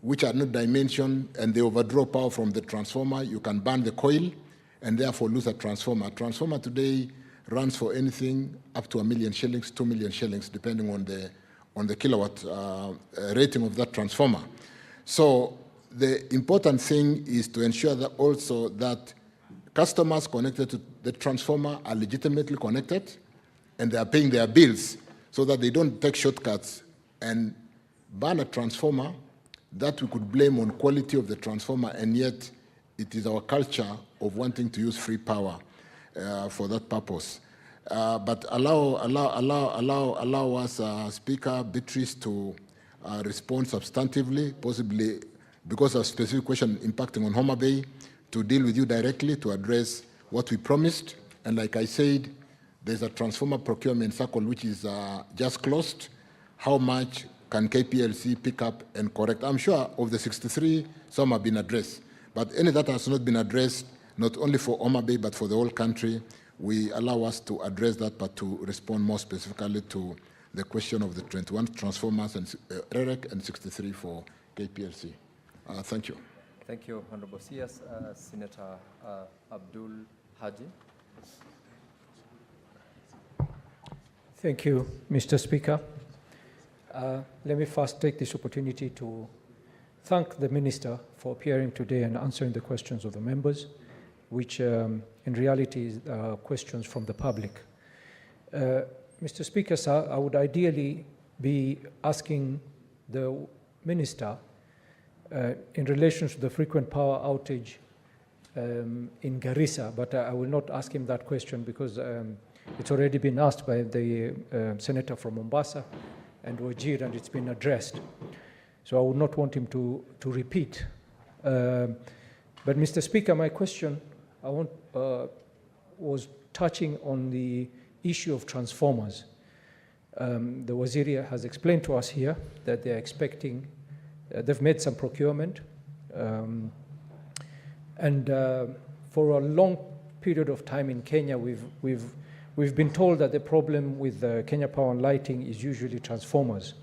which are not dimensioned, and they overdraw power from the transformer. You can burn the coil and therefore lose a transformer. A transformer today runs for anything up to 1 million shillings, 2 million shillings, depending on the kilowatt rating of that transformer. So the important thing is to ensure that also that customers connected to the transformer are legitimately connected and they are paying their bills so that they don't take shortcuts and burn a transformer that we could blame on quality of the transformer, and yet it is our culture of wanting to use free power for that purpose. But allow us, Speaker Beatrice, to respond substantively, possibly because of specific question impacting on Homa Bay, to deal with you directly to address what we promised. And like I said, there's a transformer procurement cycle which is just closed. How much can KPLC pick up and correct? I'm sure of the 63, some have been addressed. But any that has not been addressed, not only for Homa Bay, but for the whole country, we allow us to address that, but to respond more specifically to the question of the 21 transformers and REREC and 63 for KPLC. Thank you. Thank you, Honorable CS. Senator Abdul Haji. Thank you, Mr. Speaker. Let me first take this opportunity to thank the Minister for appearing today and answering the questions of the members, which in reality is questions from the public. Mr. Speaker, sir, I would ideally be asking the Minister in relation to the frequent power outage in Garissa, but I will not ask him that question because it's already been asked by the Senator from Mombasa and Wajir, and it's been addressed. So I would not want him to repeat. But Mr. Speaker, my question was touching on the issue of transformers. The Waziri has explained to us here that they're expecting, they've made some procurement, and for a long period of time in Kenya, we've been told that the problem with Kenya Power and Lighting is usually transformers.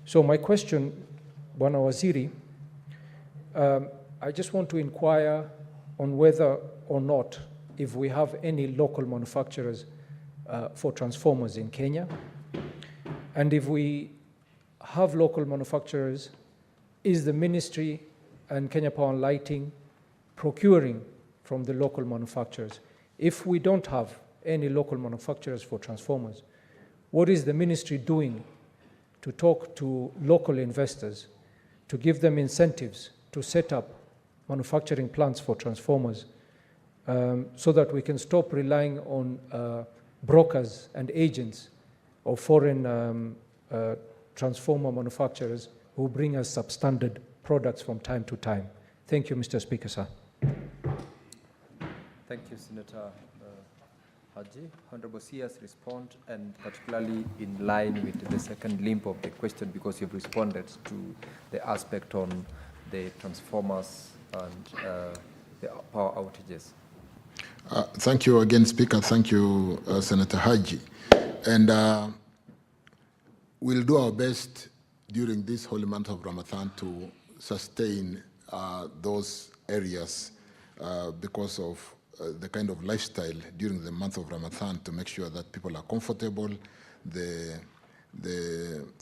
So my question, Bwana Waziri, I just want to inquire on whether or not if we have any local manufacturers for transformers in Kenya, and if we have local manufacturers, is the Ministry and Kenya Power and Lighting procuring from the local manufacturers? If we don't have any local manufacturers for transformers, what is the Ministry doing to talk to local investors, to give them incentives to set up manufacturing plants for transformers, so that we can stop relying on brokers and agents of foreign transformer manufacturers who bring us substandard products from time to time? Thank you, Mr. Speaker, sir. Thank you, Senator Haji. Honorable CS respond, and particularly in line with the second limb of the question, because you've responded to the aspect on the transformers and the power outages. Thank you again, Speaker. Thank you, Senator Haji. And we'll do our best during this holy month of Ramadan to sustain those areas because of the kind of lifestyle during the month of Ramadan, to make sure that people are comfortable, the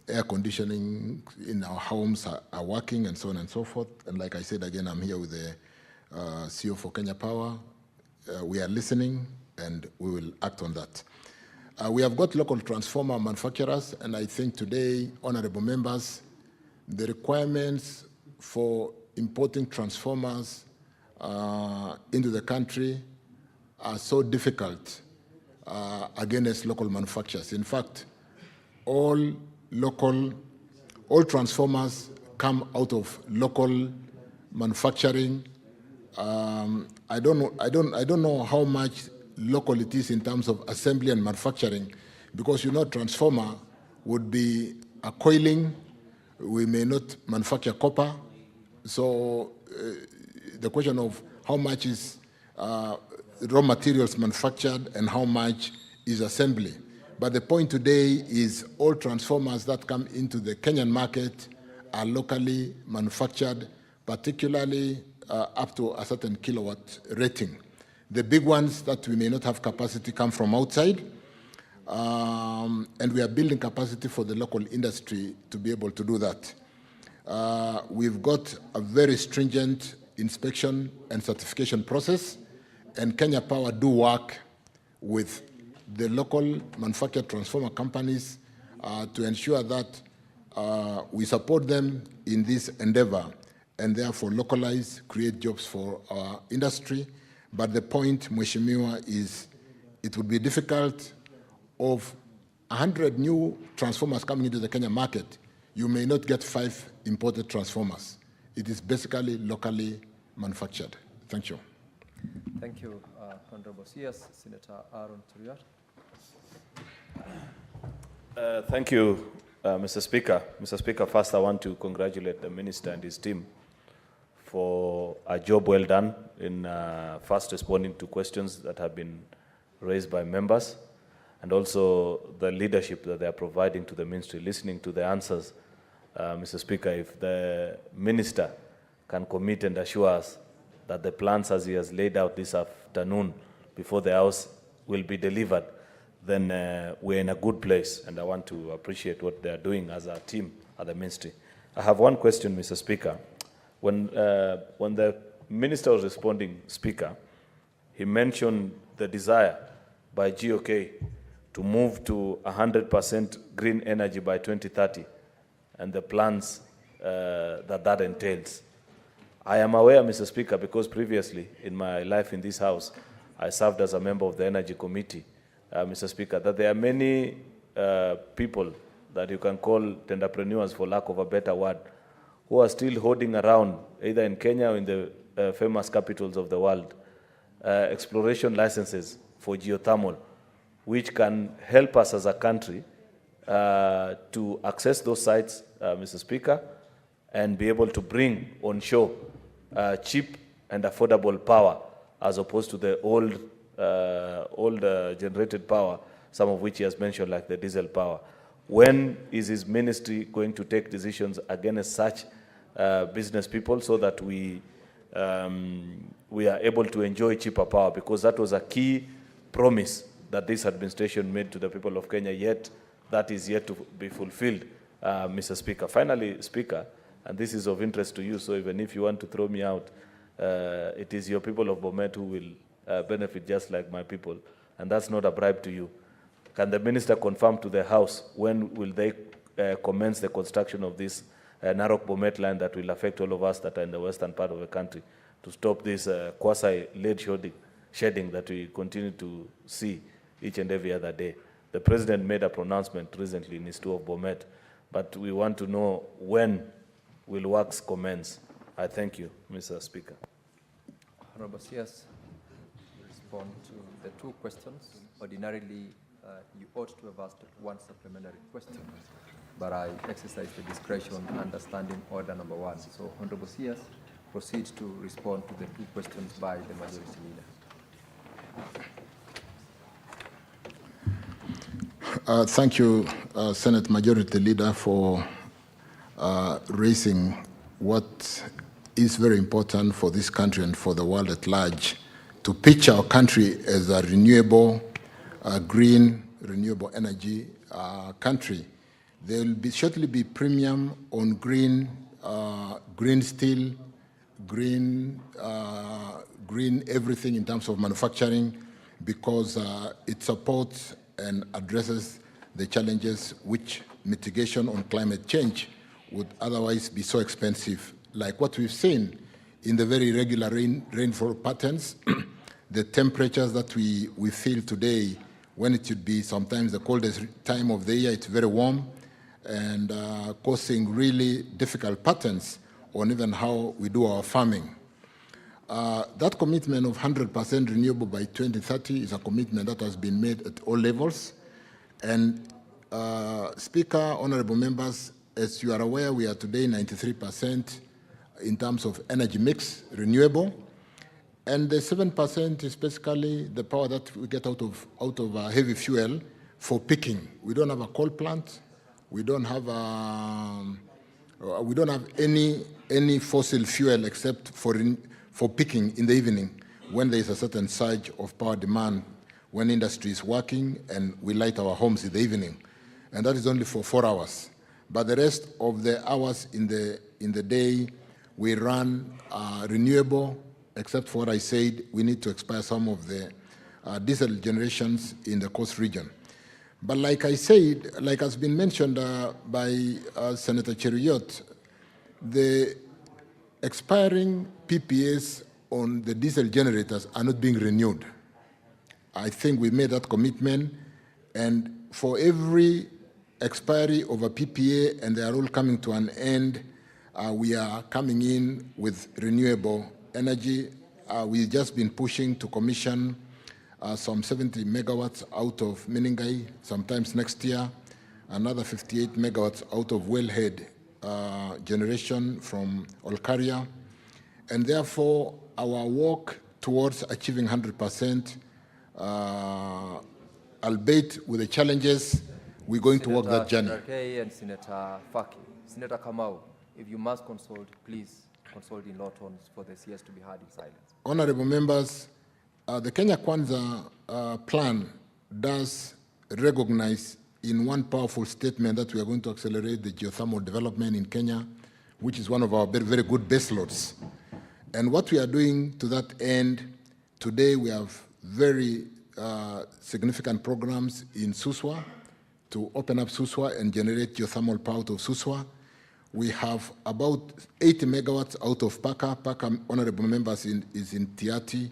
air conditioning in our homes are working, and so on and so forth. And like I said, again, I'm here with the CEO for Kenya Power. We are listening, and we will act on that. We have got local transformer manufacturers, and I think today, honorable members, the requirements for importing transformers into the country are so difficult against local manufacturers. In fact, all transformers come out of local manufacturing. I don't know how much local it is in terms of assembly and manufacturing, because transformer would be a coiling. We may not manufacture copper. So the question of how much is raw materials manufactured and how much is assembly. But the point today is all transformers that come into the Kenyan market are locally manufactured, particularly up to a certain kilowatt rating. The big ones that we may not have capacity come from outside, and we are building capacity for the local industry to be able to do that. We've got a very stringent inspection and certification process, and Kenya Power do work with the local manufactured transformer companies to ensure that we support them in this endeavor and therefore localize, create jobs for our industry. But the point, Mheshimiwa, is it would be difficult. Of 100 new transformers coming into the Kenya market, you may not get 5 imported transformers. It is basically locally manufactured. Thank you. Thank you, Honorable CS. Senator Aaron Turiat. Thank you, Mr. Speaker. Mr. Speaker, first I want to congratulate the Minister and his team for a job well done in first responding to questions that have been raised by members, and also the leadership that they are providing to the ministry, listening to the answers. Mr. Speaker, if the Minister can commit and assure us that the plans as he has laid out this afternoon before the House will be delivered, then we're in a good place, and I want to appreciate what they are doing as a team at the ministry. I have one question, Mr. Speaker. When the Minister was responding, Speaker, he mentioned the desire by GOK to move to 100% green energy by 2030 and the plans that entails. I am aware, Mr. Speaker, because previously in my life in this House, I served as a member of the Energy Committee, Mr. Speaker, that there are many people that you can call entrepreneurs, for lack of a better word, who are still holding around, either in Kenya or in the famous capitals of the world, exploration licenses for geothermal, which can help us as a country to access those sites, Mr. Speaker, and be able to bring on shore cheap and affordable power, as opposed to the old generated power, some of which he has mentioned, like the diesel power. When is his ministry going to take decisions against such business people so that we are able to enjoy cheaper power? Because that was a key promise that this administration made to the people of Kenya, yet that is yet to be fulfilled, Mr. Speaker. Finally, Speaker, and this is of interest to you, so even if you want to throw me out, it is your people of Bomet who will benefit just like my people, and that's not a bribe to you. Can the Minister confirm to the House when will they commence the construction of this Narok-Bomet line that will affect all of us that are in the western part of the country, to stop this quasi-lead shedding that we continue to see each and every other day? The President made a pronouncement recently in his tour of Bomet, but we want to know when will works commence. I thank you, Mr. Speaker. Honorable CS. respond to the two questions. Ordinarily, you ought to have asked one supplementary question, but I exercise the discretion understanding order number one. So, Honorable CS, proceed to respond to the two questions by the Majority Leader. Thank you, Senate Majority Leader, for raising what is very important for this country and for the world at large, to pitch our country as a renewable, green, renewable energy country. There will shortly be premium on green, green steel, green everything in terms of manufacturing, because it supports and addresses the challenges which mitigation on climate change would otherwise be so expensive. Like what we've seen in the very regular rainfall patterns, the temperatures that we feel today, when it should be sometimes the coldest time of the year, it's very warm, and causing really difficult patterns on even how we do our farming. That commitment of 100% renewable by 2030 is a commitment that has been made at all levels. And Speaker, honorable members, as you are aware, we are today 93% in terms of energy mix, renewable. And the 7% is basically the power that we get out of heavy fuel for picking. We don't have a coal plant. We don't have any fossil fuel except for picking in the evening when there is a certain surge of power demand, when industry is working and we light our homes in the evening. And that is only for 4 hours. But the rest of the hours in the day, we run renewable, except for what I said, we need to expire some of the diesel generations in the coast region. But like I said, like has been mentioned by Senator Chirchir, the expiring PPAs on the diesel generators are not being renewed. I think we made that commitment, and for every expiry of a PPA, and they are all coming to an end, we are coming in with renewable energy. We've just been pushing to commission some 70 megawatts out of MATIANG'I sometimes next year, another 58 megawatts out of wellhead generation from Olkaria. And therefore, our work towards achieving 100%, albeit with the challenges, we're going to walk that journey. Senator Kay and Senator Faki. Senator Kamau, if you must consult, please consult in low tones for the CS to be heard in silence. Honorable members, the Kenya Kwanza plan does recognize in one powerful statement that we are going to accelerate the geothermal development in Kenya, which is one of our very, very good baseloads. And what we are doing to that end, today we have very significant programs in Suswa to open up Suswa and generate geothermal power out of Suswa. We have about 80 megawatts out of Paka. Paka, honorable members, is in Tiati,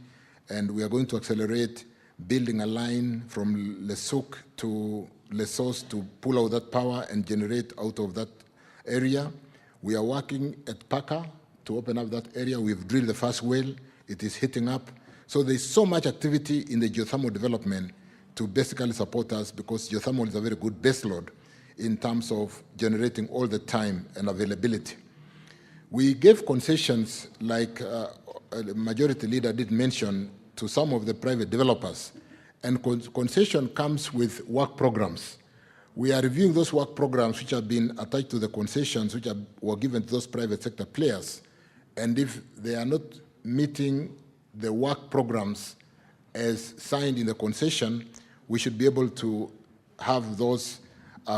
and we are going to accelerate building a line from Lesuk to Lesos to pull out that power and generate out of that area. We are working at Paka to open up that area. We've drilled the first well. It is heating up. So there's so much activity in the geothermal development to basically support us, because geothermal is a very good baseload in terms of generating all the time and availability. We gave concessions, like the Majority Leader did mention, to some of the private developers. And concession comes with work programs. We are reviewing those work programs which have been attached to the concessions which were given to those private sector players. And if they are not meeting the work programs as signed in the concession, we should be able to have those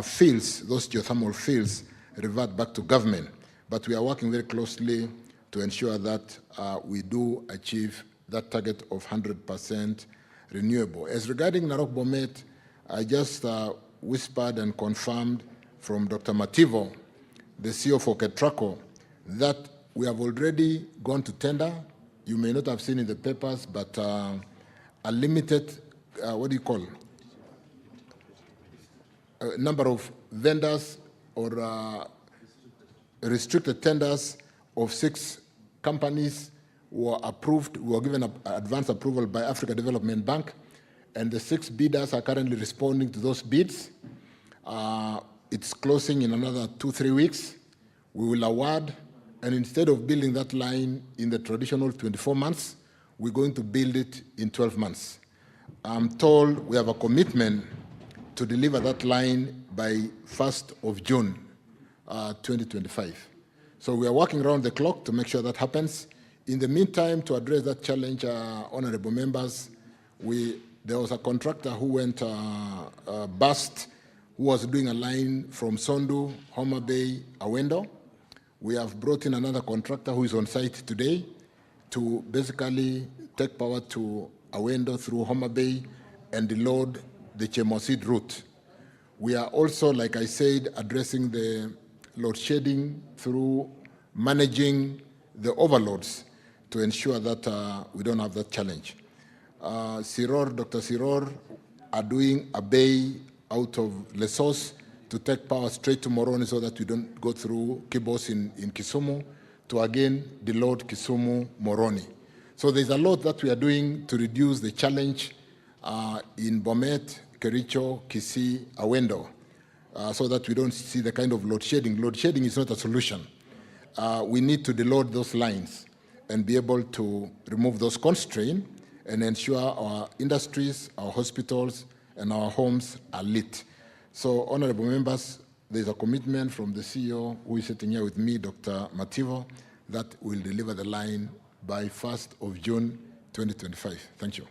fields, those geothermal fields, revert back to government. But we are working very closely to ensure that we do achieve that target of 100% renewable. As regarding Narok Bomet, I just whispered and confirmed from Dr. Mativo, the CEO for Ketraco, that we have already gone to tender. You may not have seen in the papers, but a limited, a number of vendors or restricted tenders of 6 companies were approved, were given advance approval by Africa Development Bank, and the 6 bidders are currently responding to those bids. It's closing in another 2-3 weeks. We will award, and instead of building that line in the traditional 24 months, we're going to build it in 12 months. I'm told we have a commitment to deliver that line by 1st of June 2025. So we are working around the clock to make sure that happens. In the meantime, to address that challenge, honorable members, there was a contractor who went bust, who was doing a line from Sondu, Homa Bay, Awendo. We have brought in another contractor who is on site today to basically take power to Awendo through Homa Bay and deload the Chemosid route. We are also, like I said, addressing the load shedding through managing the overloads to ensure that we don't have that challenge. Dr. Siror are doing a bay out of Lesos to take power straight to Moroni so that we don't go through Kibos in Kisumu to again deload Kisumu, Moroni. So there's a lot that we are doing to reduce the challenge in Bomet, Kericho, Kisii, Awendo, so that we don't see the kind of load shedding. Load shedding is not a solution. We need to deload those lines and be able to remove those constraints and ensure our industries, our hospitals, and our homes are lit. So, honorable members, there's a commitment from the CEO who is sitting here with me, Dr. Mativo, that will deliver the line by 1st of June 2025. Thank you.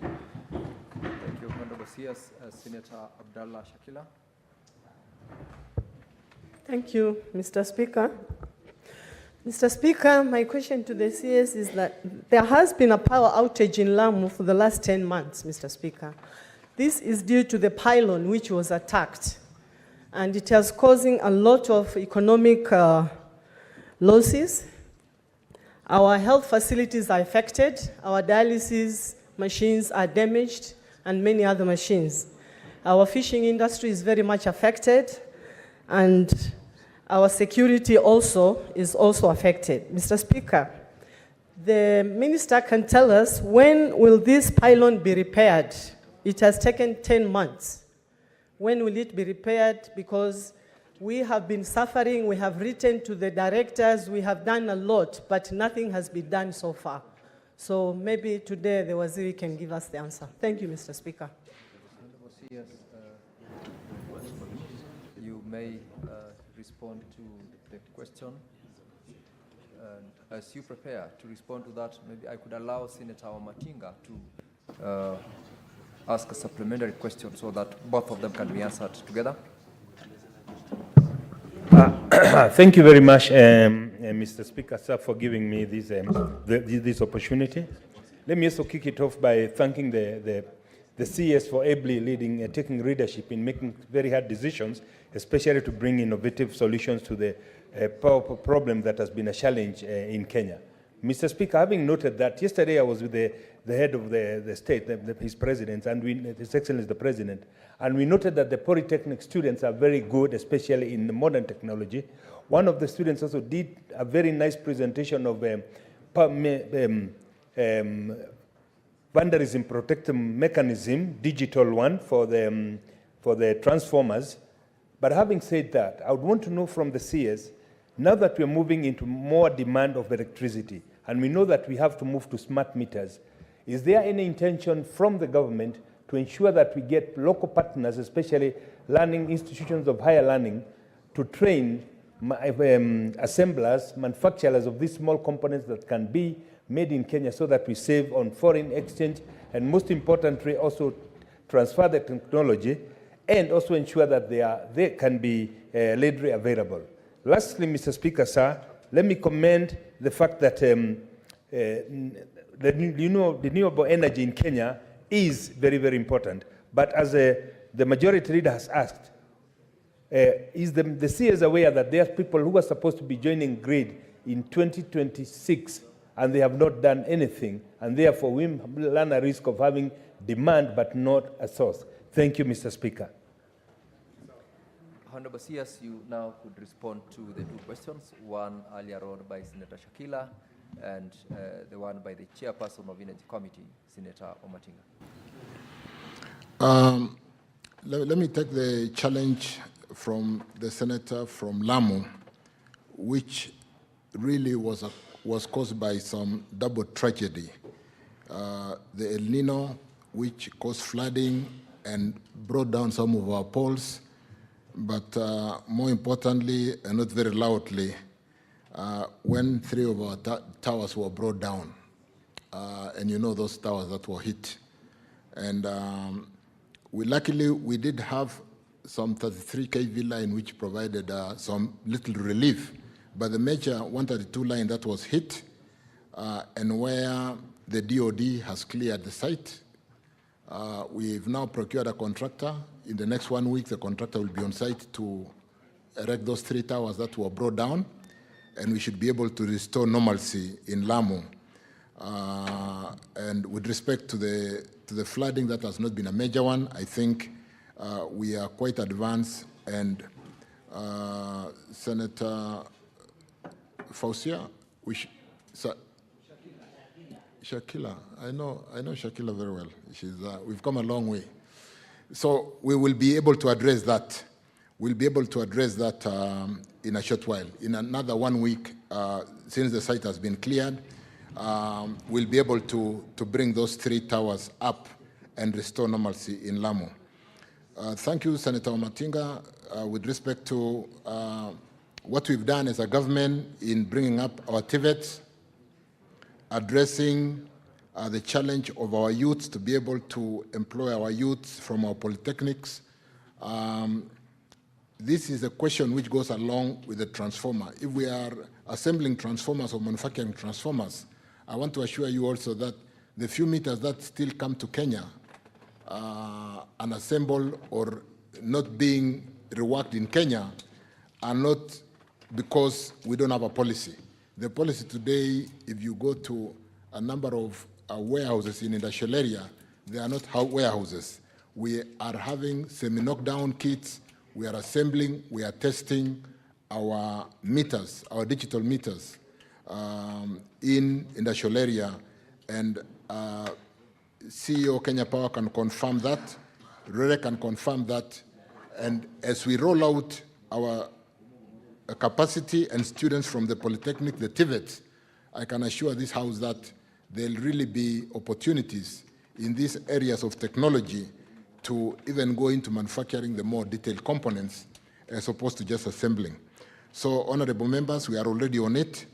Thank you, Honorable CS. Senator Abdallah Shakila. Thank you, Mr. Speaker. Mr. Speaker, my question to the CS is that there has been a power outage in Lamu for the last 10 months, Mr. Speaker. This is due to the pylon which was attacked, and it has causing a lot of economic losses. Our health facilities are affected, our dialysis machines are damaged, and many other machines. Our fishing industry is very much affected, and our security is also affected. Mr. Speaker, the minister can tell us when will this pylon be repaired? It has taken 10 months. When will it be repaired? Because we have been suffering, we have written to the directors, we have done a lot, but nothing has been done so far. So maybe today the Waziri can give us the answer. Thank you, Mr. Speaker. You may respond to the question. And as you prepare to respond to that, maybe I could allow Senator Matinga to ask a supplementary question so that both of them can be answered together. Thank you very much, Mr. Speaker, sir, for giving me this opportunity. Let me also kick it off by thanking the CS for ably leading, taking leadership in making very hard decisions, especially to bring innovative solutions to the power problem that has been a challenge in Kenya. Mr. Speaker, having noted that, yesterday I was with the head of the state, his president, and His Excellency the President, and we noted that the Polytechnic students are very good, especially in the modern technology. One of the students also did a very nice presentation of vandalism protection mechanism, digital one for the transformers. But having said that, I would want to know from the CS, now that we're moving into more demand of electricity, and we know that we have to move to smart meters, is there any intention from the government to ensure that we get local partners, especially learning institutions of higher learning, to train assemblers, manufacturers of these small components that can be made in Kenya so that we save on foreign exchange, and most importantly, also transfer the technology and also ensure that they can be readily available. Lastly, Mr. Speaker, sir, let me commend the fact that the renewable energy in Kenya is very, very important. But as the majority leader has asked, is the CS aware that there are people who are supposed to be joining grid in 2026 and they have not done anything, and therefore we run a risk of having demand but not a source? Thank you, Mr. Speaker. Honorable CS, you now could respond to the two questions, one earlier on by Senator Shakila and the one by the chairperson of Energy Committee, Senator Omatinga. Let me take the challenge from the senator from Lamu, which really was caused by some double tragedy. The El Nino, which caused flooding and brought down some of our poles, but more importantly, and not very loudly, when 3 of our towers were brought down, and you know those towers that were hit. And luckily, we did have some 33 kV line which provided some little relief, but the major 132 line that was hit, and where the DOD has cleared the site, we've now procured a contractor. In the next 1 week, the contractor will be on site to erect those 3 towers that were brought down, and we should be able to restore normalcy in Lamu. And with respect to the flooding, that has not been a major one. I think we are quite advanced, and Senator Fausia, Shakila, I know Shakila very well. We've come a long way. So we will be able to address that. We'll be able to address that in a short while. In another 1 week, since the site has been cleared, we'll be able to bring those 3 towers up and restore normalcy in Lamu. Thank you, Senator Omatinga. With respect to what we've done as a government in bringing up our TVETs, addressing the challenge of our youth to be able to employ our youth from our polytechnics. This is a question which goes along with the transformer. If we are assembling transformers or manufacturing transformers, I want to assure you also that the few meters that still come to Kenya unassembled or not being reworked in Kenya are not because we don't have a policy. The policy today, if you go to a number of warehouses in industrial area, they are not warehouses. We are having semi-knockdown kits. We are assembling, we are testing our meters, our digital meters in industrial area, and CEO Kenya Power can confirm that, RERE can confirm that, and as we roll out our capacity and students from the Polytechnic, the TVET, I can assure this House that there'll really be opportunities in these areas of technology to even go into manufacturing the more detailed components as opposed to just assembling. So, honorable members, we are already on it.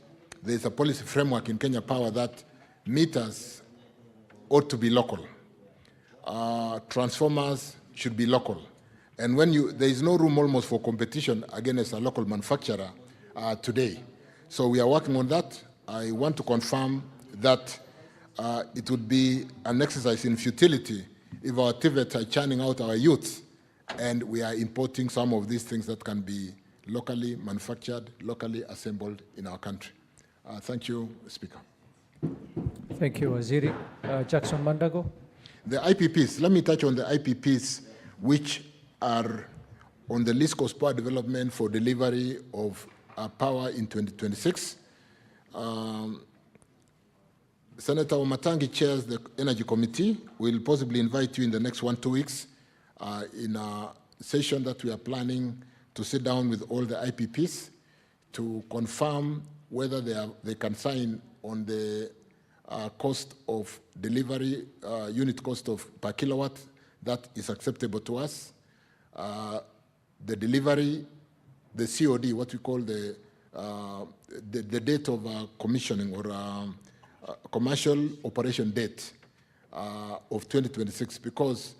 There's a policy framework in Kenya Power that meters ought to be local. Transformers should be local. And there is no room almost for competition against a local manufacturer today. So we are working on that. I want to confirm that it would be an exercise in futility if our TVET are churning out our youth and we are importing some of these things that can be locally manufactured, locally assembled in our country. Thank you, Speaker. Thank you, Waziri. Jackson Mandago. The IPPs, let me touch on the IPPs which are on the East Coast Power Development for delivery of power in 2026. Senator Omatangi chairs the Energy Committee. We'll possibly invite you in the next 1-2 weeks in a session that we are planning to sit down with all the IPPs to confirm whether they can sign on the cost of delivery, unit cost of per kilowatt that is acceptable to us. The delivery, the COD, what we call the date of commissioning or commercial operation date of 2026, because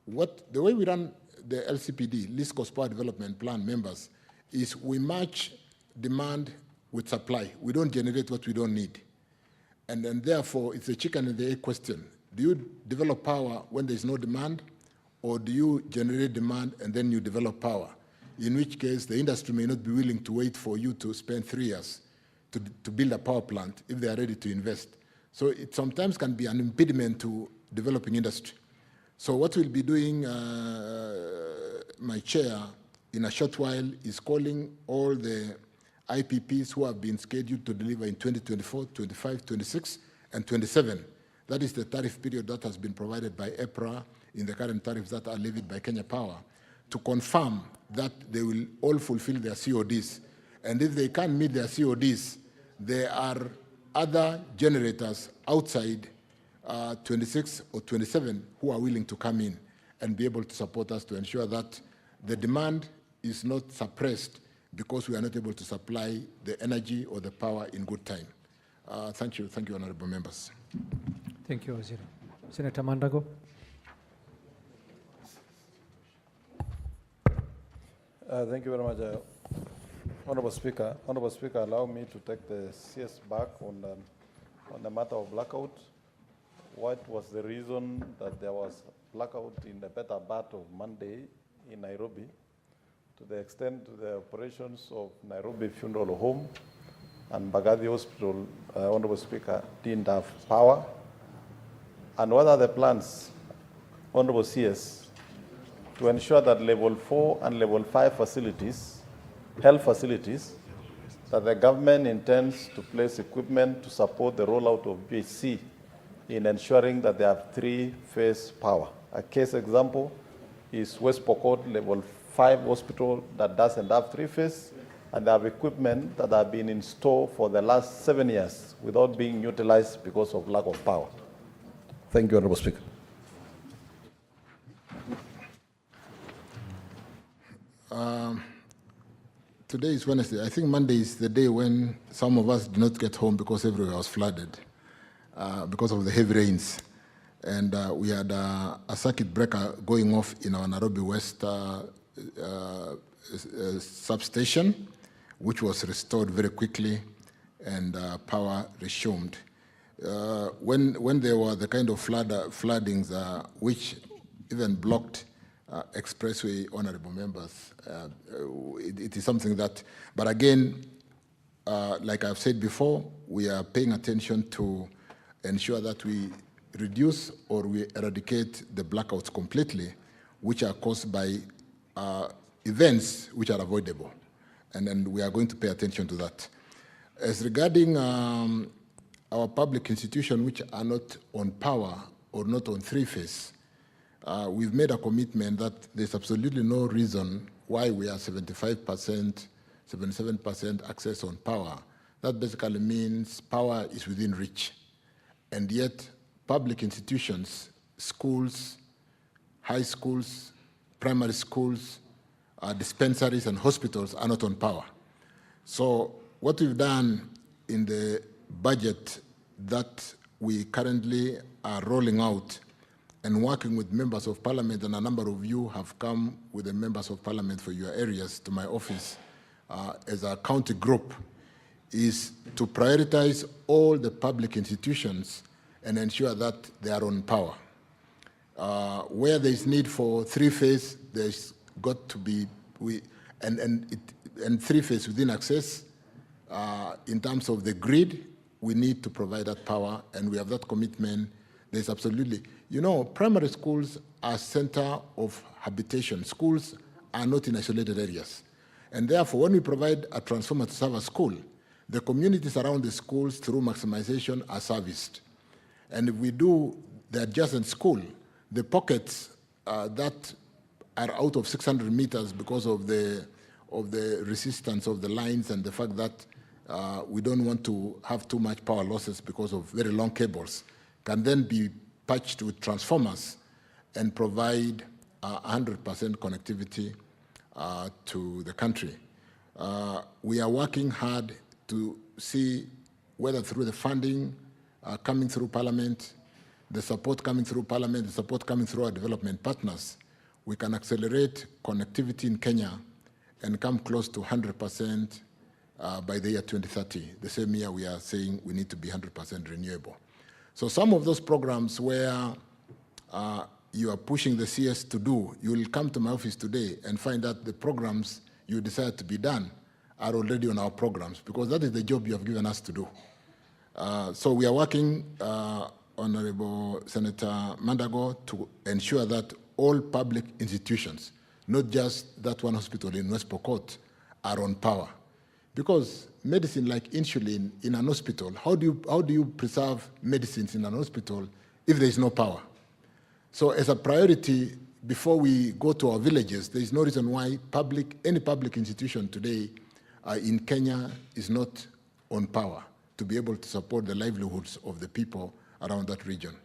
the way we run the LCPD, Least Cost Power Development Plan members, is we match demand with supply. We don't generate what we don't need. And then therefore, it's a chicken and the egg question. Do you develop power when there's no demand, or do you generate demand and then you develop power? In which case, the industry may not be willing to wait for you to spend 3 years to build a power plant if they are ready to invest. So it sometimes can be an impediment to developing industry. So what we'll be doing, my chair, in a short while, is calling all the IPPs who have been scheduled to deliver in 2024, 25, 26, and 27. That is the tariff period that has been provided by EPRA in the current tariffs that are levied by Kenya Power, to confirm that they will all fulfill their CODs. And if they can't meet their CODs, there are other generators outside 26 or 27 who are willing to come in and be able to support us to ensure that the demand is not suppressed because we are not able to supply the energy or the power in good time. Thank you, honorable members. Thank you, Waziri. Senator Mandago. Thank you very much, Honorable Speaker. Honorable Speaker, allow me to take the CS back on the matter of blackout. What was the reason that there was blackout in the better part of Monday in Nairobi, to the extent to the operations of Nairobi Funeral Home and Bagathi Hospital, Honorable Speaker, didn't have power? And what are the plans, Honorable CS, to ensure that level 4 and level 5 facilities, health facilities, that the government intends to place equipment to support the rollout of BHC in ensuring that they have 3-phase power? A case example is West Pokot level 5 hospital that doesn't have 3-phase, and they have equipment that have been installed for the last 7 years without being utilized because of lack of power. Thank you, Honorable Speaker. Today is Wednesday. I think Monday is the day when some of us did not get home because everywhere was flooded because of the heavy rains. And we had a circuit breaker going off in our Nairobi West substation, which was restored very quickly, and power resumed. When there were the kind of floodings which even blocked expressway, honorable members, it is something that, but again, like I've said before, we are paying attention to ensure that we reduce or we eradicate the blackouts completely, which are caused by events which are avoidable. And then we are going to pay attention to that. As regarding our public institutions which are not on power or not on 3-phase, we've made a commitment that there's absolutely no reason why we are 75%, 77% access on power. That basically means power is within reach. And yet, public institutions, schools, high schools, primary schools, dispensaries and hospitals are not on power. So what we've done in the budget that we currently are rolling out and working with members of parliament, and a number of you have come with the members of parliament for your areas to my office as a county group, is to prioritize all the public institutions and ensure that they are on power. Where there is need for 3-phase, there's got to be, and 3-phase within access. In terms of the grid, we need to provide that power, and we have that commitment. There's absolutely, you know, primary schools are center of habitation. Schools are not in isolated areas. And therefore, when we provide a transformer to serve a school, the communities around the schools through maximization are serviced. And if we do the adjacent school, the pockets that are out of 600 meters because of the resistance of the lines and the fact that we don't want to have too much power losses because of very long cables, can then be patched with transformers and provide 100% connectivity to the country. We are working hard to see whether through the funding coming through Parliament, the support coming through Parliament, the support coming through our development partners, we can accelerate connectivity in Kenya and come close to 100% by the year 2030. The same year we are saying we need to be 100% renewable. So some of those programs where you are pushing the CS to do, you will come to my office today and find that the programs you decide to be done are already on our programs, because that is the job you have given us to do. So we are working, Honorable Senator Mandago, to ensure that all public institutions, not just that one hospital in West Pokot, are on power. Because medicine like insulin in an hospital, how do you preserve medicines in an hospital if there is no power? So as a priority, before we go to our villages, there is no reason why any public institution today in Kenya is not on power to be able to support the livelihoods of the people around that region.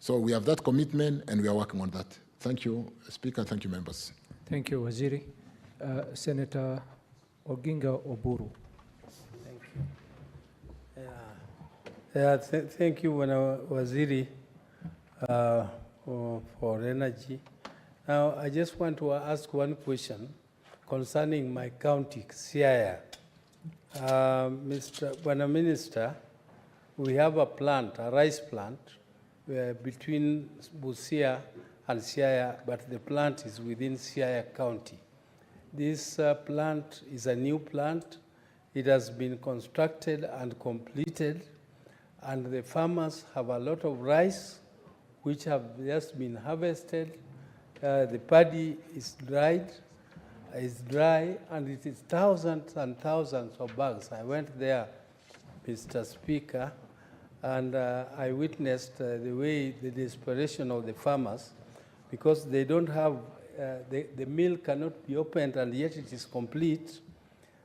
So we have that commitment and we are working on that. Thank you, Speaker. Thank you, members. Thank you, Waziri. Senator Oginga Oburu. Thank you, Waziri, for energy. Now, I just want to ask one question concerning my county, Siaya. Bwana Minister, we have a plant, a rice plant, between Busia and Siaya, but the plant is within Siaya County. This plant is a new plant. It has been constructed and completed, and the farmers have a lot of rice which have just been harvested. The paddy is dry, and it is thousands and thousands of bags. I went there, Mr. Speaker, and I witnessed the way the desperation of the farmers, because they don't have, the mill cannot be opened, and yet it is complete,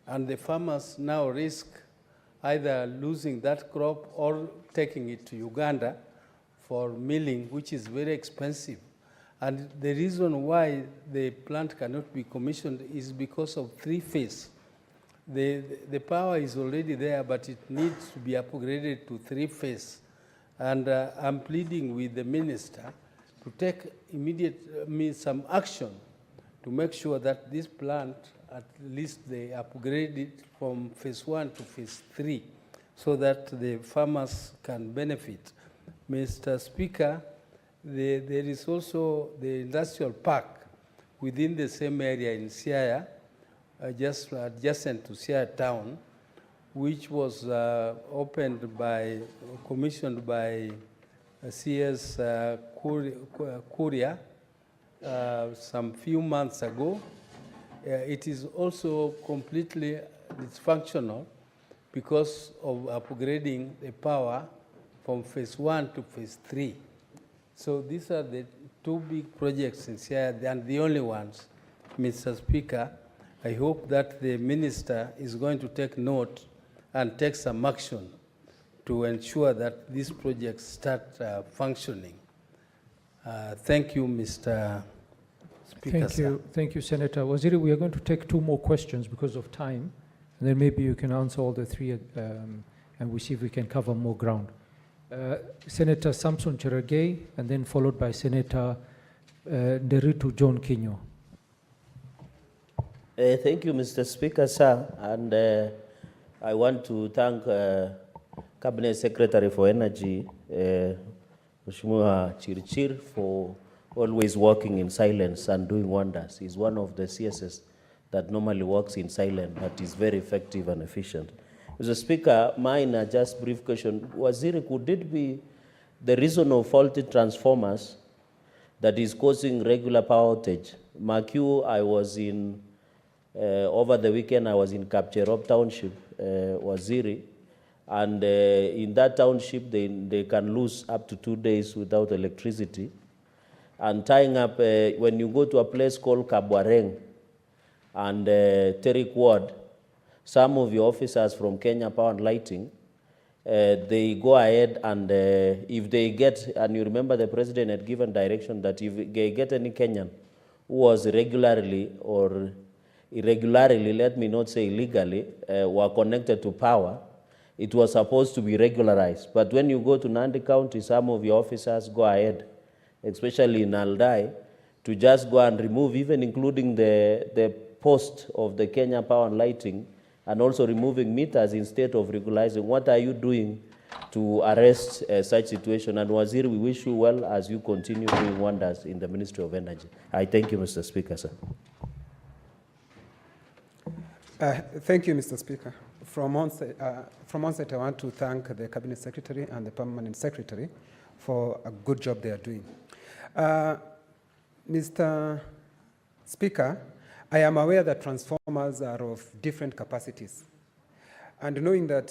and the farmers now risk either losing that crop or taking it to Uganda for milling, which is very expensive. And the reason why the plant cannot be commissioned is because of three-phase. The power is already there, but it needs to be upgraded to three-phase. And I'm pleading with the minister to take some action to make sure that this plant, at least they upgrade it from phase 1 to phase 3, so that the farmers can benefit. Mr. Speaker, there is also the industrial park within the same area in Siaya, just adjacent to Siaya town, which was commissioned by CS Kuria some few months ago. It is also completely dysfunctional because of upgrading the power from phase 1 to phase 3. So these are the two big projects in Siaya, and the only ones, Mr. Speaker. I hope that the minister is going to take note and take some action to ensure that these projects start functioning. Thank you, Mr. Speaker. Thank you, Senator. Waziri, we are going to take two more questions because of time, and then maybe you can answer all the three, and we see if we can cover more ground. Senator Samson Cherargei, and then followed by Senator Nderitu John Kinyo. Thank you, Mr. Speaker, sir. And I want to thank Cabinet Secretary for Energy, Mheshimiwa Chirchir, for always working in silence and doing wonders. He's one of the CSS that normally works in silence, but is very effective and efficient. Mr. Speaker, mine are just brief question. Waziri, could it be the reason of faulty transformers that is causing regular power outage? Makiu, I was in, over the weekend, I was in Chirchir Township, Waziri, and in that township, they can lose up to 2 days without electricity. And tying up, when you go to a place called Kabwareng and Terik Ward, some of your officers from Kenya Power and Lighting, they go ahead and if they get, and you remember the president had given direction that if they get any Kenyan who was regularly or irregularly, let me not say illegally, were connected to power, it was supposed to be regularized. But when you go to Nandi County, some of your officers go ahead, especially in Aldai, to just go and remove, even including the post of the Kenya Power and Lighting, and also removing meters instead of regularizing. What are you doing to arrest such situation? And Waziri, we wish you well as you continue doing wonders in the Ministry of Energy. I thank you, Mr. Speaker, sir. Thank you, Mr. Speaker. From onset, I want to thank the Cabinet Secretary and the Permanent Secretary for a good job they are doing. Mr. Speaker, I am aware that transformers are of different capacities. And knowing that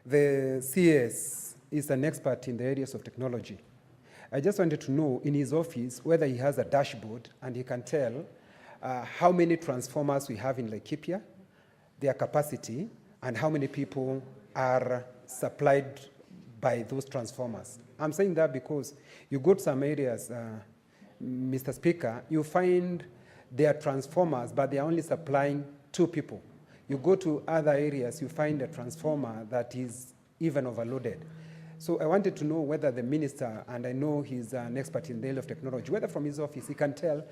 the CS is an expert in the areas of technology, I just wanted to know in his office whether he has a dashboard and he can tell how many transformers we have in Laikipia, their capacity, and how many people are supplied by those transformers. I'm saying that because you go to some areas, Mr. Speaker, you find there are transformers, but they are only supplying 2 people. You go to other areas, you find a transformer that is even overloaded. So I wanted to know whether the minister, and I know he's an expert in the area of technology, whether from his office he can tell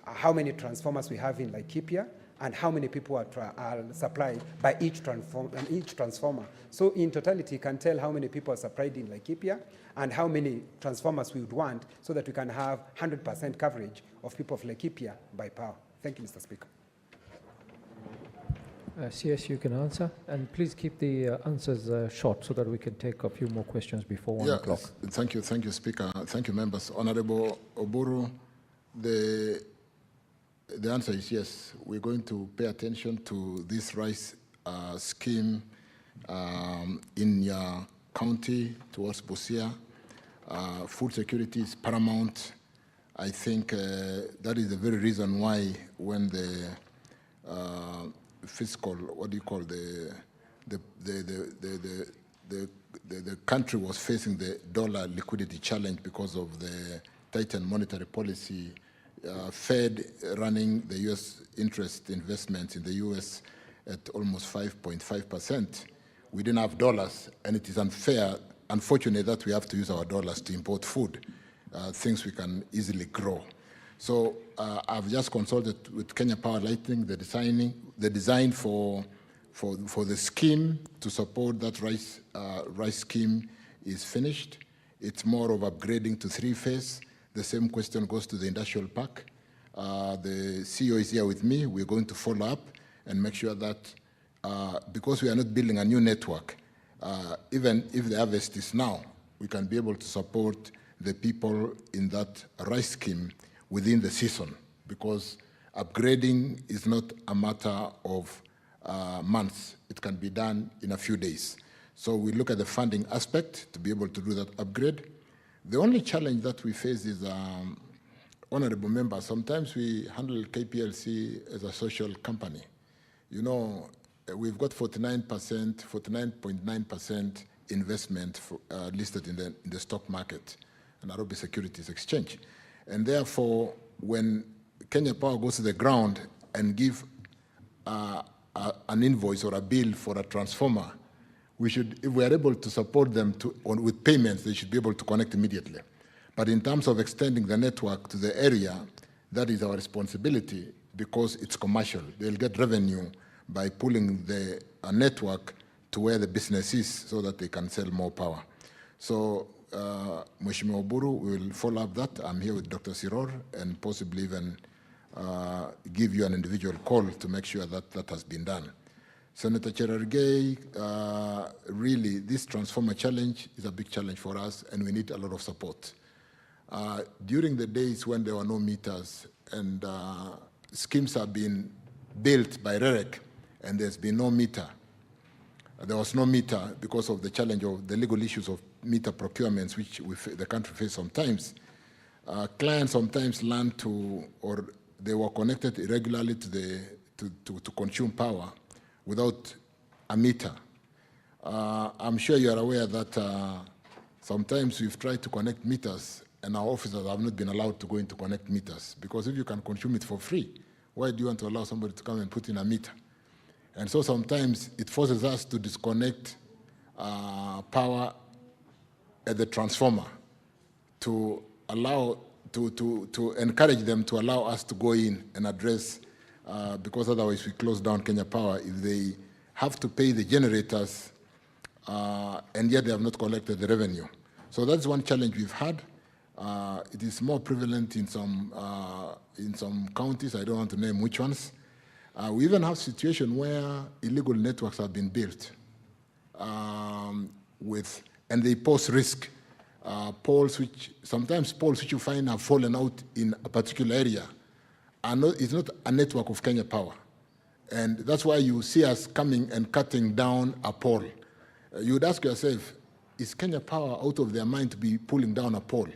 how many transformers we have in Laikipia and how many people are supplied by each transformer. So in totality, he can tell how many people are supplied in Laikipia and how many transformers we would want so that we can have 100% coverage of people of Laikipia by power. Thank you, Mr. Speaker. CS, you can answer, and please keep the answers short so that we can take a few more questions before 1 o'clock. Thank you, Speaker. Thank you, members. Honorable Oburu, the answer is yes. We're going to pay attention to this rice scheme in your county towards Busia. Food security is paramount. I think that is the very reason why when the fiscal, what do you call the country was facing the dollar liquidity challenge because of the tightened monetary policy, Fed running the U.S. interest investments in the U.S. at almost 5.5%. We didn't have dollars, and it is unfortunate that we have to use our dollars to import food, things we can easily grow. So I've just consulted with Kenya Power Lighting, the design for the scheme to support that rice scheme is finished. It's more of upgrading to 3-phase. The same question goes to the industrial park. The CEO is here with me. We're going to follow up and make sure that because we are not building a new network, even if the harvest is now, we can be able to support the people in that rice scheme within the season, because upgrading is not a matter of months. It can be done in a few days. So we look at the funding aspect to be able to do that upgrade. The only challenge that we face is, honorable members, sometimes we handle KPLC as a social company. You know, we've got 49.9% investment listed in the stock market, Nairobi Securities Exchange. And therefore, when Kenya Power goes to the ground and give an invoice or a bill for a transformer, we should, if we are able to support them with payments, they should be able to connect immediately. But in terms of extending the network to the area, that is our responsibility because it's commercial. They'll get revenue by pulling the network to where the business is so that they can sell more power. So, Mheshimiwa Oburu, we will follow up that. I'm here with Dr. Siror and possibly even give you an individual call to make sure that that has been done. Senator Chirchir, really, this transformer challenge is a big challenge for us, and we need a lot of support. During the days when there were no meters and schemes have been built by REREC and there's been no meter, there was no meter because of the challenge of the legal issues of meter procurements, which the country faces sometimes. Clients sometimes learn to, or they were connected irregularly to consume power without a meter. I'm sure you are aware that sometimes we've tried to connect meters and our officers have not been allowed to go in to connect meters, because if you can consume it for free, why do you want to allow somebody to come and put in a meter? And so sometimes it forces us to disconnect power at the transformer to allow, to encourage them to allow us to go in and address, because otherwise we close down Kenya Power if they have to pay the generators and yet they have not collected the revenue. So that's one challenge we've had. It is more prevalent in some counties. I don't want to name which ones. We even have situations where illegal networks have been built and they pose risk. Sometimes poles which you find have fallen out in a particular area it's not a network of Kenya Power. And that's why you see us coming and cutting down a pole. You would ask yourself, is Kenya Power out of their mind to be pulling down a pole?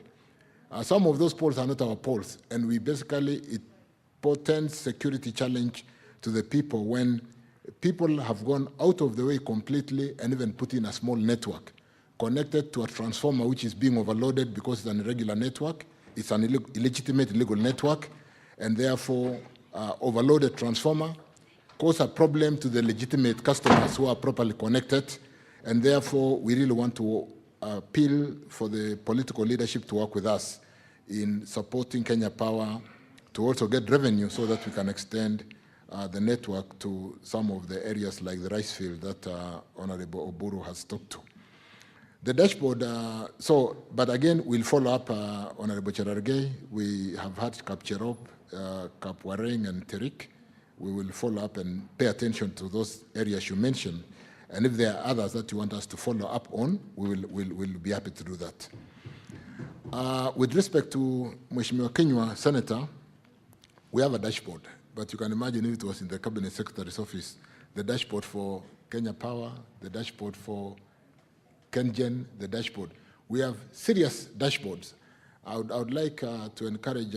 Some of those poles are not our poles, and we basically, it portends security challenge to the people when people have gone out of the way completely and even put in a small network connected to a transformer which is being overloaded because it's an irregular network. It's an illegitimate, illegal network, and therefore overloaded transformer cause a problem to the legitimate customers who are properly connected, and therefore we really want to appeal for the political leadership to work with us in supporting Kenya Power to also get revenue so that we can extend the network to some of the areas like the rice field that Honorable Oburu has talked to. The dashboard, but again, we'll follow up Honorable Cherargei. We have had Cap Cherop, Cap Wareng, and Terik. We will follow up and pay attention to those areas you mentioned. And if there are others that you want us to follow up on, we'll be happy to do that. With respect to Mheshimiwa Kenywa, Senator, we have a dashboard, but you can imagine if it was in the Cabinet Secretary's office, the dashboard for Kenya Power, the dashboard for KenGen, the dashboard. We have serious dashboards. I would like to encourage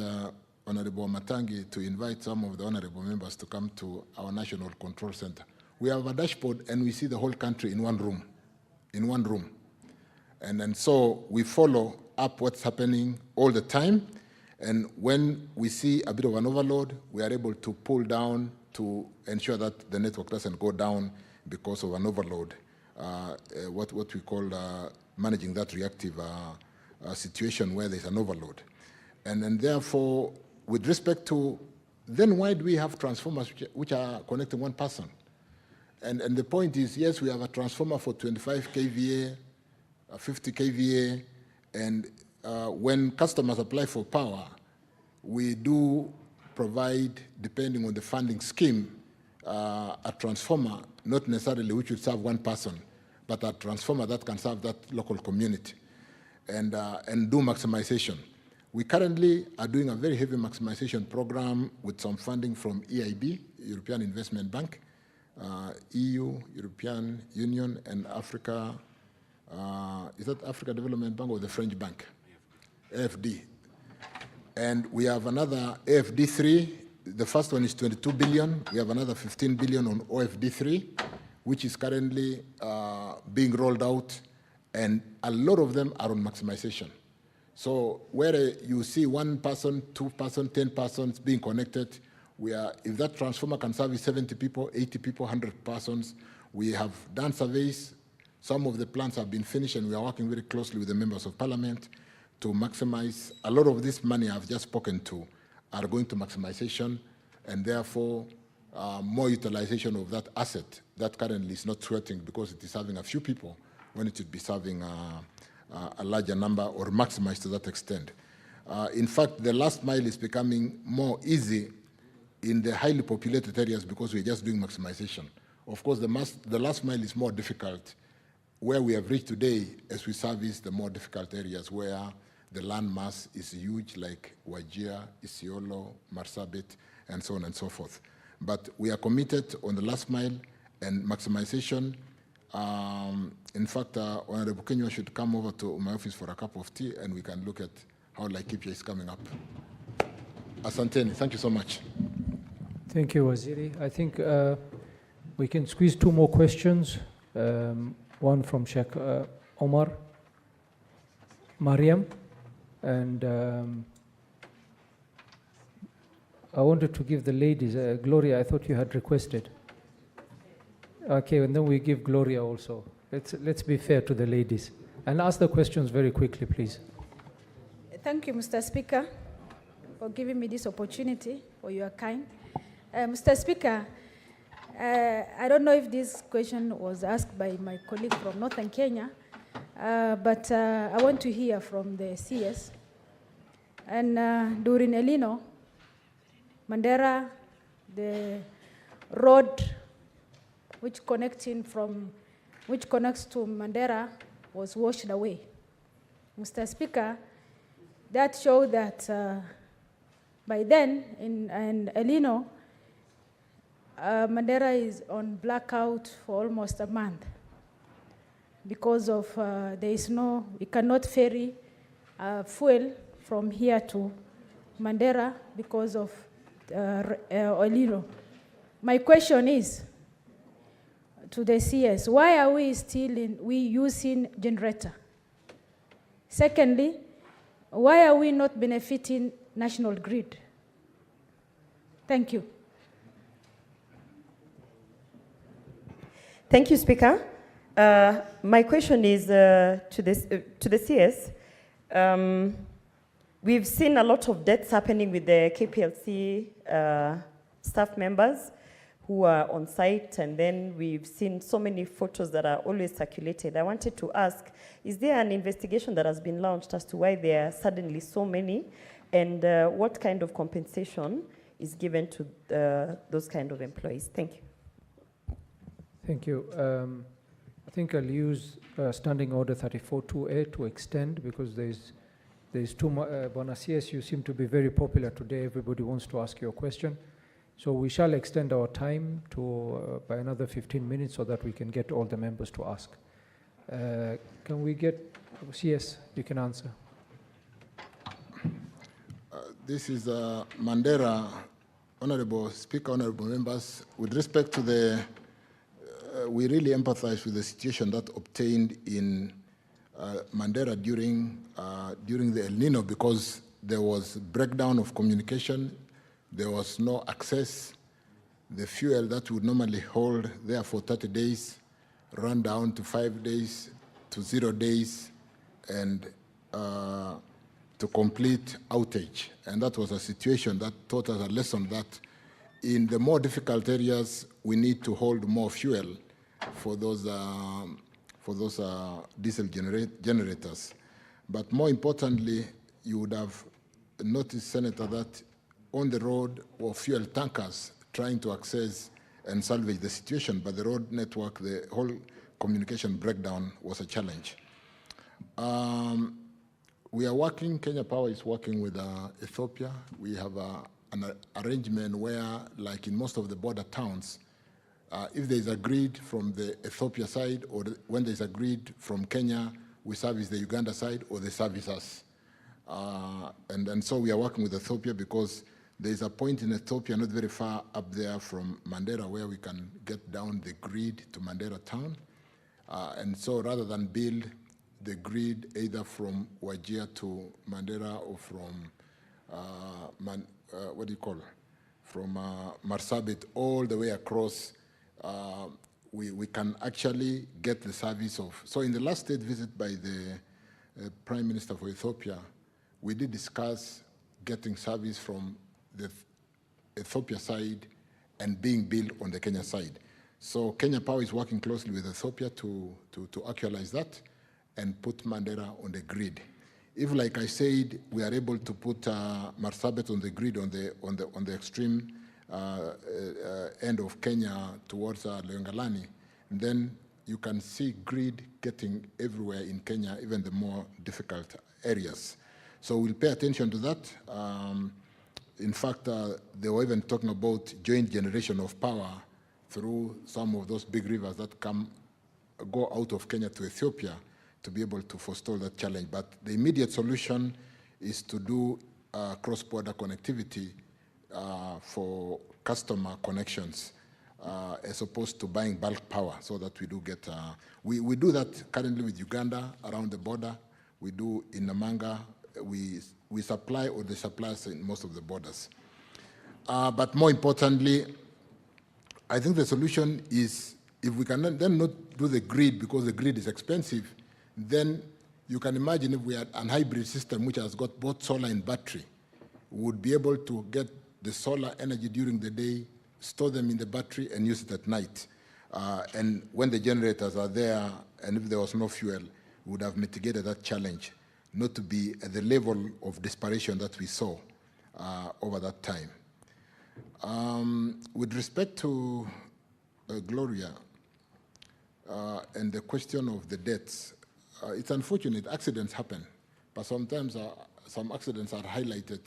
Honorable MATIANG'I to invite some of the honorable members to come to our National Control Center. We have a dashboard and we see the whole country in one room. And so we follow up what's happening all the time. And when we see a bit of an overload, we are able to pull down to ensure that the network doesn't go down because of an overload. What we call managing that reactive situation where there's an overload. And therefore, with respect to, then why do we have transformers which are connecting one person? And the point is, yes, we have a transformer for 25 kVA, 50 kVA, and when customers apply for power, we do provide, depending on the funding scheme, a transformer, not necessarily which would serve one person, but a transformer that can serve that local community and do maximization. We currently are doing a very heavy maximization program with some funding from EIB, European Investment Bank, EU, European Union, and Africa, is that Africa Development Bank or the French Bank? AFD. And we have another AFD3. The first one is 22 billion. We have another 15 billion on OFD3, which is currently being rolled out, and a lot of them are on maximization. So where you see one person, 2 person, 10 persons being connected, if that transformer can service 70 people, 80 people, 100 persons, we have done surveys. Some of the plants have been finished, and we are working very closely with the members of parliament to maximize. A lot of this money I've just spoken to are going to maximization, and therefore more utilization of that asset that currently is not sweating because it is serving a few people when it should be serving a larger number or maximized to that extent. In fact, the last mile is becoming more easy in the highly populated areas because we're just doing maximization. Of course, the last mile is more difficult where we have reached today as we service the more difficult areas where the land mass is huge, like Wajir, Isiolo, Marsabit, and so on and so forth. But we are committed on the last mile and maximization. In fact, Honorable Kenywa should come over to my office for a cup of tea, and we can look at how Laikipia is coming up. Asanteni, thank you so much. Thank you, Waziri. I think we can squeeze 2 more questions. One from Sheikh Omar, Mariam, and I wanted to give the ladies, Gloria, I thought you had requested. Okay, and then we give Gloria also. Let's be fair to the ladies. And ask the questions very quickly, please. Thank you, Mr. Speaker, for giving me this opportunity, for your kind. Mr. Speaker, I don't know if this question was asked by my colleague from Northern Kenya, but I want to hear from the CS. And during El Nino, Mandera, the road which connects to Mandera was washed away. Mr. Speaker, that showed that by then in El Nino, Mandera is on blackout for almost a month because of there is no, we cannot ferry fuel from here to Mandera because of El Nino. My question is to the CS, why are we still using generator? Secondly, why are we not benefiting national grid? Thank you. Thank you, Speaker. My question is to the CS. We've seen a lot of deaths happening with the KPLC staff members who are on site, and then we've seen so many photos that are always circulated. I wanted to ask, is there an investigation that has been launched as to why there are suddenly so many, and what kind of compensation is given to those kind of employees? Thank you. Thank you. I think I'll use Standing Order 34-2A to extend, because there's too much. Bwana CS, you seem to be very popular today. Everybody wants to ask you a question. So we shall extend our time to by another 15 minutes so that we can get all the members to ask. Can we get CS? You can answer. This is Mandera, Honorable Speaker, Honorable members. With respect to the, we really empathize with the situation that obtained in Mandera during the El Nino, because there was breakdown of communication. There was no access. The fuel that would normally hold there for 30 days ran down to 5 days, to 0 days, and to complete outage. And that was a situation that taught us a lesson that in the more difficult areas, we need to hold more fuel for those diesel generators. But more importantly, you would have noticed, Senator, that on the road were fuel tankers trying to access and salvage the situation, but the road network, the whole communication breakdown was a challenge. We are working, Kenya Power is working with Ethiopia. We have an arrangement where, like in most of the border towns, if there is a grid from the Ethiopia side, or when there is a grid from Kenya, we service the Uganda side, or they service us. And so we are working with Ethiopia because there is a point in Ethiopia not very far up there from Mandera where we can get down the grid to Mandera town. And so rather than build the grid either from Wajir to Mandera or from, from Marsabit all the way across, we can actually get the service of. So in the last state visit by the Prime Minister for Ethiopia, we did discuss getting service from the Ethiopia side and being built on the Kenya side. So Kenya Power is working closely with Ethiopia to actualize that and put Mandera on the grid. If, like I said, we are able to put Marsabit on the grid on the extreme end of Kenya towards Leongalani, then you can see grid getting everywhere in Kenya, even the more difficult areas. So we'll pay attention to that. In fact, they were even talking about joint generation of power through some of those big rivers that go out of Kenya to Ethiopia to be able to forestall that challenge. But the immediate solution is to do cross-border connectivity for customer connections as opposed to buying bulk power, so that we do get, we do that currently with Uganda around the border. We do in Namanga. We supply, or they supply us in most of the borders. But more importantly, I think the solution is, if we can then not do the grid because the grid is expensive, then you can imagine if we had a hybrid system which has got both solar and battery, we would be able to get the solar energy during the day, store them in the battery, and use it at night. And when the generators are there, and if there was no fuel, we would have mitigated that challenge, not to be at the level of desperation that we saw over that time. With respect to Gloria and the question of the deaths, it's unfortunate, accidents happen, but sometimes some accidents are highlighted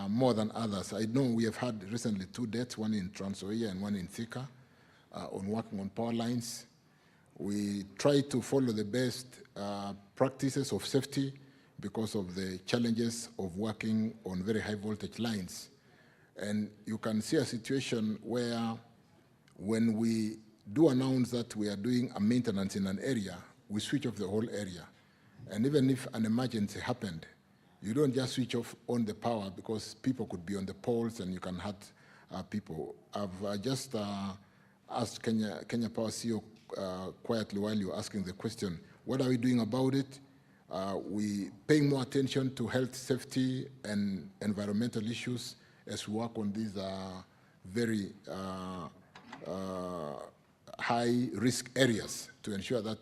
more than others. I know we have had recently 2 deaths, one in Trans Nzoia and one in Thika, on working on power lines. We try to follow the best practices of safety because of the challenges of working on very high voltage lines. And you can see a situation where when we do announce that we are doing a maintenance in an area, we switch off the whole area. And even if an emergency happened, you don't just switch off on the power because people could be on the poles and you can hurt people. I've just asked Kenya Power CEO quietly while you're asking the question, what are we doing about it? We paying more attention to health, safety, and environmental issues as we work on these very high-risk areas to ensure that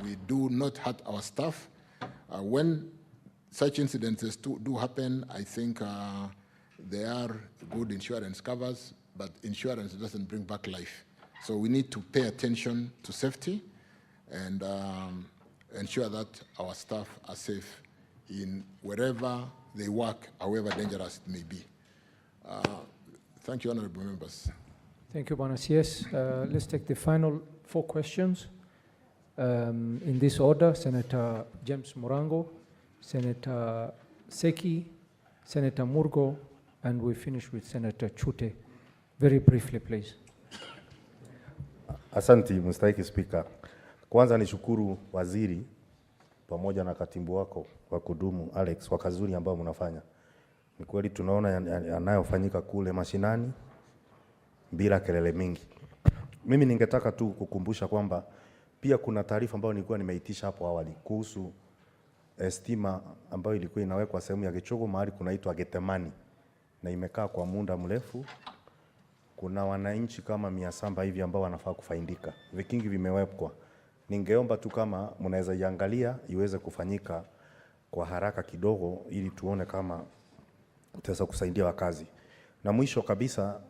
we do not hurt our staff. When such incidences do happen, I think there are good insurance covers, but insurance doesn't bring back life. So we need to pay attention to safety and ensure that our staff are safe in wherever they work, however dangerous it may be. Thank you, honorable members. Thank you, Bwana CS. Let's take the final 4 questions. In this order, Senator James Murango, Senator Seki, Senator Murgo, and we finish with Senator Chute. Very briefly, please. Asante, Mstahiki Spika. Kwanza nishukuru waziri pamoja na katibu wako wa kudumu Alex kwa kazi nzuri ambayo mnafanya. Ni kweli tunaona yanayofanyika kule mashinani bila kelele mingi. Mimi ningetaka tu kukumbusha kwamba pia kuna taarifa ambayo nilikuwa nimeitisha hapo awali kuhusu stima ambayo ilikuwa inawekwa sehemu ya Gichogo mahali kunaitwa Getemani na imekaa kwa muda mrefu. Kuna wananchi kama 700 hivi ambao wanafaa kufaidika. Vikingi vimewekwa. Ningeomba tu kama mnaweza iangalia iweze kufanyika kwa haraka kidogo ili tuone kama tutaweza kusaidia wakazi. Na mwisho kabisa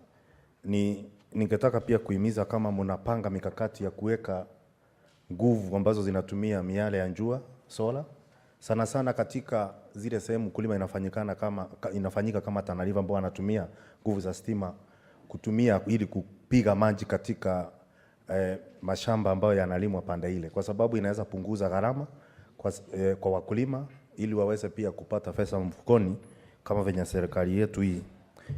ningetaka pia kuhimiza kama mnapanga mikakati ya kuweka nguvu ambazo zinatumia miale ya jua, sola, sana sana katika zile sehemu kulima inafanyika kama Tana River ambao wanatumia nguvu za stima kutumia ili kupiga maji katika mashamba ambayo yanalimwa pande ile, kwa sababu inaweza punguza gharama kwa wakulima ili waweze pia kupata pesa mfukoni kama venye serikali yetu hii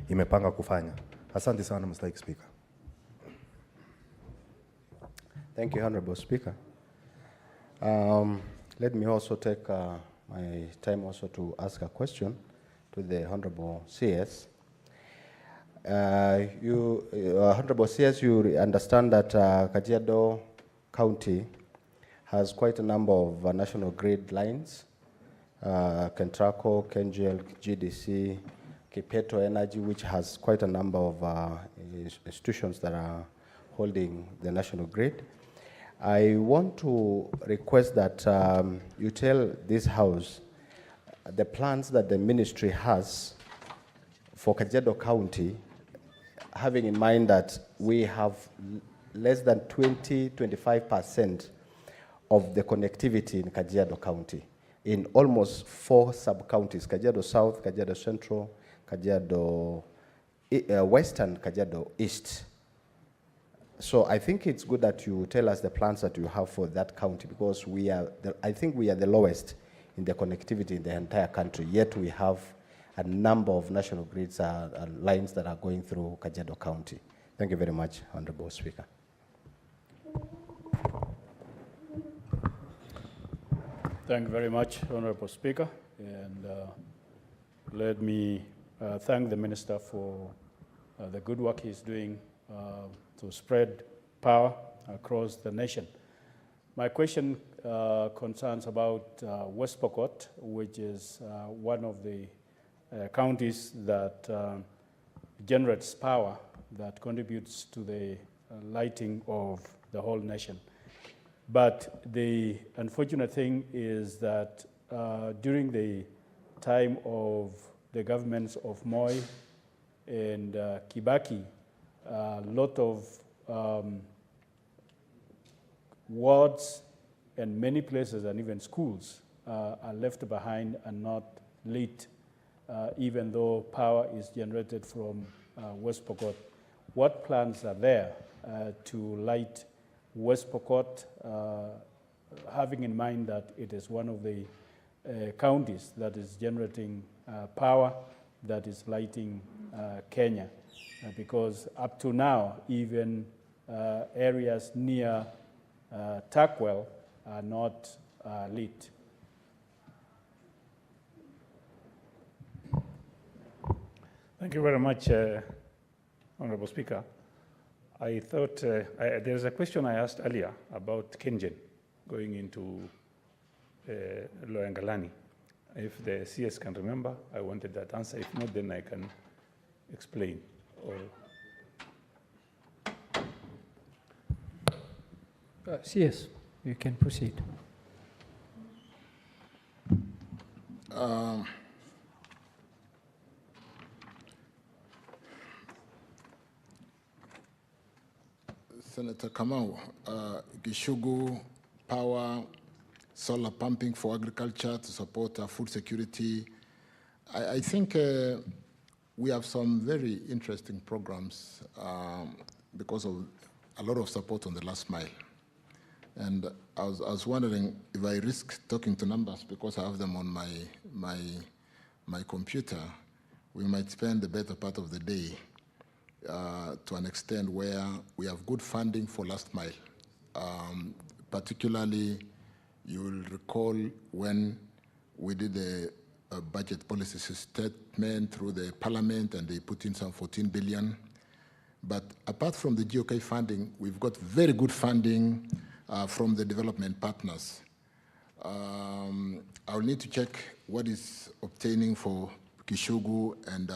imepanga kufanya. Asante sana, Mr. Speaker. Thank you, Honorable Speaker. Let me also take my time also to ask a question to the Honorable CS. Honorable CS, you understand that Kajiado County has quite a number of national grid lines, Kentraco, KenGL, GDC, Kipeto Energy, which has quite a number of institutions that are holding the national grid. I want to request that you tell this House the plans that the ministry has for Kajiado County, having in mind that we have less than 20-25% of the connectivity in Kajiado County, in almost 4 sub-counties, Kajiado South, Kajiado Central, Kajiado West, and Kajiado East. So I think it's good that you tell us the plans that you have for that county, because I think we are the lowest in the connectivity in the entire country, yet we have a number of national grids lines that are going through Kajiado County. Thank you very much, Honorable Speaker. Thank you very much, Honorable Speaker. And let me thank the Minister for the good work he's doing to spread power across the nation. My question concerns about West Pokot, which is one of the counties that generates power that contributes to the lighting of the whole nation. But the unfortunate thing is that during the time of the governments of Moi and Kibaki, a lot of wards and many places and even schools are left behind and not lit even though power is generated from West Pokot. What plans are there to light West Pokot, having in mind that it is one of the counties that is generating power that is lighting Kenya? Because up to now, even areas near Takwel are not lit. Thank you very much, Honorable Speaker. I thought there's a question I asked earlier about Kengen going into Loyangalani. If the CS can remember, I wanted that answer. If not, then I can explain. CS, you can proceed. Senator Kamau, Gishugu power, solar pumping for agriculture to support food security. I think we have some very interesting programs because of a lot of support on the last mile. And I was wondering if I risk talking to numbers because I have them on my computer, we might spend the better part of the day to an extent where we have good funding for last mile. Particularly, you will recall when we did the budget policy statement through the parliament and they put in some 14 billion. But apart from the GOK funding, we've got very good funding from the development partners. I'll need to check what is obtaining for Kishugu and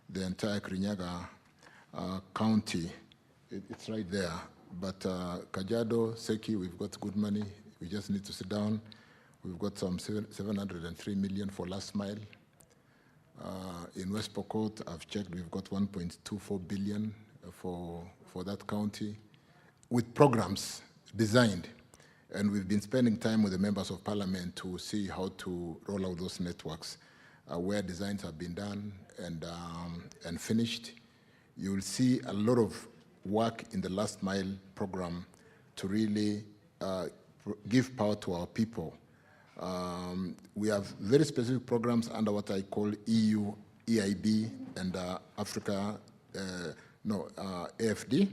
the entire Kirinyaga county. It's right there. But Kajiado, Seki, we've got good money. We just need to sit down. We've got some 703 million for last mile. In West Pokot, I've checked, we've got 1.24 billion for that county with programs designed. And we've been spending time with the members of parliament to see how to roll out those networks, where designs have been done and finished. You'll see a lot of work in the last mile program to really give power to our people. We have very specific programs under what I call EU, EIB, and Africa, AFD.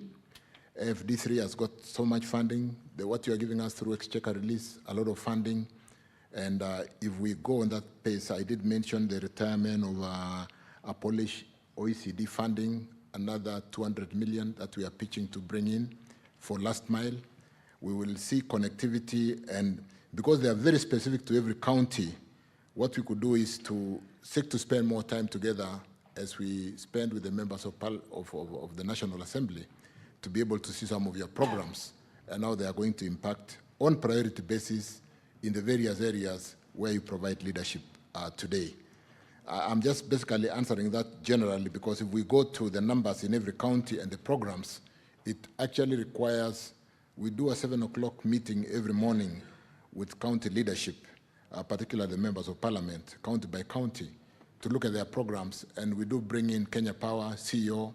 AFD3 has got so much funding. What you are giving us through Exchequer release, a lot of funding. And if we go on that pace, I did mention the retirement of a Polish OECD funding, another 200 million that we are pitching to bring in for last mile. We will see connectivity, and because they are very specific to every county, what we could do is to seek to spend more time together as we spend with the members of the National Assembly to be able to see some of your programs and how they are going to impact on priority basis in the various areas where you provide leadership today. I'm just basically answering that generally because if we go to the numbers in every county and the programs, it actually requires, we do a 7 o'clock meeting every morning with county leadership, particularly the members of parliament, county by county, to look at their programs. And we do bring in Kenya Power, CEO,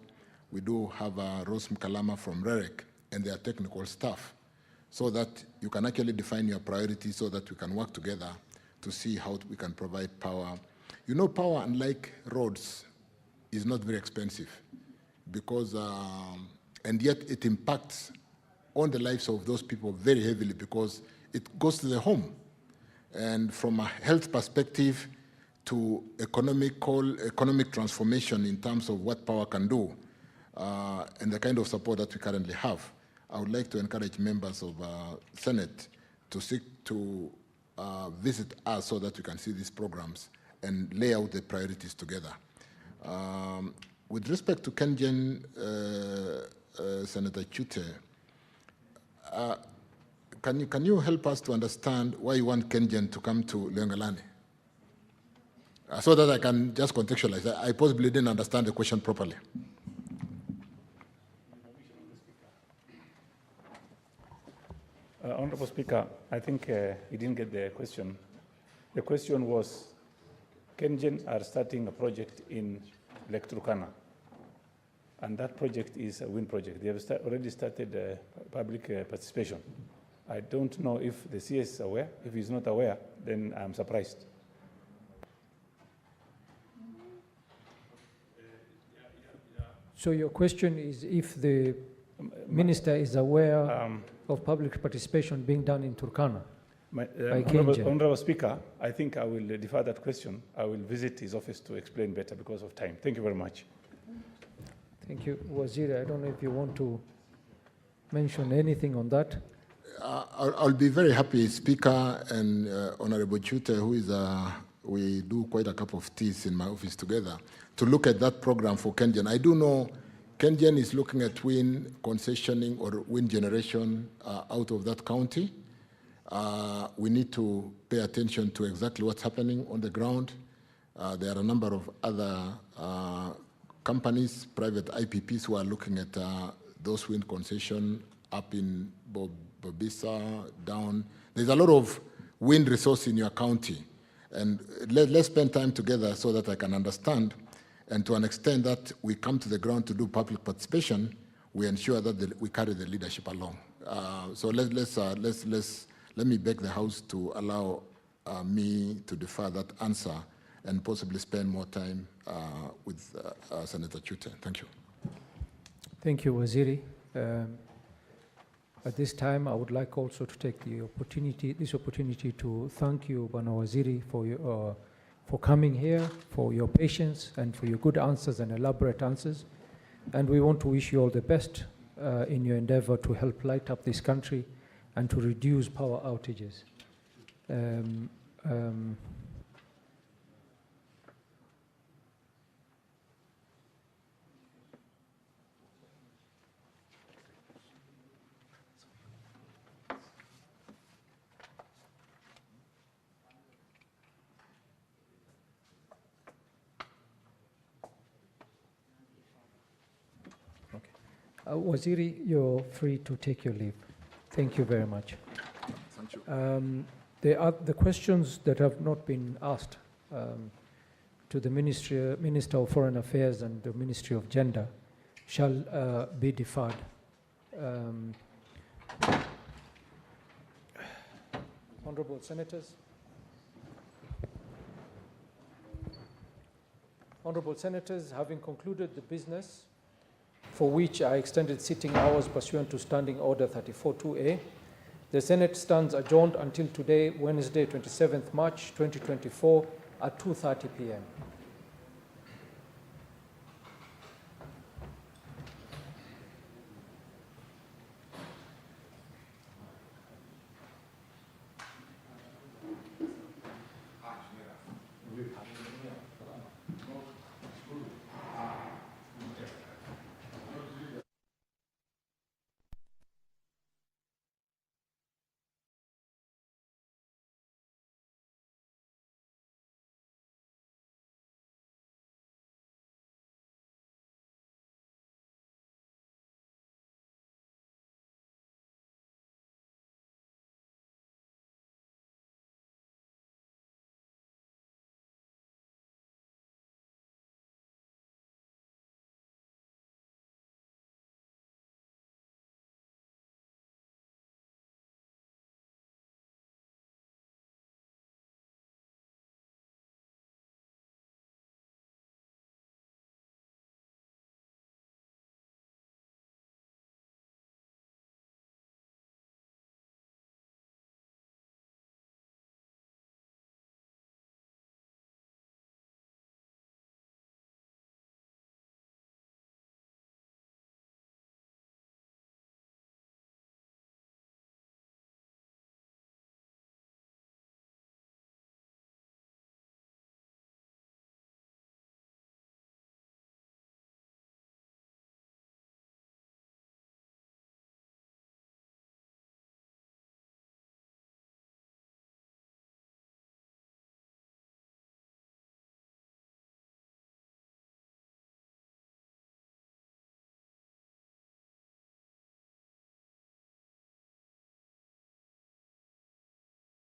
we do have Rose Mkalama from REREC and their technical staff, so that you can actually define your priorities so that we can work together to see how we can provide power. You know, power, unlike roads, is not very expensive because, and yet it impacts on the lives of those people very heavily because it goes to the home. And from a health perspective to economic transformation in terms of what power can do and the kind of support that we currently have, I would like to encourage members of Senate to seek to visit us so that we can see these programs and lay out the priorities together. With respect to Kengen, Senator Chute, can you help us to understand why you want Kengen to come to Loyangalani? So that I can just contextualize. I possibly didn't understand the question properly. Honorable Speaker, I think you didn't get the question. The question was, KenGen are starting a project in Lake Turkana. And that project is a wind project. They have already started public participation. I don't know if the CS is aware. If he's not aware, then I'm surprised. So your question is if the minister is aware of public participation being done in Turkana? Honorable Speaker, I think I will defer that question. I will visit his office to explain better because of time. Thank you very much. Thank you. Waziri, I don't know if you want to mention anything on that. I'll be very happy, Speaker and Honorable Chirchir, who is we do quite a cup of teas in my office together, to look at that program for KenGen. I do know KenGen is looking at wind concessioning or wind generation out of that county. We need to pay attention to exactly what's happening on the ground. There are a number of other companies, private IPPs, who are looking at those wind concession up in Bobisa, down. There's a lot of wind resource in your county. And let's spend time together so that I can understand. And to an extent that we come to the ground to do public participation, we ensure that we carry the leadership along. So let me beg the House to allow me to defer that answer and possibly spend more time with Senator Chirchir. Thank you. Thank you, Waziri. At this time, I would like also to take this opportunity to thank you, Bwana Waziri, for coming here, for your patience, and for your good answers and elaborate answers. And we want to wish you all the best in your endeavor to help light up this country and to reduce power outages. Waziri, you're free to take your leave. Thank you very much. Thank you. The questions that have not been asked to the Minister of Foreign Affairs and the Ministry of Gender shall be deferred. Honorable Senators. Honorable Senators, having concluded the business for which I extended sitting hours pursuant to Standing Order 34.2a, the Senate stands adjourned until today, Wednesday, 27th March 2024 at 2:30 p.m.